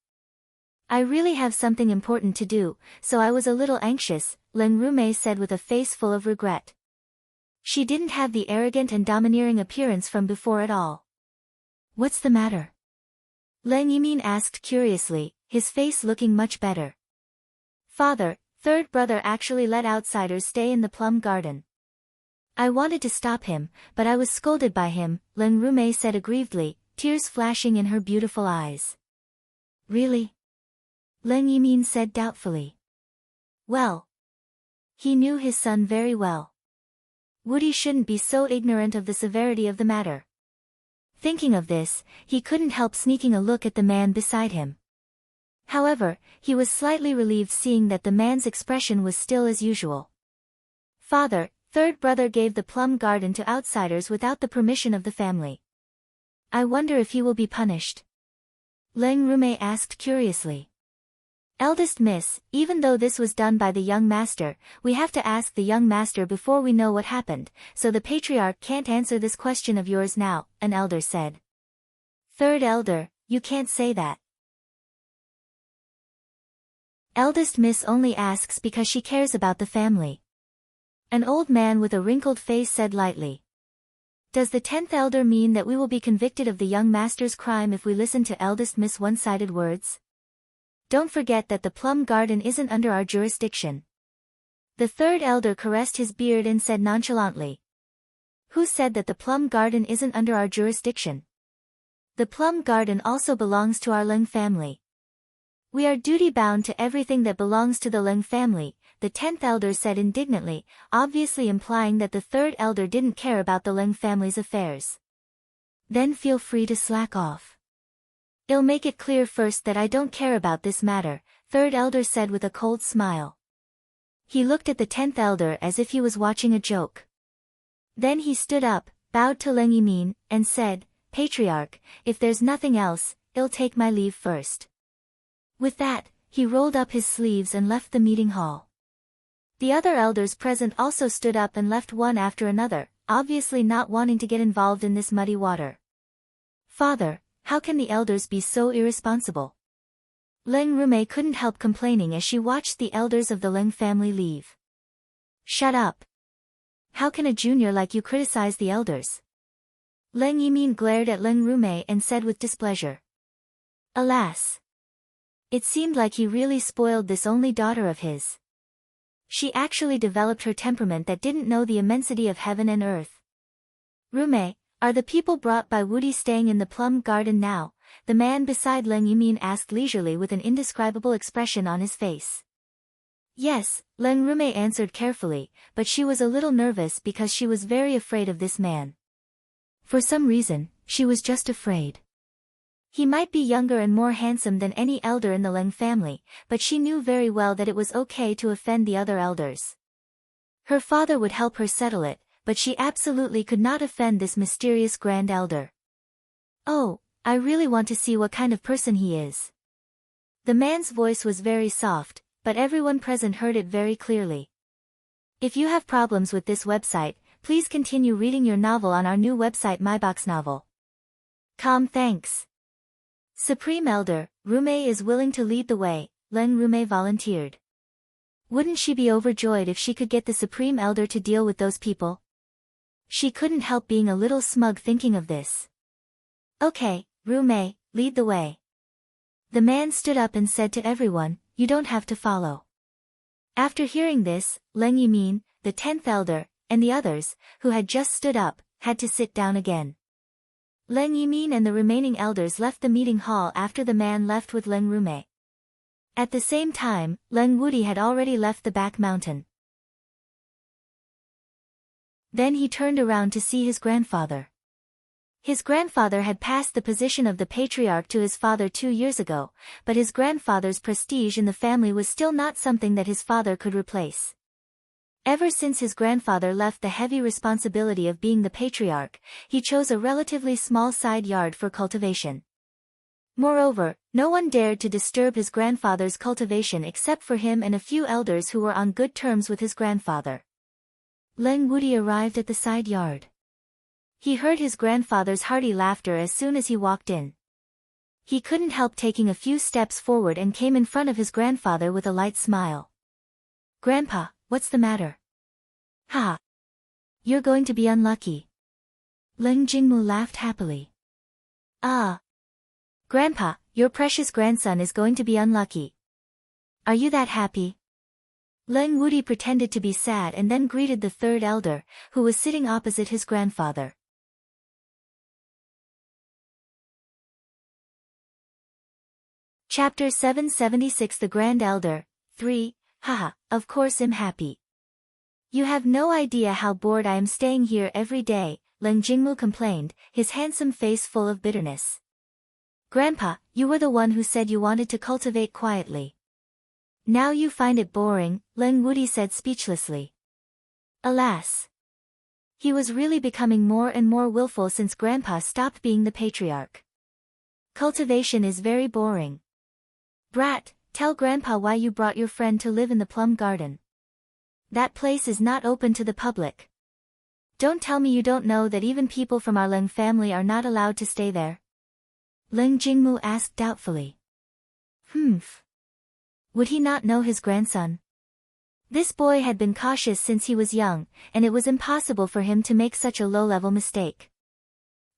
I really have something important to do, so I was a little anxious," Leng Rume said with a face full of regret. She didn't have the arrogant and domineering appearance from before at all. "What's the matter?" Leng Yimin asked curiously, his face looking much better. "Father, third brother actually let outsiders stay in the plum garden. I wanted to stop him, but I was scolded by him," Leng Rume said aggrievedly, tears flashing in her beautiful eyes. "Really?" Leng Yimin said doubtfully. Well, he knew his son very well. Wudi shouldn't be so ignorant of the severity of the matter. Thinking of this, he couldn't help sneaking a look at the man beside him. However, he was slightly relieved seeing that the man's expression was still as usual. "Father, third brother gave the plum garden to outsiders without the permission of the family. I wonder if he will be punished?" Leng Rume asked curiously. "Eldest miss, even though this was done by the young master, we have to ask the young master before we know what happened, so the patriarch can't answer this question of yours now," an elder said. "Third elder, you can't say that. Eldest miss only asks because she cares about the family." An old man with a wrinkled face said lightly. "Does the 10th elder mean that we will be convicted of the young master's crime if we listen to eldest miss one-sided words? Don't forget that the plum garden isn't under our jurisdiction." The third elder caressed his beard and said nonchalantly. "Who said that the plum garden isn't under our jurisdiction?" The plum garden also belongs to our Leng family. We are duty-bound to everything that belongs to the Leng family, the 10th elder said indignantly, obviously implying that the 3rd elder didn't care about the Leng family's affairs. Then feel free to slack off. I'll make it clear first that I don't care about this matter, 3rd elder said with a cold smile. He looked at the 10th elder as if he was watching a joke. Then he stood up, bowed to Leng Yimin, and said, Patriarch, if there's nothing else, I'll take my leave first. With that, he rolled up his sleeves and left the meeting hall. The other elders present also stood up and left one after another, obviously not wanting to get involved in this muddy water. Father, how can the elders be so irresponsible? Leng Rume couldn't help complaining as she watched the elders of the Leng family leave. Shut up. How can a junior like you criticize the elders? Leng Yimin glared at Leng Rume and said with displeasure. Alas. It seemed like he really spoiled this only daughter of his. She actually developed her temperament that didn't know the immensity of heaven and earth. Rume, are the people brought by Woody staying in the plum garden now? The man beside Leng Yimin asked leisurely with an indescribable expression on his face. Yes, Leng Rume answered carefully, but she was a little nervous because she was very afraid of this man. For some reason, she was just afraid. He might be younger and more handsome than any elder in the Leng family, but she knew very well that it was okay to offend the other elders. Her father would help her settle it, but she absolutely could not offend this mysterious grand elder. Oh, I really want to see what kind of person he is. The man's voice was very soft, but everyone present heard it very clearly. If you have problems with this website, please continue reading your novel on our new website myboxnovel.com. Thanks. Supreme Elder, Rume is willing to lead the way, Leng Rume volunteered. Wouldn't she be overjoyed if she could get the Supreme Elder to deal with those people? She couldn't help being a little smug thinking of this. Okay, Rume, lead the way. The man stood up and said to everyone, you don't have to follow. After hearing this, Leng Yimin, the 10th elder, and the others, who had just stood up, had to sit down again. Leng Yimin and the remaining elders left the meeting hall after the man left with Leng Rume. At the same time, Leng Wudi had already left the back mountain. Then he turned around to see his grandfather. His grandfather had passed the position of the patriarch to his father 2 years ago, but his grandfather's prestige in the family was still not something that his father could replace. Ever since his grandfather left the heavy responsibility of being the patriarch, he chose a relatively small side yard for cultivation. Moreover, no one dared to disturb his grandfather's cultivation except for him and a few elders who were on good terms with his grandfather. Leng Wudi arrived at the side yard. He heard his grandfather's hearty laughter as soon as he walked in. He couldn't help taking a few steps forward and came in front of his grandfather with a light smile. Grandpa, what's the matter? Ha! You're going to be unlucky. Leng Jingmu laughed happily. Ah! Grandpa, your precious grandson is going to be unlucky. Are you that happy? Leng Wudi pretended to be sad and then greeted the 3rd elder, who was sitting opposite his grandfather. Chapter 776 The Grand Elder, 3, Haha, of course I'm happy. You have no idea how bored I am staying here every day, Leng Jingmu complained, his handsome face full of bitterness. Grandpa, you were the one who said you wanted to cultivate quietly. Now you find it boring, Leng Wudi said speechlessly. Alas. He was really becoming more and more willful since Grandpa stopped being the patriarch. Cultivation is very boring. Brat, tell Grandpa why you brought your friend to live in the plum garden. That place is not open to the public. Don't tell me you don't know that even people from our Leng family are not allowed to stay there. Leng Jingmu asked doubtfully. Would he not know his grandson? This boy had been cautious since he was young, and it was impossible for him to make such a low-level mistake.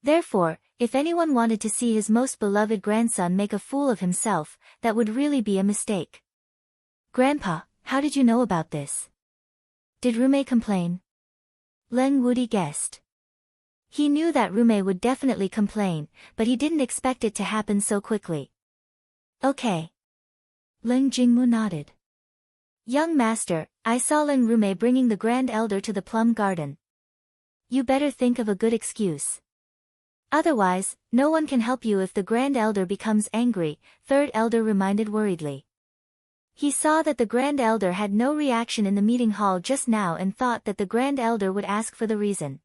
Therefore, if anyone wanted to see his most beloved grandson make a fool of himself, that would really be a mistake. Grandpa, how did you know about this? Did Rume complain? Leng Wudi guessed. He knew that Rume would definitely complain, but he didn't expect it to happen so quickly. Okay. Leng Jingmu nodded. Young master, I saw Leng Rume bringing the Grand Elder to the plum garden. You better think of a good excuse. Otherwise, no one can help you if the Grand Elder becomes angry, Third Elder reminded worriedly. He saw that the Grand Elder had no reaction in the meeting hall just now and thought that the Grand Elder would ask for the reason.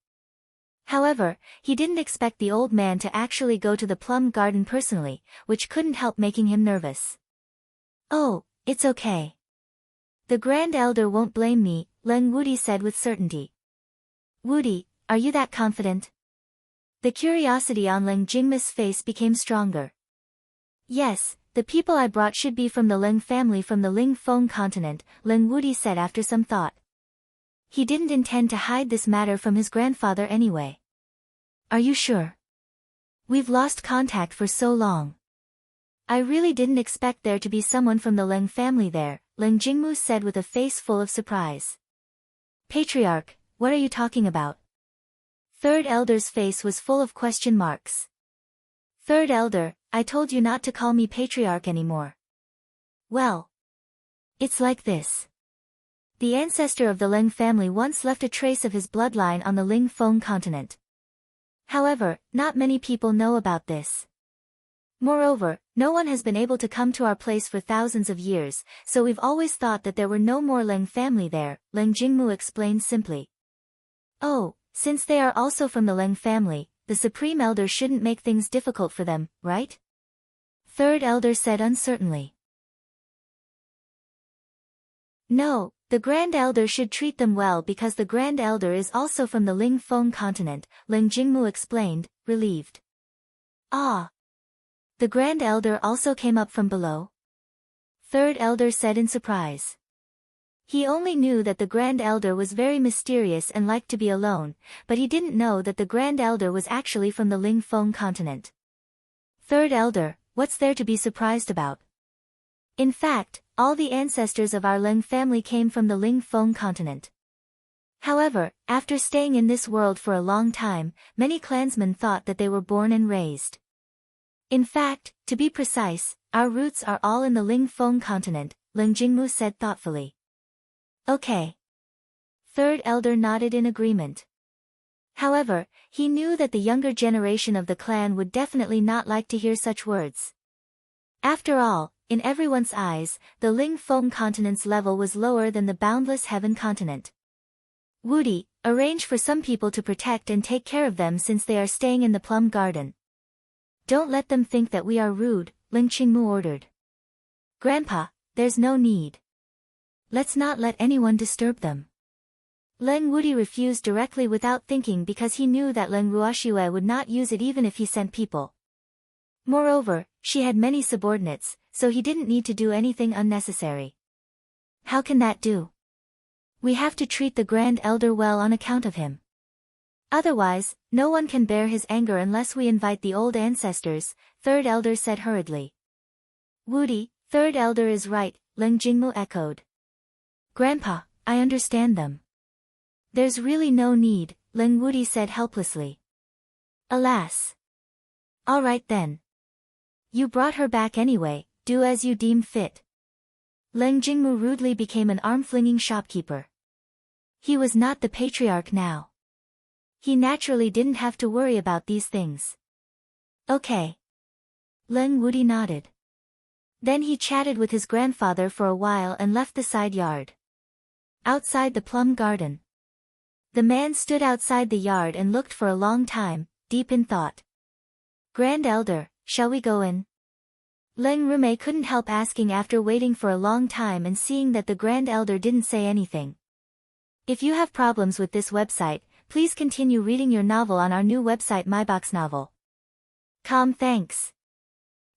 However, he didn't expect the old man to actually go to the plum garden personally, which couldn't help making him nervous. Oh, it's okay. The Grand Elder won't blame me, Leng Wudi said with certainty. Wudi, are you that confident? The curiosity on Leng Jingma's face became stronger. Yes, the people I brought should be from the Leng family from the Ling Feng continent, Leng Wudi said after some thought. He didn't intend to hide this matter from his grandfather anyway. Are you sure? We've lost contact for so long. I really didn't expect there to be someone from the Leng family there, Leng Jingmu said with a face full of surprise. Patriarch, what are you talking about? Third Elder's face was full of question marks. Third Elder, I told you not to call me Patriarch anymore. Well, it's like this. The ancestor of the Leng family once left a trace of his bloodline on the Ling Feng continent. However, not many people know about this. Moreover, no one has been able to come to our place for thousands of years, so we've always thought that there were no more Leng family there, Leng Jingmu explained simply. Oh, since they are also from the Leng family, the Supreme Elder shouldn't make things difficult for them, right? Third Elder said uncertainly. No, the Grand Elder should treat them well because the Grand Elder is also from the Ling Feng continent, Leng Jingmu explained, relieved. Ah. The Grand Elder also came up from below? Third Elder said in surprise. He only knew that the Grand Elder was very mysterious and liked to be alone, but he didn't know that the Grand Elder was actually from the Ling Feng continent. Third Elder, what's there to be surprised about? In fact, all the ancestors of our Leng family came from the Ling Feng continent. However, after staying in this world for a long time, many clansmen thought that they were born and raised. In fact, to be precise, our roots are all in the Ling Feng continent, Leng Jingmu said thoughtfully. Okay. Third Elder nodded in agreement. However, he knew that the younger generation of the clan would definitely not like to hear such words. After all, in everyone's eyes, the Ling Feng continent's level was lower than the boundless heaven continent. Wudi, arrange for some people to protect and take care of them since they are staying in the plum garden. Don't let them think that we are rude, Leng Qingmu ordered. Grandpa, there's no need. Let's not let anyone disturb them. Leng Wudi refused directly without thinking because he knew that Leng Ruoxue would not use it even if he sent people. Moreover, she had many subordinates, so he didn't need to do anything unnecessary. How can that do? We have to treat the Grand Elder well on account of him. Otherwise, no one can bear his anger unless we invite the old ancestors, Third Elder said hurriedly. Wudi, Third Elder is right, Leng Jingmu echoed. Grandpa, I understand them. There's really no need, Leng Wudi said helplessly. Alas. All right then. You brought her back anyway, do as you deem fit. Leng Jingmu rudely became an arm-flinging shopkeeper. He was not the patriarch now. He naturally didn't have to worry about these things. Okay. Leng Wudi nodded. Then he chatted with his grandfather for a while and left the side yard. Outside the plum garden. The man stood outside the yard and looked for a long time, deep in thought. Grand Elder, shall we go in? Leng Rume couldn't help asking after waiting for a long time and seeing that the Grand Elder didn't say anything. If you have problems with this website, please continue reading your novel on our new website myboxnovel.com. Thanks.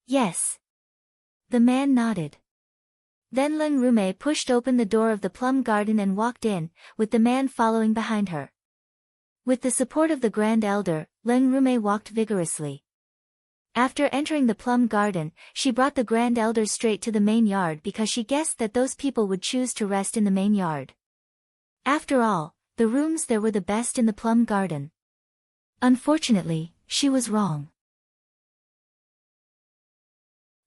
Yes. The man nodded. Then Leng Rume pushed open the door of the plum garden and walked in, with the man following behind her. With the support of the Grand Elder, Leng Rume walked vigorously. After entering the plum garden, she brought the Grand Elder straight to the main yard because she guessed that those people would choose to rest in the main yard. After all, the rooms there were the best in the plum garden. Unfortunately, she was wrong.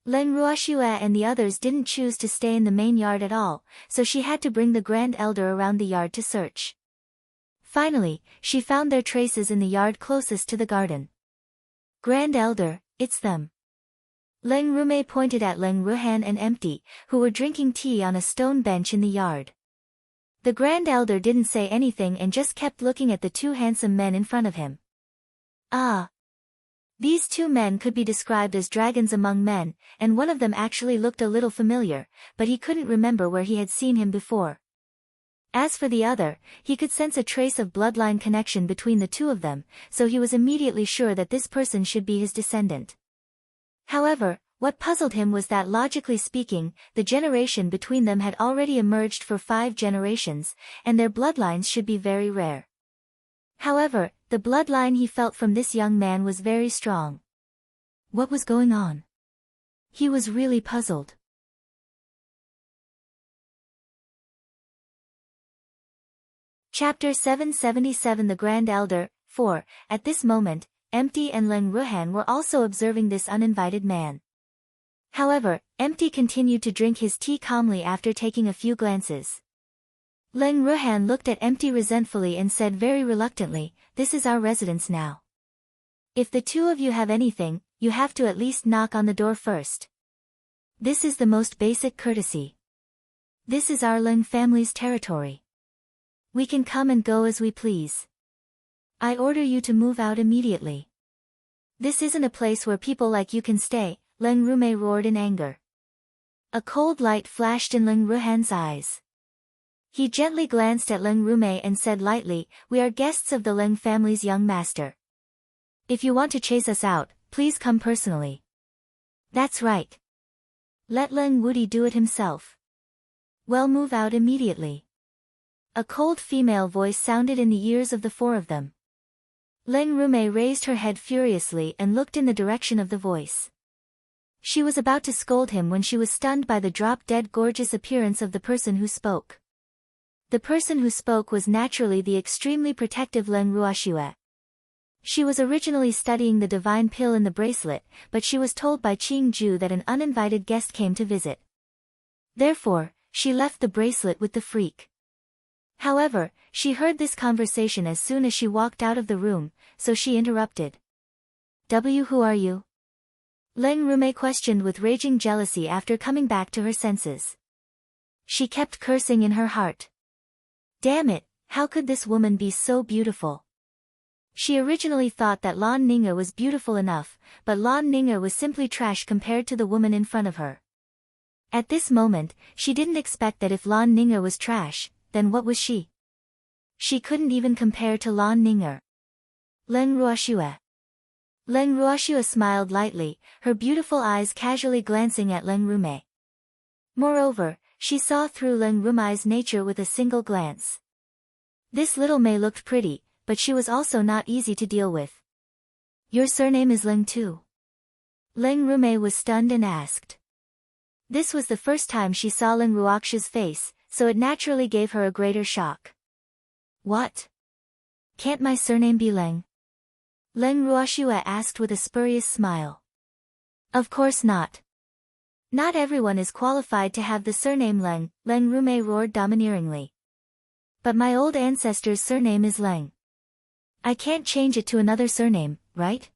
Leng Ruoxue and the others didn't choose to stay in the main yard at all, so she had to bring the Grand Elder around the yard to search. Finally, she found their traces in the yard closest to the garden. Grand Elder, it's them. Leng Rume pointed at Leng Ruhan and Empty, who were drinking tea on a stone bench in the yard. The Grand Elder didn't say anything and just kept looking at the two handsome men in front of him. Ah! These two men could be described as dragons among men, and one of them actually looked a little familiar, but he couldn't remember where he had seen him before. As for the other, he could sense a trace of bloodline connection between the two of them, so he was immediately sure that this person should be his descendant. However, what puzzled him was that logically speaking, the generation between them had already emerged for 5 generations, and their bloodlines should be very rare. However, the bloodline he felt from this young man was very strong. What was going on? He was really puzzled. Chapter 777 The Grand Elder, 4. At this moment, Empty and Leng Ruhan were also observing this uninvited man. However, Empty continued to drink his tea calmly after taking a few glances. Leng Ruhan looked at Empty resentfully and said very reluctantly, "This is our residence now. If the two of you have anything, you have to at least knock on the door first. This is the most basic courtesy. This is our Leng family's territory. We can come and go as we please. I order you to move out immediately. This isn't a place where people like you can stay," Leng Rume roared in anger. A cold light flashed in Leng Ruhan's eyes. He gently glanced at Leng Rume and said lightly, "We are guests of the Leng family's young master. If you want to chase us out, please come personally." "That's right. Let Leng Wudi do it himself." "Well, move out immediately." A cold female voice sounded in the ears of the 4 of them. Leng Rume raised her head furiously and looked in the direction of the voice. She was about to scold him when she was stunned by the drop-dead gorgeous appearance of the person who spoke. The person who spoke was naturally the extremely protective Leng Ruoxue. She was originally studying the divine pill in the bracelet, but she was told by Qing Ju that an uninvited guest came to visit. Therefore, she left the bracelet with the freak. However, she heard this conversation as soon as she walked out of the room, so she interrupted. Who are you?" Leng Rume questioned with raging jealousy after coming back to her senses. She kept cursing in her heart. Damn it, how could this woman be so beautiful? She originally thought that Lan Ning'er was beautiful enough, but Lan Ning'er was simply trash compared to the woman in front of her. At this moment, she didn't expect that if Lan Ning'er was trash, then what was she? She couldn't even compare to Lan Ning'er. Leng Ruoxue. Leng Ruoxue smiled lightly, her beautiful eyes casually glancing at Leng Rume. Moreover, she saw through Leng Rume's nature with a single glance. This little Mei looked pretty, but she was also not easy to deal with. "Your surname is Leng too?" Leng Rume was stunned and asked. This was the first time she saw Leng Ruoxue's face, so it naturally gave her a greater shock. "What? Can't my surname be Leng?" Leng Ruoxue asked with a spurious smile. "Of course not. Not everyone is qualified to have the surname Leng," Leng Rume roared domineeringly. "But my old ancestor's surname is Leng. I can't change it to another surname, right?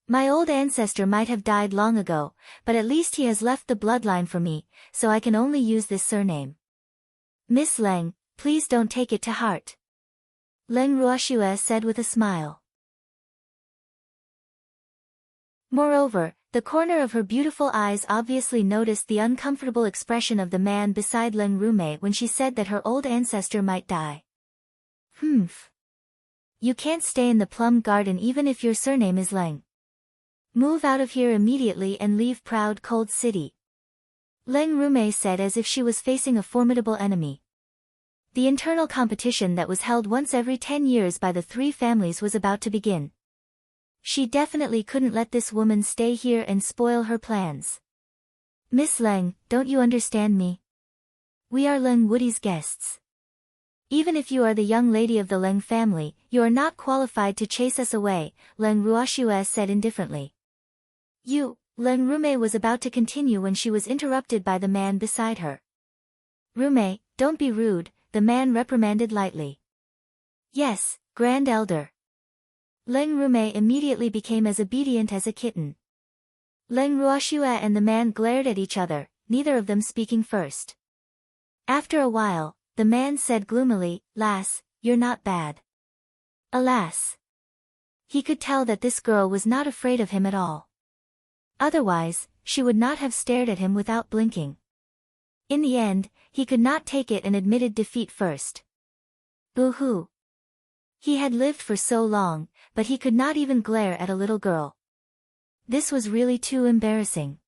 My old ancestor might have died long ago, but at least he has left the bloodline for me, so I can only use this surname. Miss Leng, please don't take it to heart," Leng Ruoxue said with a smile. Moreover, the corner of her beautiful eyes obviously noticed the uncomfortable expression of the man beside Leng Rume when she said that her old ancestor might die. "Humph. You can't stay in the plum garden even if your surname is Leng. Move out of here immediately and leave proud cold city," Leng Rume said as if she was facing a formidable enemy. The internal competition that was held once every 10 years by the 3 families was about to begin. She definitely couldn't let this woman stay here and spoil her plans. "Miss Leng, don't you understand me? We are Leng Wudi's guests. Even if you are the young lady of the Leng family, you are not qualified to chase us away, Leng Ruoxue said indifferently. Leng Rume was about to continue when she was interrupted by the man beside her. Rume, don't be rude, the man reprimanded lightly. Yes, Grand Elder. Leng Rume immediately became as obedient as a kitten. Leng Ruoxue and the man glared at each other, neither of them speaking first. After a while, the man said gloomily, Lass, you're not bad. Alas. He could tell that this girl was not afraid of him at all. Otherwise, she would not have stared at him without blinking. In the end, he could not take it and admitted defeat first. Boo-hoo. He had lived for so long, but he could not even glare at a little girl. This was really too embarrassing.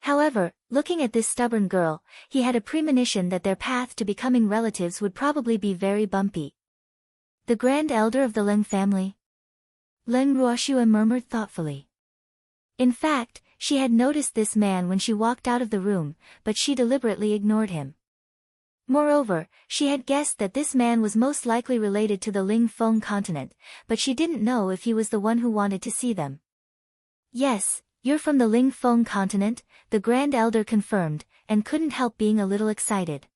However, looking at this stubborn girl, he had a premonition that their path to becoming relatives would probably be very bumpy. The Grand Elder of the Leng family? Leng Ruoxue murmured thoughtfully. In fact, she had noticed this man when she walked out of the room, but she deliberately ignored him. Moreover, she had guessed that this man was most likely related to the Ling Feng continent, but she didn't know if he was the one who wanted to see them. Yes, you're from the Ling Feng continent, the Grand Elder confirmed, and couldn't help being a little excited.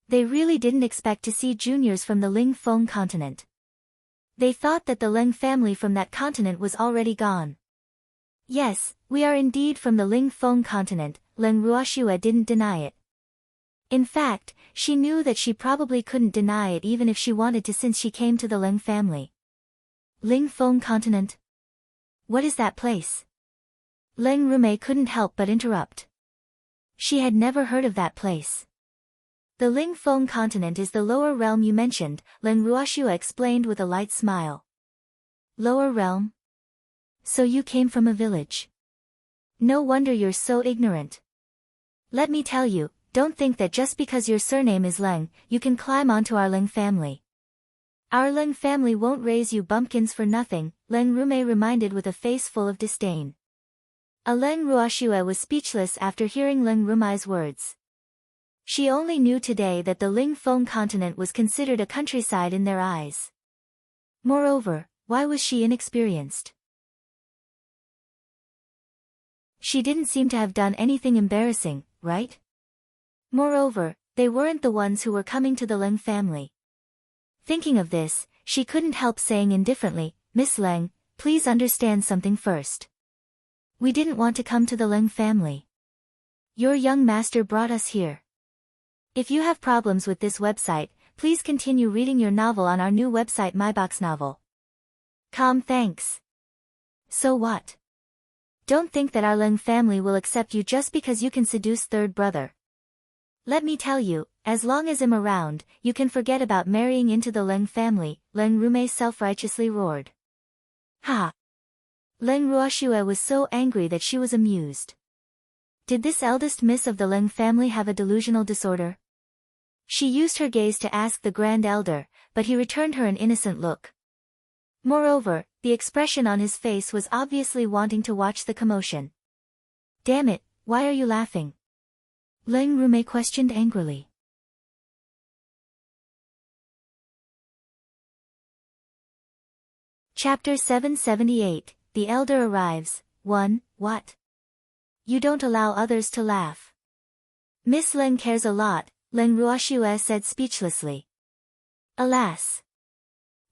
They really didn't expect to see juniors from the Ling Feng continent. They thought that the Leng family from that continent was already gone. Yes, we are indeed from the Ling Feng continent, Leng Ruoxue didn't deny it. In fact, she knew that she probably couldn't deny it even if she wanted to since she came to the Leng family. Ling Feng continent? What is that place? Leng Rume couldn't help but interrupt. She had never heard of that place. The Ling Feng continent is the lower realm you mentioned, Leng Ruoxue explained with a light smile. Lower realm? So you came from a village. No wonder you're so ignorant. Let me tell you, don't think that just because your surname is Leng, you can climb onto our Leng family. Our Leng family won't raise you bumpkins for nothing, Leng Rume reminded with a face full of disdain. Leng Ruoxue was speechless after hearing Leng Rume's words. She only knew today that the Ling Feng continent was considered a countryside in their eyes. Moreover, why was she inexperienced? She didn't seem to have done anything embarrassing, right? Moreover, they weren't the ones who were coming to the Leng family. Thinking of this, she couldn't help saying indifferently, Miss Leng, please understand something first. We didn't want to come to the Leng family. Your young master brought us here. If you have problems with this website, please continue reading your novel on our new website MyBox Novel. Thanks. So what? Don't think that our Leng family will accept you just because you can seduce third brother. Let me tell you, as long as I'm around, you can forget about marrying into the Leng family, Leng Rume self-righteously roared. Ha! Leng Ruoxue was so angry that she was amused. Did this eldest miss of the Leng family have a delusional disorder? She used her gaze to ask the Grand Elder, but he returned her an innocent look. Moreover, the expression on his face was obviously wanting to watch the commotion. Damn it, why are you laughing? Leng Rume questioned angrily. Chapter 778, The Elder Arrives, 1, What? You don't allow others to laugh. Miss Leng cares a lot, Leng Ruoxue said speechlessly. Alas!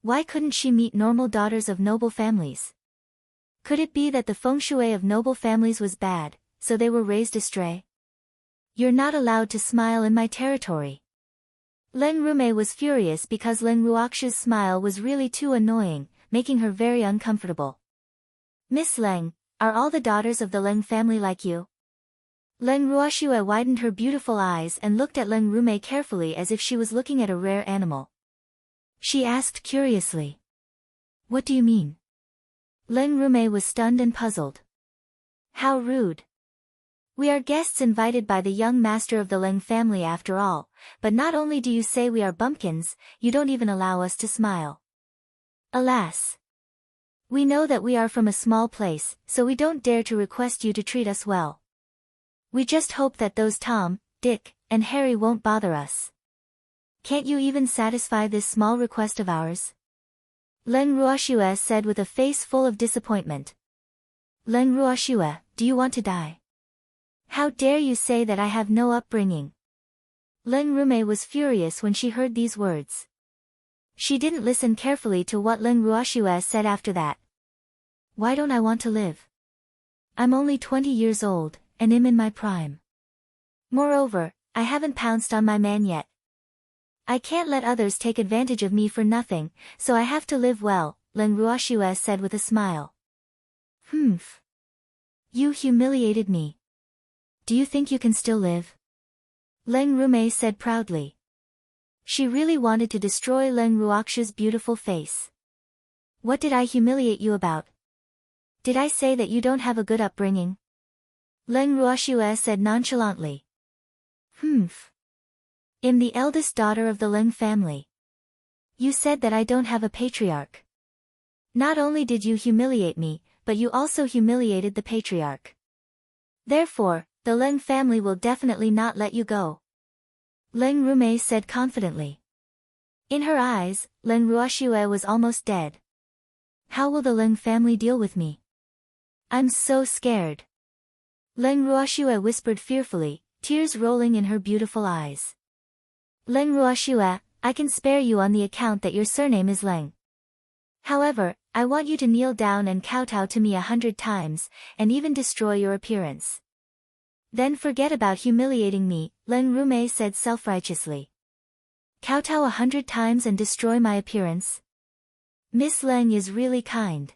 Why couldn't she meet normal daughters of noble families? Could it be that the feng shui of noble families was bad, so they were raised astray? You're not allowed to smile in my territory. Leng Rume was furious because Leng Ruoxue's smile was really too annoying, making her very uncomfortable. Miss Leng, are all the daughters of the Leng family like you? Leng Ruoxue widened her beautiful eyes and looked at Leng Rume carefully as if she was looking at a rare animal. She asked curiously. What do you mean? Leng Rume was stunned and puzzled. How rude. We are guests invited by the young master of the Leng family after all, but not only do you say we are bumpkins, you don't even allow us to smile. Alas. We know that we are from a small place, so we don't dare to request you to treat us well. We just hope that those Tom, Dick, and Harry won't bother us. Can't you even satisfy this small request of ours? Leng Ruoxue said with a face full of disappointment. Leng Ruoxue, do you want to die? How dare you say that I have no upbringing? Leng Rume was furious when she heard these words. She didn't listen carefully to what Leng Ruoxue said after that. Why don't I want to live? I'm only 20 years old, and am in my prime. Moreover, I haven't pounced on my man yet. I can't let others take advantage of me for nothing, so I have to live well, Leng Ruoxue said with a smile. Humph. You humiliated me. Do you think you can still live? Leng Rume said proudly. She really wanted to destroy Leng Ruoxue's beautiful face. What did I humiliate you about? Did I say that you don't have a good upbringing? Leng Ruoxue said nonchalantly. Humph. I'm the eldest daughter of the Leng family. You said that I don't have a patriarch. Not only did you humiliate me, but you also humiliated the patriarch. Therefore, the Leng family will definitely not let you go. Leng Rume said confidently. In her eyes, Leng Ruoxue was almost dead. How will the Leng family deal with me? I'm so scared. Leng Ruoxue whispered fearfully, tears rolling in her beautiful eyes. Leng Ruoxue, I can spare you on the account that your surname is Leng. However, I want you to kneel down and kowtow to me 100 times, and even destroy your appearance. Then forget about humiliating me, Leng Rume said self-righteously. Kowtow 100 times and destroy my appearance? Miss Leng is really kind.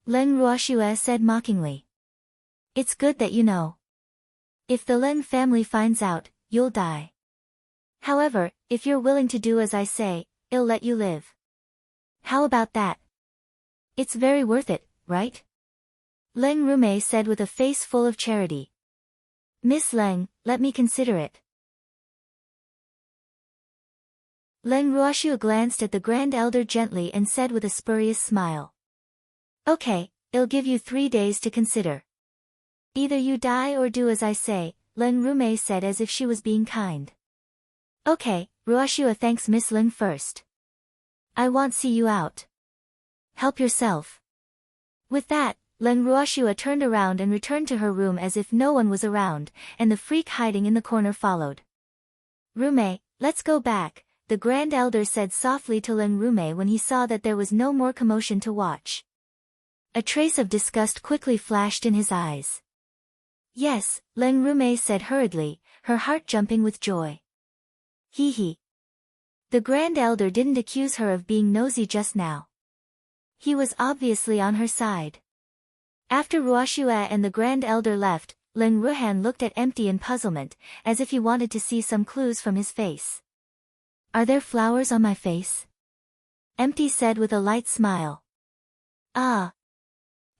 Leng Ruoxue said mockingly. It's good that you know. If the Leng family finds out, you'll die. However, if you're willing to do as I say, I'll let you live. How about that? It's very worth it, right? Leng Rume said with a face full of charity. Miss Leng, let me consider it. Leng Ruoxue glanced at the Grand Elder gently and said with a spurious smile. Okay, I'll give you 3 days to consider. Either you die or do as I say, Leng Rume said as if she was being kind. Okay, Ruoxue thanks Miss Leng first. I won't see you out. Help yourself. With that, Leng Ruoxue turned around and returned to her room as if no one was around, and the freak hiding in the corner followed. Rume, let's go back, the Grand Elder said softly to Leng Rume when he saw that there was no more commotion to watch. A trace of disgust quickly flashed in his eyes. Yes, Leng Rume said hurriedly, her heart jumping with joy. Hee hee. The Grand Elder didn't accuse her of being nosy just now. He was obviously on her side. After Ruoxue and the Grand Elder left, Leng Ruhan looked at Empty in puzzlement, as if he wanted to see some clues from his face. Are there flowers on my face? Empty said with a light smile. Ah.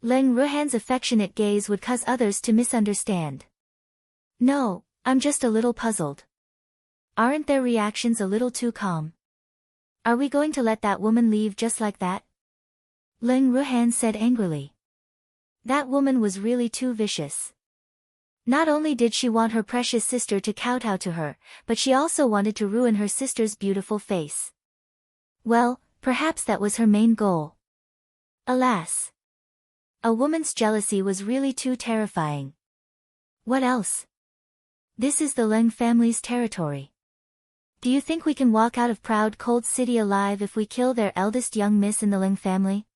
Leng Ruhan's affectionate gaze would cause others to misunderstand. No, I'm just a little puzzled. Aren't their reactions a little too calm? Are we going to let that woman leave just like that? Leng Ruhan said angrily. That woman was really too vicious. Not only did she want her precious sister to kowtow to her, but she also wanted to ruin her sister's beautiful face. Well, perhaps that was her main goal. Alas. A woman's jealousy was really too terrifying. What else? This is the Leng family's territory. Do you think we can walk out of Proud Cold City alive if we kill their eldest young miss in the Leng family?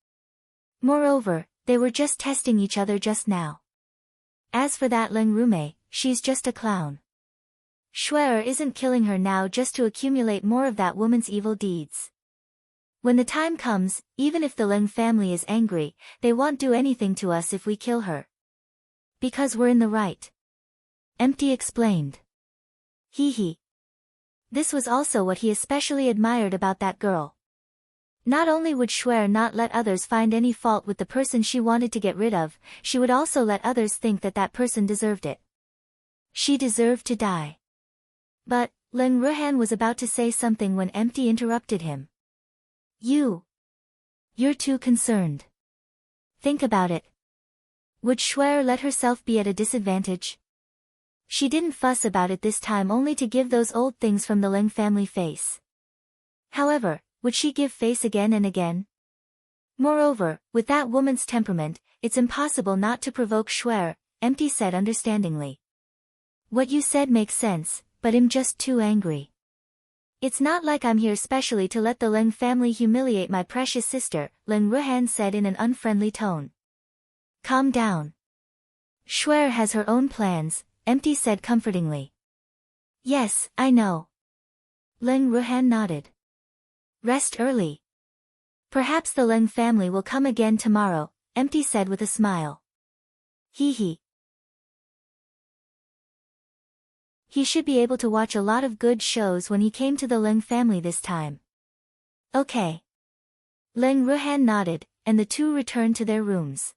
Moreover, they were just testing each other just now. As for that Leng Rume, she's just a clown. Shuer isn't killing her now just to accumulate more of that woman's evil deeds. When the time comes, even if the Leng family is angry, they won't do anything to us if we kill her. Because we're in the right. Empty explained. Hee hee. This was also what he especially admired about that girl. Not only would Shuer not let others find any fault with the person she wanted to get rid of, she would also let others think that that person deserved it. She deserved to die. But, Leng Ruhan was about to say something when Empty interrupted him. You're too concerned. Think about it. Would Shuer let herself be at a disadvantage? She didn't fuss about it this time, only to give those old things from the Leng family face. However, would she give face again and again? Moreover, with that woman's temperament, it's impossible not to provoke Schwer, Empty said understandingly. What you said makes sense, but I'm just too angry. It's not like I'm here specially to let the Leng family humiliate my precious sister, Leng Ruhan said in an unfriendly tone. Calm down. Schwer has her own plans, Empty said comfortingly. Yes, I know. Leng Ruhan nodded. Rest early. Perhaps the Leng family will come again tomorrow, Empty said with a smile. Hee. He should be able to watch a lot of good shows when he came to the Leng family this time. Okay. Leng Ruhan nodded, and the two returned to their rooms.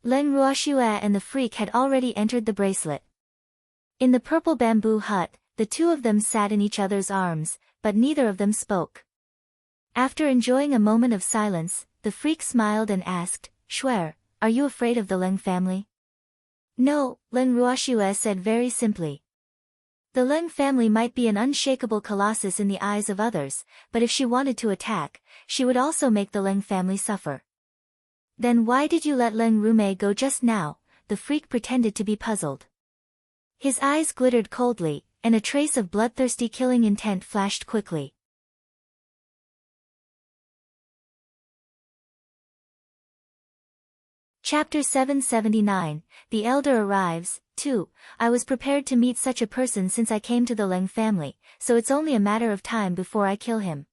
Leng Ruoxue and the freak had already entered the bracelet. In the purple bamboo hut, the two of them sat in each other's arms, but neither of them spoke. After enjoying a moment of silence, the freak smiled and asked, Schwer, are you afraid of the Leng family? No, Leng Ruoxue said very simply. The Leng family might be an unshakable colossus in the eyes of others, but if she wanted to attack, she would also make the Leng family suffer. Then why did you let Leng Rume go just now? The freak pretended to be puzzled. His eyes glittered coldly, and a trace of bloodthirsty killing intent flashed quickly. Chapter 779, The Elder Arrives, 2. I was prepared to meet such a person since I came to the Leng family, so it's only a matter of time before I kill him.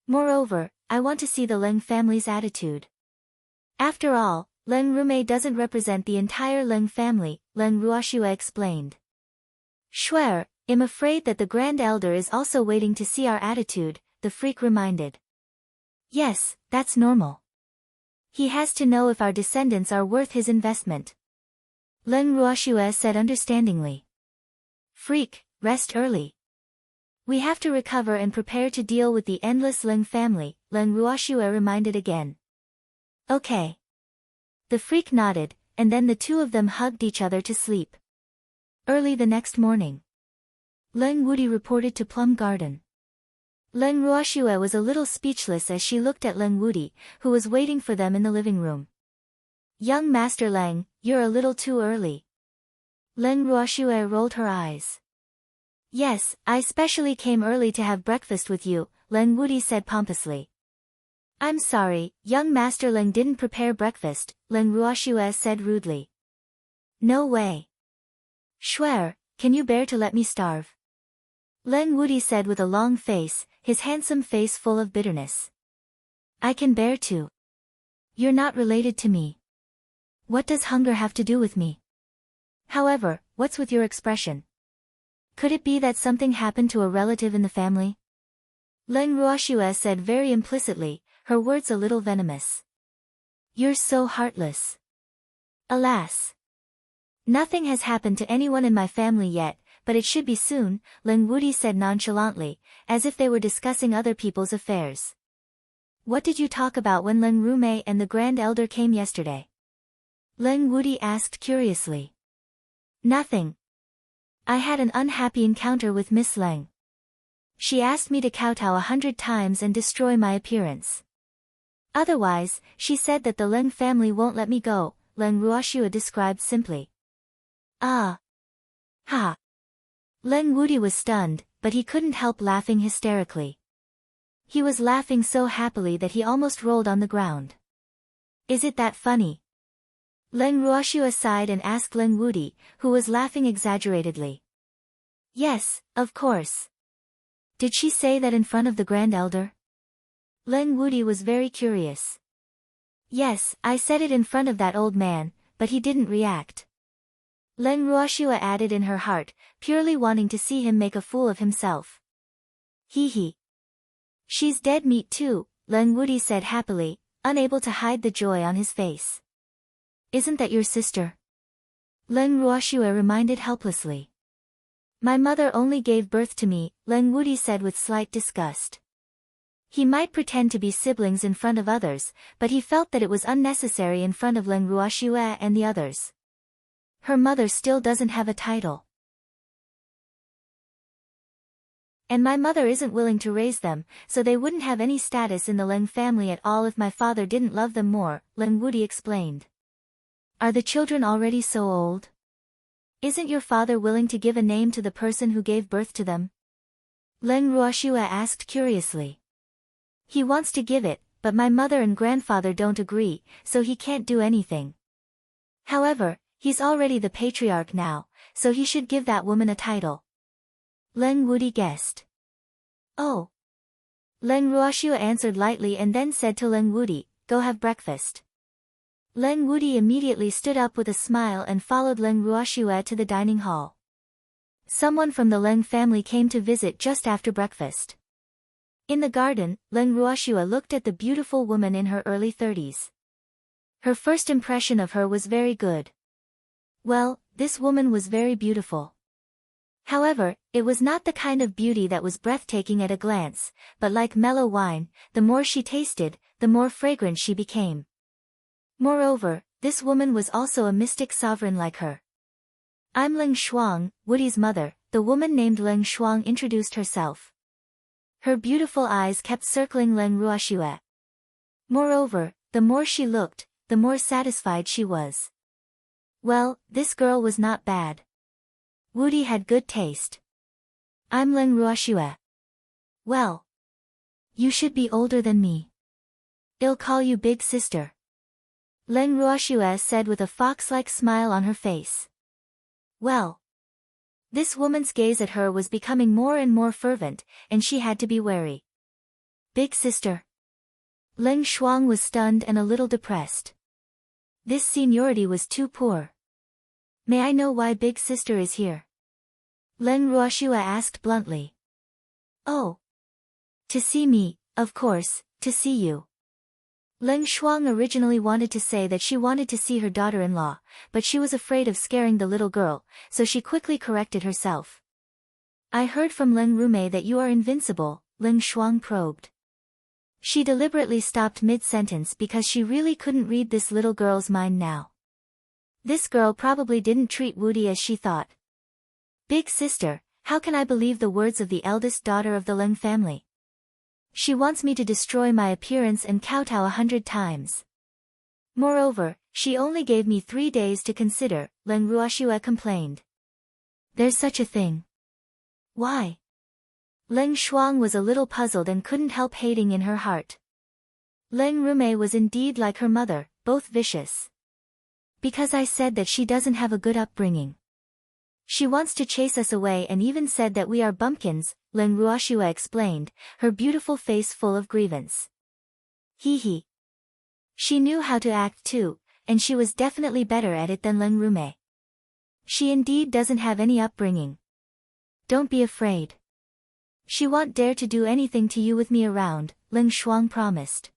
Moreover, I want to see the Leng family's attitude. After all, Leng Rume doesn't represent the entire Leng family, Leng Ruoxue explained. Schwer, I'm afraid that the Grand Elder is also waiting to see our attitude, the freak reminded. Yes, that's normal. He has to know if our descendants are worth his investment. Leng Ruoxue said understandingly. Freak, rest early. We have to recover and prepare to deal with the endless Leng family, Leng Ruoxue reminded again. Okay. The freak nodded, and then the two of them hugged each other to sleep. Early the next morning, Leng Wudi reported to Plum Garden. Leng Ruoxue was a little speechless as she looked at Leng Wudi, who was waiting for them in the living room. Young Master Leng, you're a little too early. Leng Ruoxue rolled her eyes. Yes, I specially came early to have breakfast with you, Leng Wudi said pompously. I'm sorry, young Master Leng didn't prepare breakfast, Leng Ruoxue said rudely. No way. Schwer, can you bear to let me starve? Leng Wudi said with a long face, his handsome face full of bitterness. I can bear to. You're not related to me. What does hunger have to do with me? However, what's with your expression? Could it be that something happened to a relative in the family? Leng Ruoxue said very implicitly, her words a little venomous. You're so heartless. Alas. Nothing has happened to anyone in my family yet, but it should be soon, Leng Wudi said nonchalantly, as if they were discussing other people's affairs. What did you talk about when Leng Rume and the Grand Elder came yesterday? Leng Wudi asked curiously. Nothing. I had an unhappy encounter with Miss Leng. She asked me to kowtow 100 times and destroy my appearance. Otherwise, she said that the Leng family won't let me go, Leng Ruoxue described simply. Ah. Ha. Leng Wudi was stunned, but he couldn't help laughing hysterically. He was laughing so happily that he almost rolled on the ground. Is it that funny? Leng Ruoxue sighed and asked Leng Wudi, who was laughing exaggeratedly. Yes, of course. Did she say that in front of the Grand Elder? Leng Wudi was very curious. Yes, I said it in front of that old man, but he didn't react. Leng Ruoxue added in her heart, purely wanting to see him make a fool of himself. Hee. She's dead meat too, Leng Wudi said happily, unable to hide the joy on his face. Isn't that your sister? Leng Ruoxue reminded helplessly. My mother only gave birth to me, Leng Wudi said with slight disgust. He might pretend to be siblings in front of others, but he felt that it was unnecessary in front of Leng Ruoxue and the others. Her mother still doesn't have a title. And my mother isn't willing to raise them, so they wouldn't have any status in the Leng family at all if my father didn't love them more, Leng Wudi explained. Are the children already so old? Isn't your father willing to give a name to the person who gave birth to them? Leng Ruoxue asked curiously. He wants to give it, but my mother and grandfather don't agree, so he can't do anything. However, he's already the patriarch now, so he should give that woman a title. Leng Wudi guessed. Oh. Leng Ruoxue answered lightly and then said to Leng Wudi, go have breakfast. Leng Wudi immediately stood up with a smile and followed Leng Ruoxue to the dining hall. Someone from the Leng family came to visit just after breakfast. In the garden, Leng Ruoxue looked at the beautiful woman in her early 30s. Her first impression of her was very good. Well, this woman was very beautiful. However, it was not the kind of beauty that was breathtaking at a glance, but like mellow wine, the more she tasted, the more fragrant she became. Moreover, this woman was also a mystic sovereign like her. I'm Leng Shuang, Wudi's mother, the woman named Leng Shuang introduced herself. Her beautiful eyes kept circling Leng Ruoxue. Moreover, the more she looked, the more satisfied she was. Well, this girl was not bad. Wudi had good taste. I'm Leng Ruoxue. Well. You should be older than me. I'll call you big sister. Leng Ruoxue said with a fox-like smile on her face. Well. This woman's gaze at her was becoming more and more fervent, and she had to be wary. Big sister. Leng Shuang was stunned and a little depressed. This seniority was too poor. May I know why big sister is here? Leng Ruoxue asked bluntly. Oh. To see me, of course, to see you. Leng Shuang originally wanted to say that she wanted to see her daughter-in-law, but she was afraid of scaring the little girl, so she quickly corrected herself. I heard from Leng Rume that you are invincible, Leng Shuang probed. She deliberately stopped mid-sentence because she really couldn't read this little girl's mind now. This girl probably didn't treat Wudi as she thought. Big sister, how can I believe the words of the eldest daughter of the Leng family? She wants me to destroy my appearance and kowtow 100 times. Moreover, she only gave me 3 days to consider, Leng Ruoxue complained. There's such a thing. Why? Leng Shuang was a little puzzled and couldn't help hating in her heart. Leng Rume was indeed like her mother, both vicious. Because I said that she doesn't have a good upbringing. She wants to chase us away and even said that we are bumpkins, Leng Ruoxue explained, her beautiful face full of grievance. Hee hee. She knew how to act too, and she was definitely better at it than Leng Rume. She indeed doesn't have any upbringing. Don't be afraid. She won't dare to do anything to you with me around, Leng Shuang promised.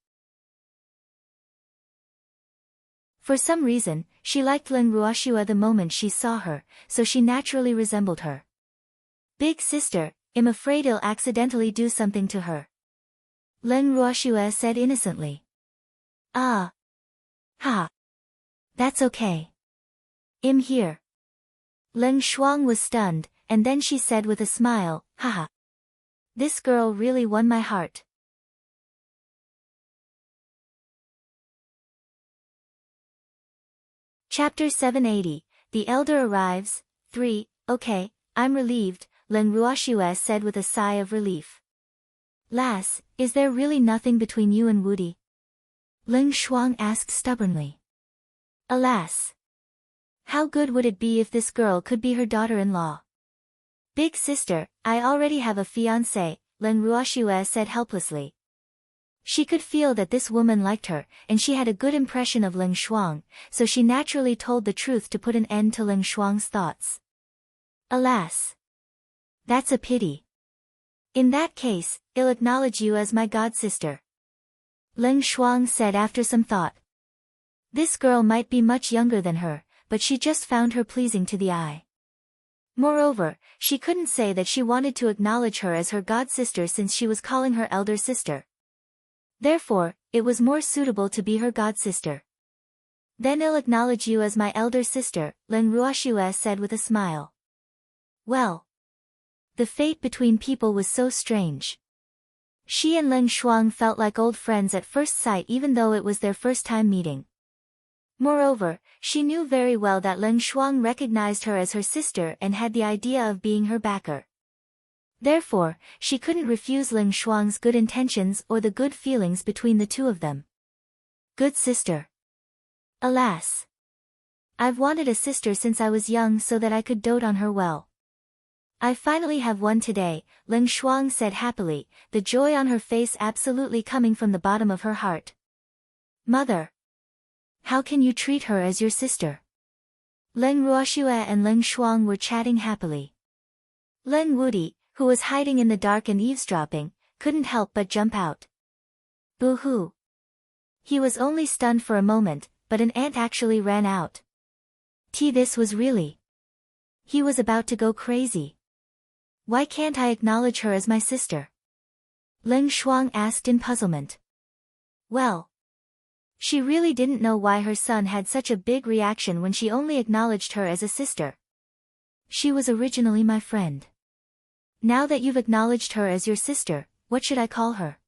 For some reason, she liked Leng Ruoxue the moment she saw her, so she naturally resembled her. Big sister, I'm afraid I'll accidentally do something to her. Leng Ruoxue said innocently. Ah. Ha. That's okay. I'm here. Leng Shuang was stunned, and then she said with a smile, haha. This girl really won my heart. Chapter 780, The Elder Arrives, 3, Okay, I'm relieved, Leng Ruoxue said with a sigh of relief. Lass, is there really nothing between you and Wudi? Leng Shuang asked stubbornly. Alas. How good would it be if this girl could be her daughter-in-law? Big sister, I already have a fiancé, Leng Ruoxue said helplessly. She could feel that this woman liked her, and she had a good impression of Leng Shuang, so she naturally told the truth to put an end to Leng Shuang's thoughts. Alas. That's a pity. In that case, I'll acknowledge you as my god-sister. Leng Shuang said after some thought. This girl might be much younger than her, but she just found her pleasing to the eye. Moreover, she couldn't say that she wanted to acknowledge her as her god-sister since she was calling her elder sister. Therefore, it was more suitable to be her god-sister. Then I'll acknowledge you as my elder sister, Leng Ruoxue said with a smile. Well. The fate between people was so strange. She and Leng Shuang felt like old friends at first sight even though it was their first time meeting. Moreover, she knew very well that Leng Shuang recognized her as her sister and had the idea of being her backer. Therefore, she couldn't refuse Leng Shuang's good intentions or the good feelings between the two of them. Good sister. Alas. I've wanted a sister since I was young so that I could dote on her well. I finally have one today, Leng Shuang said happily, the joy on her face absolutely coming from the bottom of her heart. Mother. How can you treat her as your sister? Leng Ruoxue and Leng Shuang were chatting happily. Leng Wudi, who was hiding in the dark and eavesdropping, couldn't help but jump out. Boo-hoo. He was only stunned for a moment, but an ant actually ran out. This was really. He was about to go crazy. Why can't I acknowledge her as my sister? Leng Shuang asked in puzzlement. Well. She really didn't know why her son had such a big reaction when she only acknowledged her as a sister. She was originally my friend. Now that you've acknowledged her as your sister, what should I call her?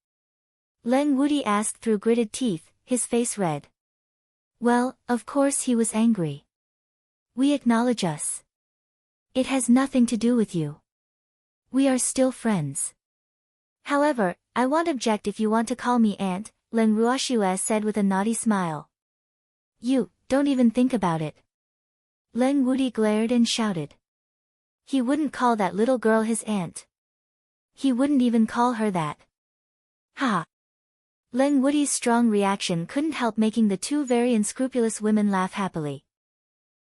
Leng Wudi asked through gritted teeth, his face red. Well, of course he was angry. We acknowledge us. It has nothing to do with you. We are still friends. However, I won't object if you want to call me aunt, Leng Ruoxue said with a naughty smile. You, don't even think about it. Leng Wudi glared and shouted. He wouldn't call that little girl his aunt. He wouldn't even call her that. Ha! Leng Wudi's strong reaction couldn't help making the two very unscrupulous women laugh happily.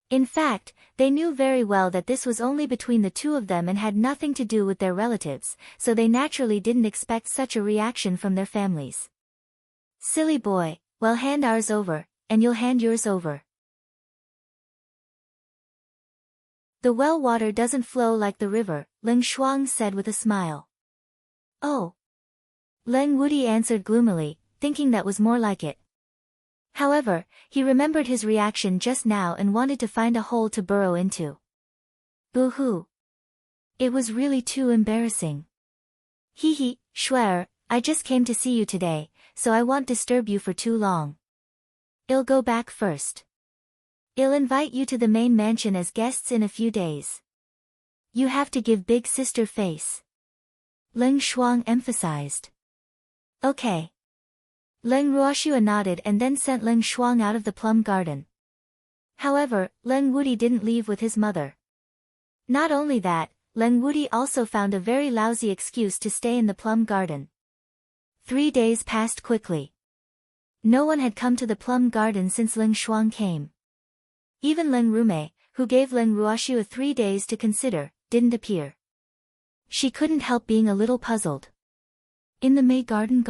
In fact, they knew very well that this was only between the two of them and had nothing to do with their relatives, so they naturally didn't expect such a reaction from their families. Silly boy, well hand ours over, and you'll hand yours over. The well water doesn't flow like the river, Leng Shuang said with a smile. Oh. Leng Wudi answered gloomily, thinking that was more like it. However, he remembered his reaction just now and wanted to find a hole to burrow into. Boo-hoo. It was really too embarrassing. Hee, Schwer, I just came to see you today, so I won't disturb you for too long. I'll go back first. I'll invite you to the main mansion as guests in a few days. You have to give big sister face. Leng Shuang emphasized. Okay. Leng Ruoxue nodded and then sent Leng Shuang out of the plum garden. However, Leng Wudi didn't leave with his mother. Not only that, Leng Wudi also found a very lousy excuse to stay in the plum garden. 3 days passed quickly. No one had come to the plum garden since Leng Shuang came. Even Leng Rume, who gave Leng Ruoxue 3 days to consider, didn't appear. She couldn't help being a little puzzled. In the May garden.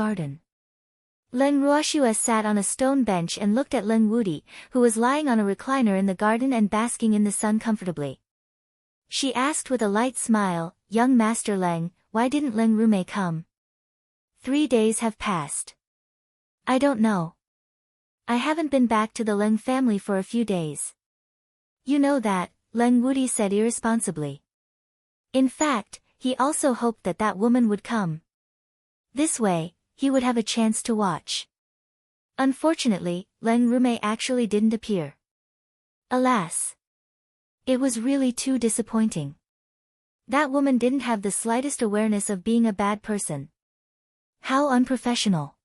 Leng Ruoxue sat on a stone bench and looked at Leng Wudi, who was lying on a recliner in the garden and basking in the sun comfortably. She asked with a light smile, Young Master Leng, why didn't Leng Rume come? 3 days have passed. I don't know. I haven't been back to the Leng family for a few days. You know that, Leng Wudi said irresponsibly. In fact, he also hoped that that woman would come. This way, he would have a chance to watch. Unfortunately, Leng Rume actually didn't appear. Alas. It was really too disappointing. That woman didn't have the slightest awareness of being a bad person. How unprofessional.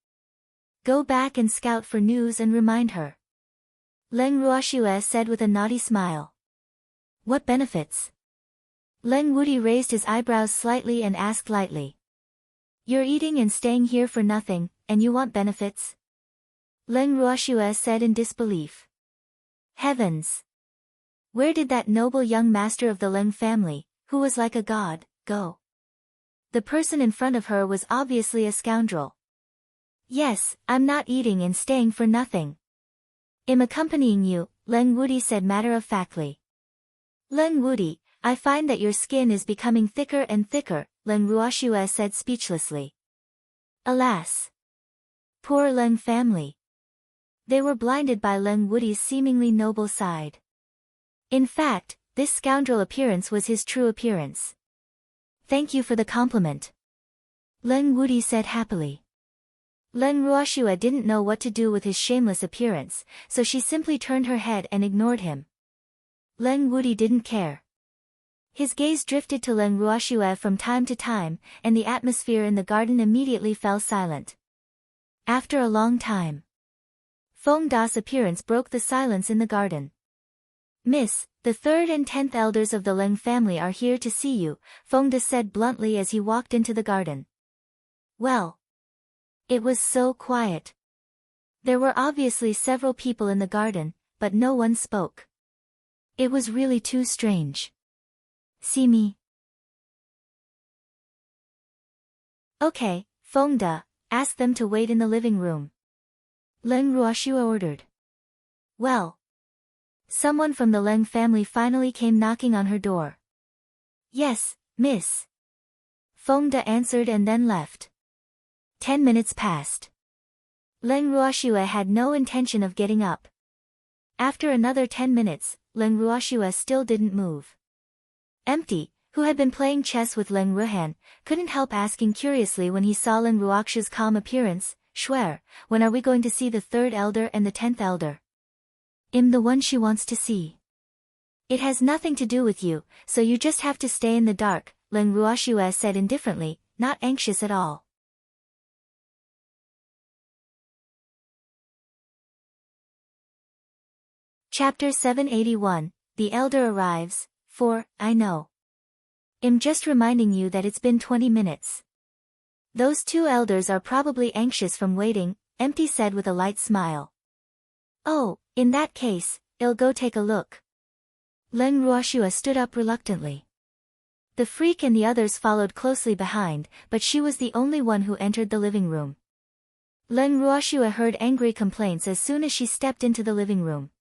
Go back and scout for news and remind her. Leng Ruoxue said with a naughty smile. What benefits? Leng Wudi raised his eyebrows slightly and asked lightly. You're eating and staying here for nothing, and you want benefits? Leng Ruoxue said in disbelief. Heavens! Where did that noble young master of the Leng family, who was like a god, go? The person in front of her was obviously a scoundrel. Yes, I'm not eating and staying for nothing. I'm accompanying you, Leng Wudi said matter-of-factly. Leng Wudi, I find that your skin is becoming thicker and thicker, Leng Ruoxue said speechlessly. Alas! Poor Leng family. They were blinded by Leng Wudi's seemingly noble side. In fact, this scoundrel appearance was his true appearance. Thank you for the compliment. Leng Wudi said happily. Leng Ruoxue didn't know what to do with his shameless appearance, so she simply turned her head and ignored him. Leng Wudi didn't care. His gaze drifted to Leng Ruoxue from time to time, and the atmosphere in the garden immediately fell silent. After a long time, Feng Da's appearance broke the silence in the garden. Miss, the 3rd and 10th elders of the Leng family are here to see you, Feng Da said bluntly as he walked into the garden. Well. It was so quiet. There were obviously several people in the garden, but no one spoke. It was really too strange. See me? Okay, Feng Da, ask them to wait in the living room. Leng Ruoxue ordered. Well. Someone from the Leng family finally came knocking on her door. Yes, miss. Feng Da answered and then left. 10 minutes passed. Leng Ruoxue had no intention of getting up. After another 10 minutes, Leng Ruoxue still didn't move. Empty, who had been playing chess with Leng Ruhan, couldn't help asking curiously when he saw Leng Ruoxue's calm appearance, Shuer, when are we going to see the 3rd elder and the 10th elder? I'm the one she wants to see. It has nothing to do with you, so you just have to stay in the dark, Leng Ruoxue said indifferently, not anxious at all. Chapter 781, The Elder Arrives, 4, I know. I'm just reminding you that it's been 20 minutes. Those 2 elders are probably anxious from waiting, Empty said with a light smile. Oh, in that case, I'll go take a look. Leng Ruoxue stood up reluctantly. The freak and the others followed closely behind, but she was the only one who entered the living room. Leng Ruoxue heard angry complaints as soon as she stepped into the living room.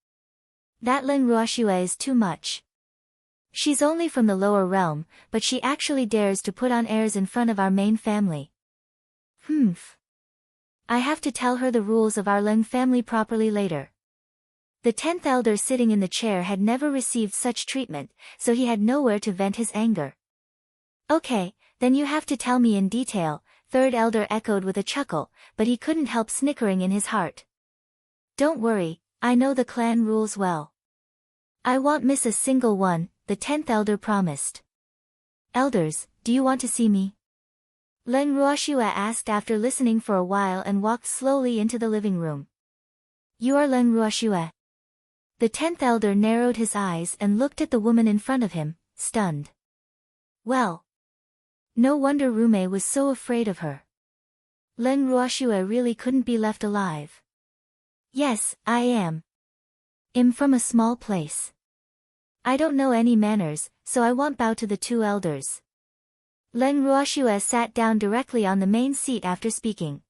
That Leng Ruoxue is too much. She's only from the lower realm, but she actually dares to put on airs in front of our main family. Humph. I have to tell her the rules of our Leng family properly later. The 10th elder sitting in the chair had never received such treatment, so he had nowhere to vent his anger. Okay, then you have to tell me in detail, 3rd elder echoed with a chuckle, but he couldn't help snickering in his heart. Don't worry, I know the clan rules well. I won't miss a single one, the 10th elder promised. Elders, do you want to see me? Leng Ruoxue asked after listening for a while and walked slowly into the living room. You are Leng Ruoxue. The 10th elder narrowed his eyes and looked at the woman in front of him, stunned. Well. No wonder Rume was so afraid of her. Leng Ruoxue really couldn't be left alive. Yes, I am. I'm from a small place. I don't know any manners, so I won't bow to the 2 elders. Leng Ruoxue sat down directly on the main seat after speaking.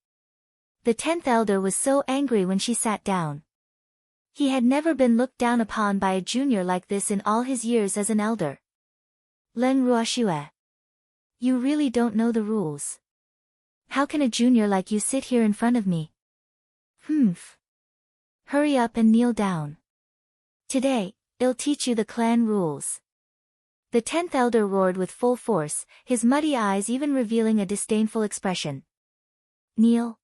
The 10th elder was so angry when she sat down. He had never been looked down upon by a junior like this in all his years as an elder. Leng Ruoxue. You really don't know the rules. How can a junior like you sit here in front of me? Humph. Hurry up and kneel down. Today, I'll teach you the clan rules. The 10th elder roared with full force, his muddy eyes even revealing a disdainful expression. Kneel?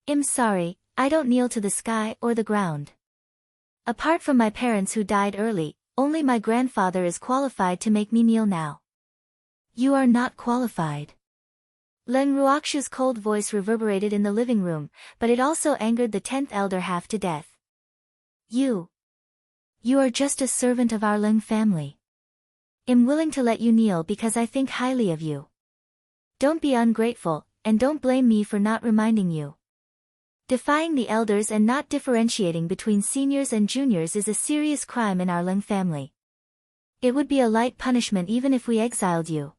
I'm sorry, I don't kneel to the sky or the ground. Apart from my parents who died early, only my grandfather is qualified to make me kneel now. You are not qualified. Leng Ruoxue's cold voice reverberated in the living room, but it also angered the 10th elder half to death. You are just a servant of our Leng family. I'm willing to let you kneel because I think highly of you. Don't be ungrateful, and don't blame me for not reminding you. Defying the elders and not differentiating between seniors and juniors is a serious crime in our Leng family. It would be a light punishment even if we exiled you.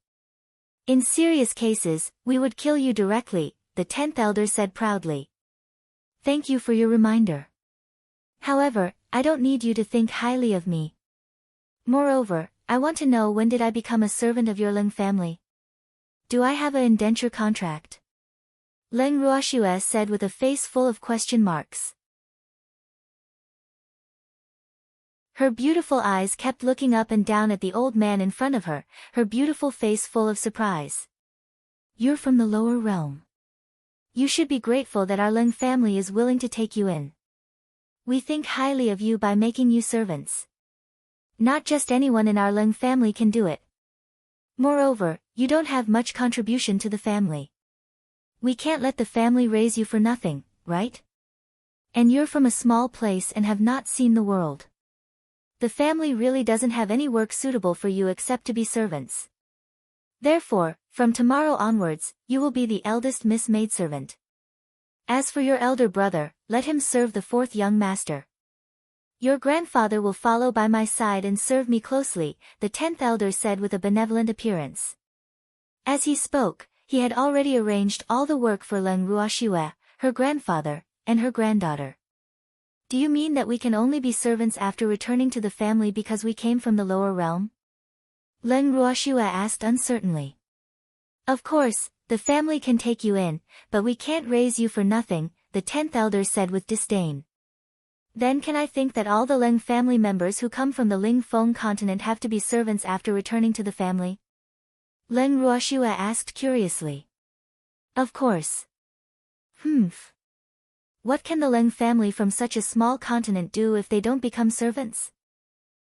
In serious cases, we would kill you directly, the 10th elder said proudly. Thank you for your reminder. However, I don't need you to think highly of me. Moreover, I want to know, when did I become a servant of your Leng family? Do I have an indenture contract? Leng Ruoxue said with a face full of question marks. Her beautiful eyes kept looking up and down at the old man in front of her, her beautiful face full of surprise. You're from the lower realm. You should be grateful that our Leng family is willing to take you in. We think highly of you by making you servants. Not just anyone in our Leng family can do it. Moreover, you don't have much contribution to the family. We can't let the family raise you for nothing, right? And you're from a small place and have not seen the world. The family really doesn't have any work suitable for you except to be servants. Therefore, from tomorrow onwards, you will be the eldest Miss Maidservant. As for your elder brother, let him serve the fourth young master. Your grandfather will follow by my side and serve me closely, the 10th elder said with a benevolent appearance. As he spoke, he had already arranged all the work for Leng Ruoxue, her grandfather, and her granddaughter. Do you mean that we can only be servants after returning to the family because we came from the lower realm? Leng Ruoxue asked uncertainly. Of course, the family can take you in, but we can't raise you for nothing, the 10th elder said with disdain. Then can I think that all the Leng family members who come from the Ling Feng continent have to be servants after returning to the family? Leng Ruoxue asked curiously. Of course. What can the Leng family from such a small continent do if they don't become servants?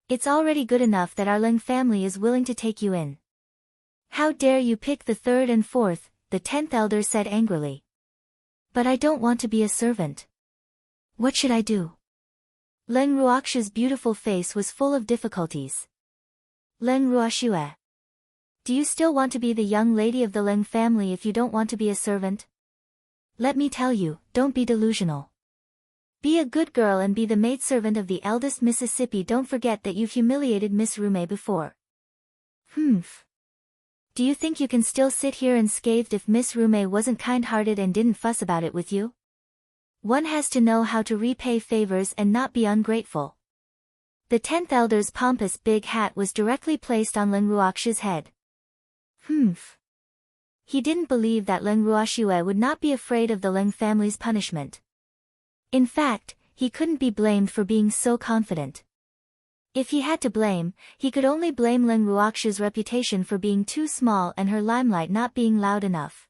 It's already good enough that our Leng family is willing to take you in. How dare you pick the third and fourth, the 10th elder said angrily. But I don't want to be a servant. What should I do? Leng Ruoxue's beautiful face was full of difficulties. Leng Ruoxue. Do you still want to be the young lady of the Leng family if you don't want to be a servant? Let me tell you, don't be delusional. Be a good girl and be the maidservant of the eldest Mississippi. Don't forget that you've humiliated Miss Rume before. Do you think you can still sit here unscathed if Miss Rume wasn't kind-hearted and didn't fuss about it with you? One has to know how to repay favors and not be ungrateful. The 10th elder's pompous big hat was directly placed on Leng Ruoxue's head. He didn't believe that Leng Ruoxue would not be afraid of the Leng family's punishment. In fact, he couldn't be blamed for being so confident. If he had to blame, he could only blame Leng Ruoxue's reputation for being too small and her limelight not being loud enough.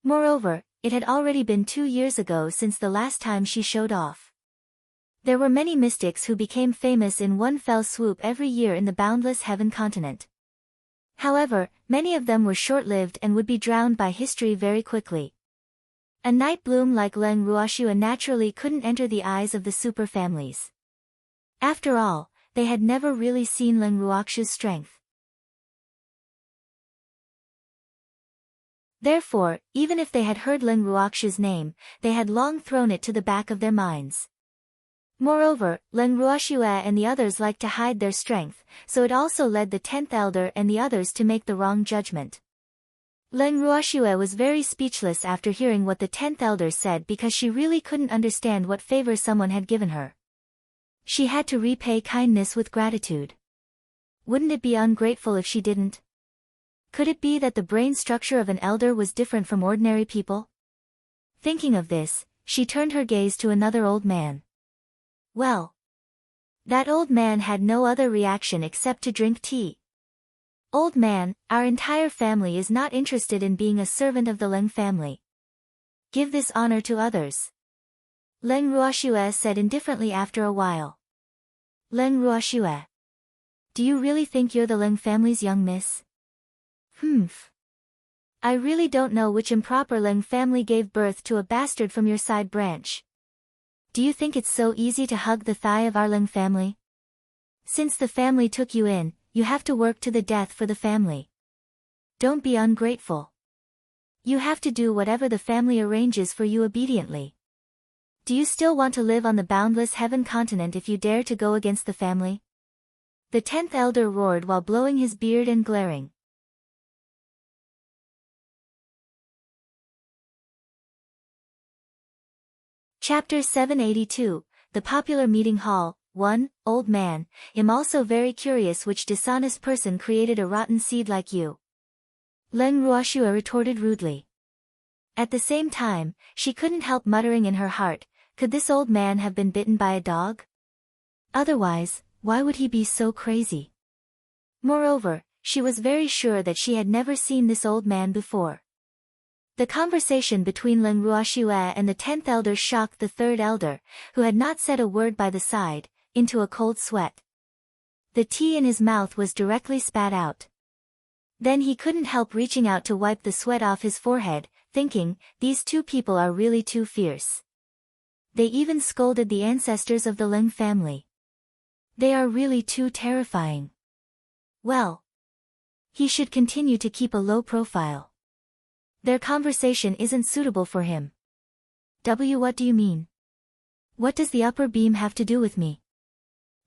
Moreover, it had already been 2 years ago since the last time she showed off. There were many mystics who became famous in one fell swoop every year in the boundless heaven continent. However, many of them were short-lived and would be drowned by history very quickly. A night bloom like Leng Ruoxue naturally couldn't enter the eyes of the super families. After all, they had never really seen Leng Ruoxue's strength. Therefore, even if they had heard Leng Ruoxue's name, they had long thrown it to the back of their minds. Moreover, Leng Ruoxue and the others liked to hide their strength, so it also led the 10th elder and the others to make the wrong judgment. Leng Ruoxue was very speechless after hearing what the 10th elder said because she really couldn't understand what favor someone had given her. She had to repay kindness with gratitude. Wouldn't it be ungrateful if she didn't? Could it be that the brain structure of an elder was different from ordinary people? Thinking of this, she turned her gaze to another old man. Well, that old man had no other reaction except to drink tea. Old man, our entire family is not interested in being a servant of the Leng family. Give this honor to others. Leng Ruoxue said indifferently after a while. Leng Ruoxue. Do you really think you're the Leng family's young miss? I really don't know which improper Leng family gave birth to a bastard from your side branch. Do you think it's so easy to hug the thigh of our Leng family? Since the family took you in, you have to work to the death for the family. Don't be ungrateful. You have to do whatever the family arranges for you obediently. Do you still want to live on the boundless heaven continent if you dare to go against the family? The 10th elder roared while blowing his beard and glaring. Chapter 782, The Popular Meeting Hall, 1, Old Man, I'm also very curious which dishonest person created a rotten seed like you. Leng Ruoxue retorted rudely. At the same time, she couldn't help muttering in her heart, could this old man have been bitten by a dog? Otherwise, Why would he be so crazy? Moreover, she was very sure that she had never seen this old man before. The conversation between Leng Ruoxue and the 10th elder shocked the 3rd elder, who had not said a word by the side, into a cold sweat. The tea in his mouth was directly spat out. Then he couldn't help reaching out to wipe the sweat off his forehead, thinking, these two people are really too fierce. They even scolded the ancestors of the Leng family. They are really too terrifying. Well, he should continue to keep a low profile. Their conversation isn't suitable for him. What do you mean? What does the upper beam have to do with me?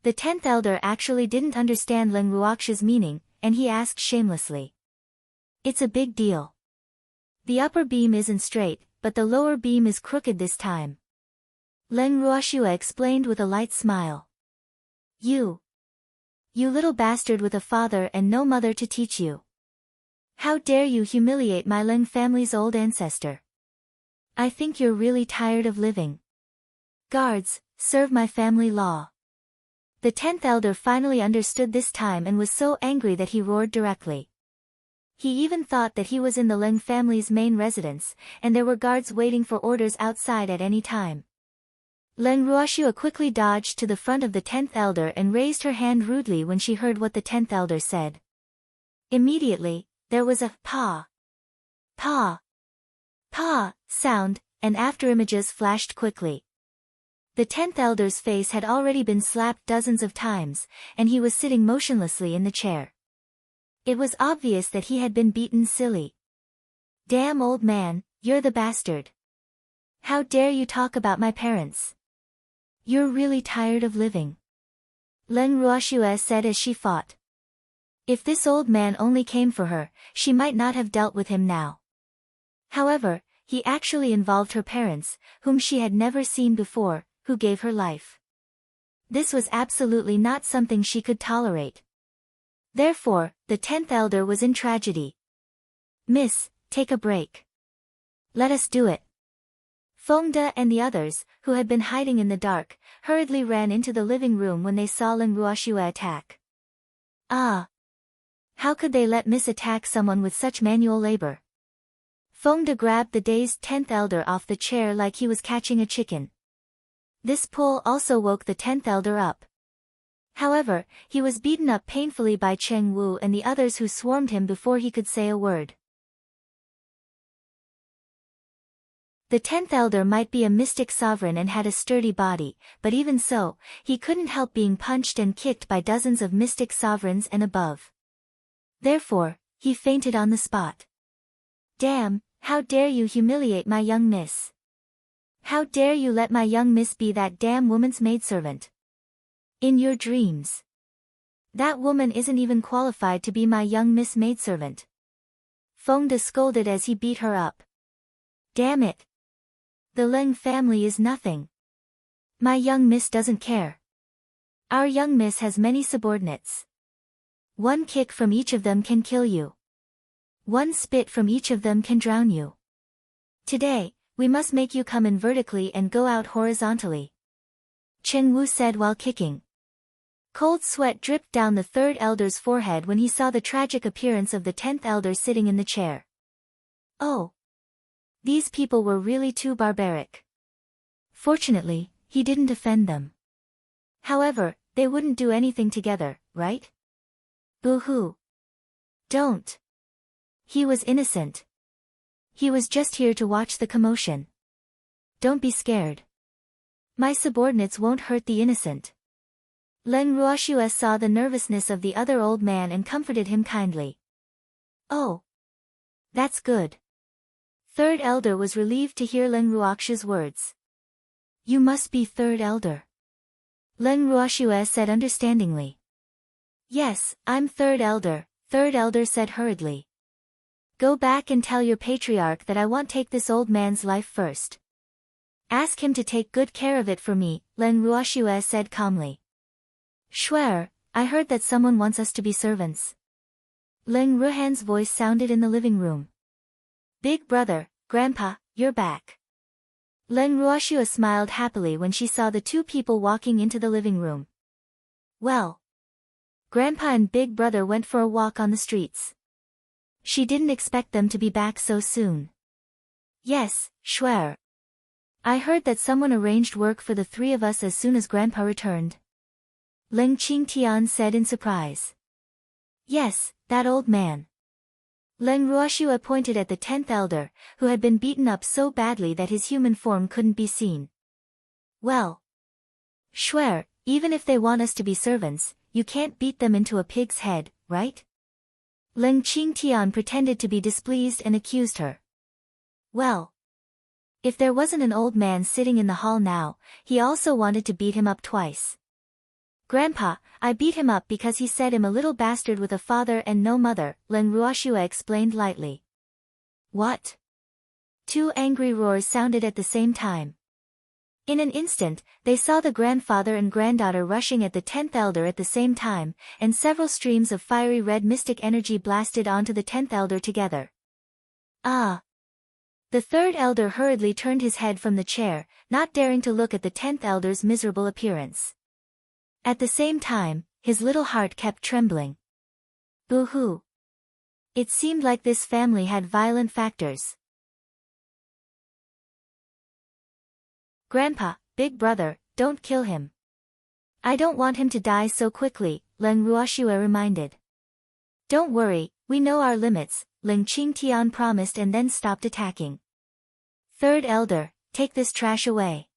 The 10th elder actually didn't understand Leng Ruoxue's meaning, and he asked shamelessly. It's a big deal. The upper beam isn't straight, but the lower beam is crooked this time. Leng Ruoxue explained with a light smile. You little bastard with a father and no mother to teach you. How dare you humiliate my Leng family's old ancestor? I think you're really tired of living. Guards, serve my family law. The 10th elder finally understood this time and was so angry that he roared directly. He even thought that he was in the Leng family's main residence, and there were guards waiting for orders outside at any time. Leng Ruoxue quickly dodged to the front of the 10th elder and raised her hand rudely when she heard what the 10th elder said. Immediately, there was a pa, pa, pa sound, and afterimages flashed quickly. The 10th elder's face had already been slapped dozens of times, and he was sitting motionlessly in the chair. It was obvious that he had been beaten silly. Damn old man, you're the bastard. How dare you talk about my parents? You're really tired of living. Leng Ruoxue said as she fought. If this old man only came for her, she might not have dealt with him now. However, he actually involved her parents, whom she had never seen before, who gave her life. This was absolutely not something she could tolerate. Therefore, the 10th elder was in tragedy. Miss, take a break. Let us do it. Fengde and the others, who had been hiding in the dark, hurriedly ran into the living room when they saw Leng Ruoxue attack. Ah! How could they let Miss attack someone with such manual labor? Fengde grabbed the dazed 10th elder off the chair like he was catching a chicken. This pull also woke the 10th elder up. However, he was beaten up painfully by Cheng Wu and the others who swarmed him before he could say a word. The 10th elder might be a mystic sovereign and had a sturdy body, but even so, he couldn't help being punched and kicked by dozens of mystic sovereigns and above. Therefore, he fainted on the spot. Damn, how dare you humiliate my young miss? How dare you let my young miss be that damn woman's maidservant? In your dreams. That woman isn't even qualified to be my young miss maidservant. Fengde scolded as he beat her up. Damn it. The Leng family is nothing. My young miss doesn't care. Our young miss has many subordinates. One kick from each of them can kill you. One spit from each of them can drown you. Today, we must make you come in vertically and go out horizontally. Cheng Wu said while kicking. Cold sweat dripped down the 3rd elder's forehead when he saw the tragic appearance of the 10th elder sitting in the chair. Oh! These people were really too barbaric. Fortunately, he didn't offend them. However, they wouldn't do anything together, right? Boo-hoo. Don't. He was innocent. He was just here to watch the commotion. Don't be scared. My subordinates won't hurt the innocent. Leng Ruoxue saw the nervousness of the other old man and comforted him kindly. Oh. That's good. 3rd elder was relieved to hear Leng Ruoxue's words. You must be 3rd elder. Leng Ruoxue said understandingly. Yes, I'm 3rd elder, 3rd elder said hurriedly. Go back and tell your patriarch that I won't take this old man's life first. Ask him to take good care of it for me, Leng Ruoxue said calmly. Schwer, I heard that someone wants us to be servants. Leng Ruhan's voice sounded in the living room. Big brother, Grandpa, you're back. Leng Ruoxue smiled happily when she saw the two people walking into the living room. Well, Grandpa and Big Brother went for a walk on the streets. She didn't expect them to be back so soon. Yes, Schwer. I heard that someone arranged work for the three of us as soon as Grandpa returned. Leng Qingtian said in surprise. Yes, that old man. Leng Ruoxue pointed at the 10th elder, who had been beaten up so badly that his human form couldn't be seen. Well, Schwer, even if they want us to be servants, you can't beat them into a pig's head, right? Leng Qingtian pretended to be displeased and accused her. Well, if there wasn't an old man sitting in the hall now, he also wanted to beat him up twice. Grandpa, I beat him up because he said I'm a little bastard with a father and no mother, Leng Ruoxue explained lightly. What? Two angry roars sounded at the same time. In an instant, they saw the grandfather and granddaughter rushing at the 10th elder at the same time, and several streams of fiery red mystic energy blasted onto the 10th elder together. Ah! The 3rd elder hurriedly turned his head from the chair, not daring to look at the 10th elder's miserable appearance. At the same time, his little heart kept trembling. Boo-hoo! It seemed like this family had violent factors. Grandpa, Big Brother, don't kill him. I don't want him to die so quickly, Leng Ruoxue reminded. Don't worry, we know our limits, Leng Qingtian promised and then stopped attacking. 3rd elder, take this trash away.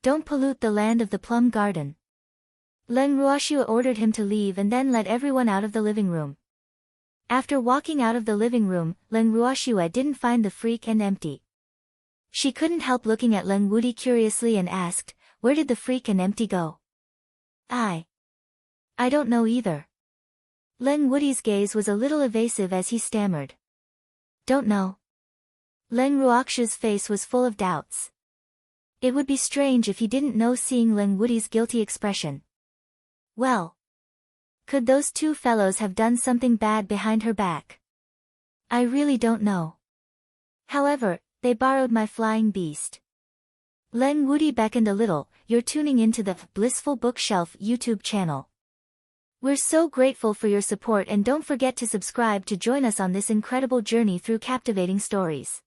Don't pollute the land of the plum garden. Leng Ruoxue ordered him to leave and then let everyone out of the living room. After walking out of the living room, Leng Ruoxue didn't find the freak and empty. She couldn't help looking at Leng Wudi curiously and asked, where did the freak and empty go? I don't know either. Leng Wudi's gaze was a little evasive as he stammered. Don't know. Leng Ruoxue's face was full of doubts. It would be strange if he didn't know, seeing Leng Wudi's guilty expression. Well, could those two fellows have done something bad behind her back? I really don't know. However, they borrowed my flying beast. Leng Wudi beckoned a little. You're tuning into the Blissful Bookshelf YouTube channel. We're so grateful for your support, and don't forget to subscribe to join us on this incredible journey through captivating stories.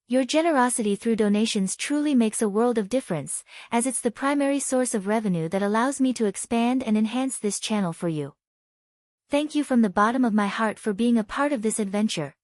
Your generosity through donations truly makes a world of difference, as it's the primary source of revenue that allows me to expand and enhance this channel for you. Thank you from the bottom of my heart for being a part of this adventure.